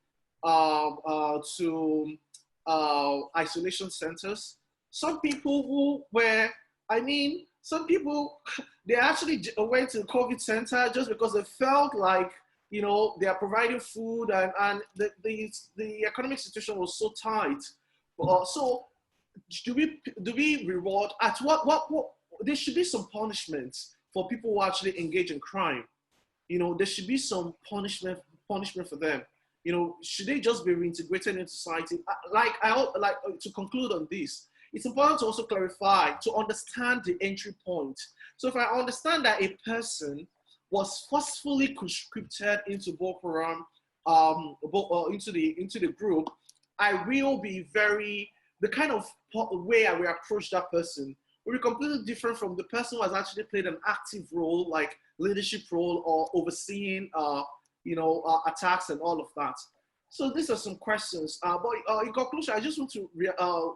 isolation centers, some people who were, I mean, some people, they actually went to the COVID center just because they felt like, you know, they are providing food, and the economic situation was so tight. So do we reward at what there should be some punishments for people who actually engage in crime. You know, there should be some punishment for them. You know, should they just be reintegrated into society? Like to conclude on this, it's important to also clarify, to understand the entry point. So if I understand that a person was forcefully conscripted into Boko Haram, into the group, I will be the kind of way I will approach that person will be completely different from the person who has actually played an active role, like leadership role or overseeing, attacks and all of that. So these are some questions. But in conclusion, I just want to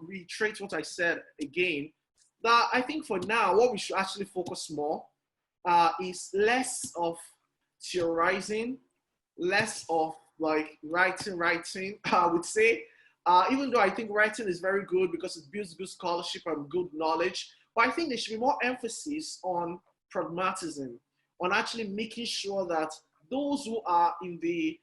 reiterate what I said again, that I think for now, what we should actually focus more is less of theorizing, less of like writing, I would say. Even though I think writing is very good because it builds good scholarship and good knowledge, but I think there should be more emphasis on pragmatism, on actually making sure that those who are in the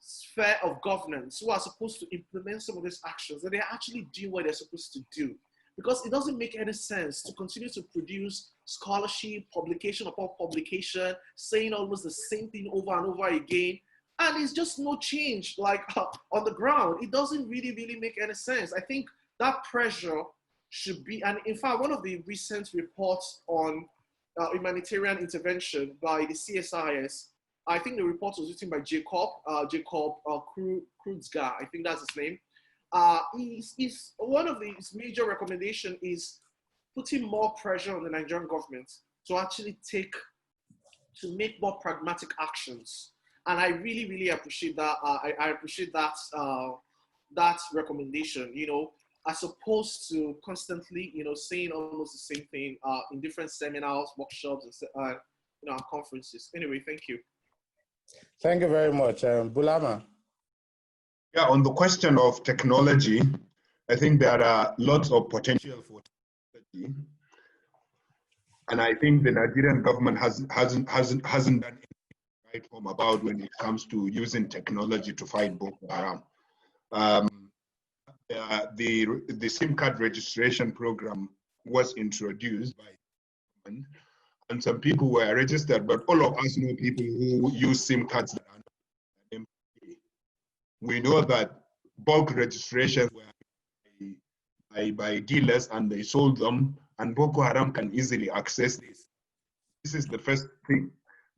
sphere of governance, who are supposed to implement some of these actions, that they actually do what they're supposed to do. Because it doesn't make any sense to continue to produce scholarship, publication upon publication, saying almost the same thing over and over again, and it's just no change, like on the ground. It doesn't really make any sense. I think that pressure should be, and in fact, one of the recent reports on humanitarian intervention by the CSIS, I think the report was written by Jacob Kruzga, I think that's his name. Is one of his major recommendations is putting more pressure on the Nigerian government to actually make more pragmatic actions. And I really appreciate that. I appreciate that that recommendation, you know, as opposed to constantly, you know, saying almost the same thing in different seminars, workshops, and conferences. Anyway, thank you. Thank you very much, Bulama. Yeah, on the question of technology, I think there are lots of potential for technology. And I think the Nigerian government hasn't done anything right from about when it comes to using technology to fight Boko Haram. The SIM card registration program was introduced by the government, and some people were registered, but all of us know people who use SIM cards that are not empty. We know that bulk registrations were by dealers and they sold them, and Boko Haram can easily access this. This is the first thing.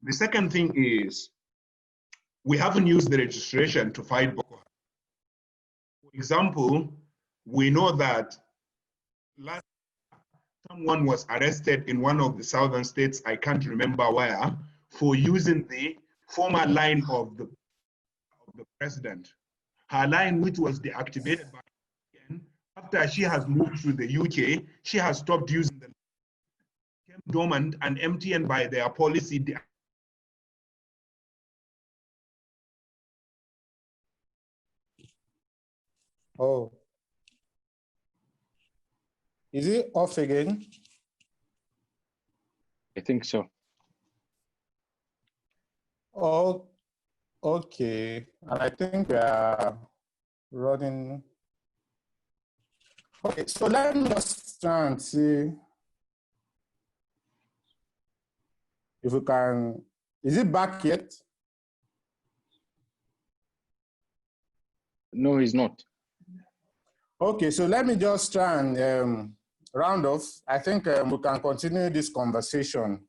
The second thing is we haven't used the registration to fight Boko Haram. For example, we know that last someone was arrested in one of the southern states, I can't remember where, for using the former line of the president. Her line, which was deactivated by after she has moved to the UK, she has stopped using the became dormant and MTN by their policy. Oh, is it off again? I think so. Oh, okay. And I think we are running. Okay, so let me just try and see if we can. Is it back yet? No, he's not. Okay, so let me just try and round off. I think we can continue this conversation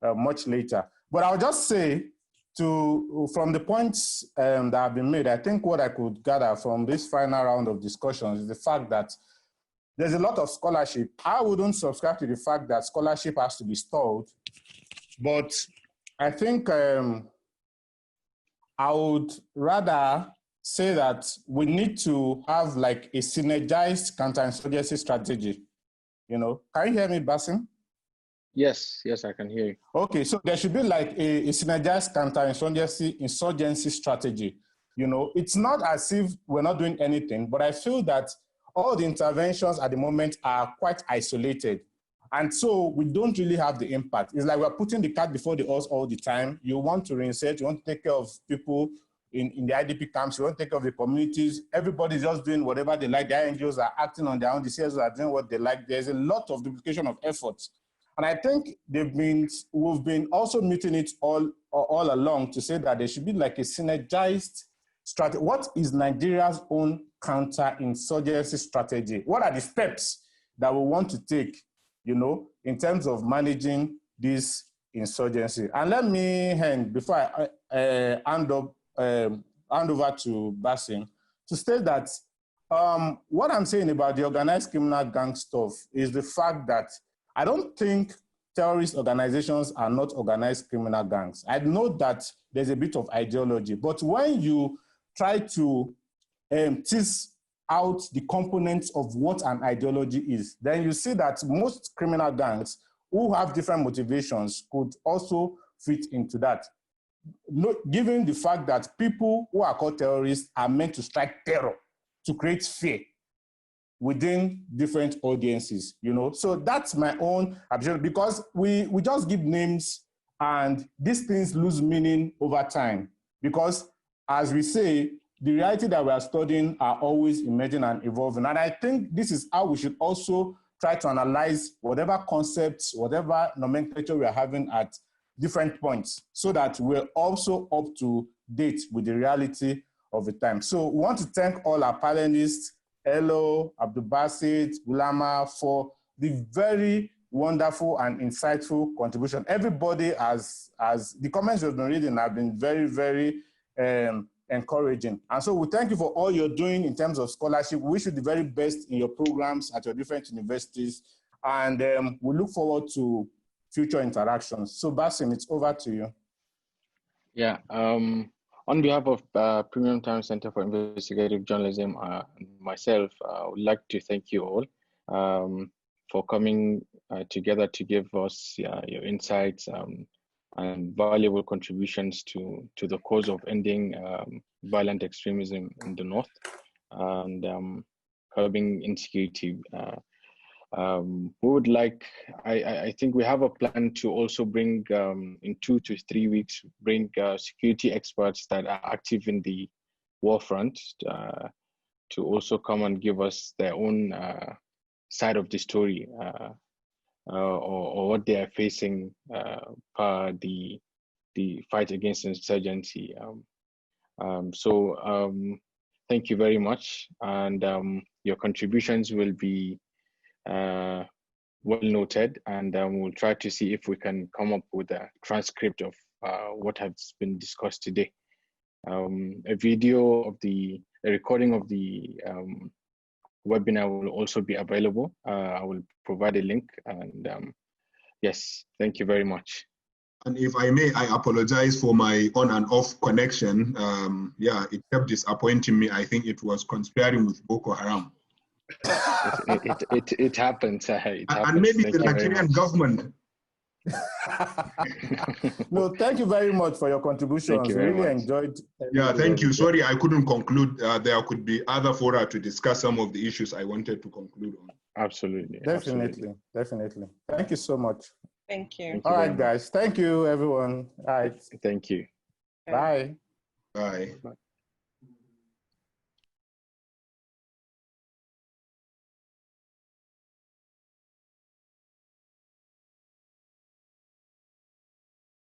much later. But I'll just say from the points that have been made, I think what I could gather from this final round of discussions is the fact that there's a lot of scholarship. I wouldn't subscribe to the fact that scholarship has to be stalled, but I think I would rather say that we need to have like a synergized counterinsurgency strategy. You know, can you hear me, Basim? Yes, I can hear you. Okay, so there should be like a synergized counterinsurgency strategy. You know, it's not as if we're not doing anything, but I feel that all the interventions at the moment are quite isolated. And so we don't really have the impact. It's like we're putting the cart before the horse all the time. You want to reinsert, you want to take care of people in the IDP camps, you want to take care of the communities. Everybody's just doing whatever they like. The NGOs are acting on their own, the CSOs are doing what they like. There's a lot of duplication of efforts. And I think we've been also meeting it all along to say that there should be like a synergized strategy. What is Nigeria's own counterinsurgency strategy? What are the steps that we want to take, you know, in terms of managing this insurgency? And let me hand, before I hand over to Basim, to state that what I'm saying about the organized criminal gang stuff is the fact that I don't think terrorist organizations are not organized criminal gangs. I know that there's a bit of ideology, but when you try to tease out the components of what an ideology is, then you see that most criminal gangs who have different motivations could also fit into that. Given the fact that people who are called terrorists are meant to strike terror, to create fear within different audiences, you know. So that's my own objection, because we just give names and these things lose meaning over time. Because as we say, the reality that we are studying are always emerging and evolving. And I think this is how we should also try to analyze whatever concepts, whatever nomenclature we are having at different points, so that we're also up to date with the reality of the time. So we want to thank all our panelists, Elo, Abdul Basit, Bulama, for the very wonderful and insightful contribution. Everybody has the comments we've been reading have been very, very encouraging. And so we thank you for all you're doing in terms of scholarship. We wish you the very best in your programs at your different universities. And we look forward to future interactions. So Basim, it's over to you. Yeah. On behalf of Premium Time Center for Investigative Journalism, myself, I would like to thank you all for coming together to give us your insights and valuable contributions to the cause of ending violent extremism in the north and curbing insecurity. We would like, I think we have a plan to also bring, in 2 to 3 weeks, bring security experts that are active in the war front to also come and give us their own side of the story, or what they are facing per the fight against insurgency. Thank you very much, and your contributions will be well noted, and we'll try to see if we can come up with a transcript of what has been discussed today. A video of a recording of the webinar will also be available. I will provide a link, and yes, thank you very much. And if I may, I apologize for my on and off connection. Yeah, it kept disappointing me. I think it was conspiring with Boko Haram. It happens. It happens. And maybe thank the Nigerian government. No, thank you very much for your contributions. Thank you very really much. enjoyed. Yeah, thank you. Sorry, I couldn't conclude. There could be other fora to discuss some of the issues I wanted to conclude on. Absolutely. Definitely. Thank you so much. Thank you. All right, guys. Thank you, everyone. All right. Thank you. Bye. Bye. Bye.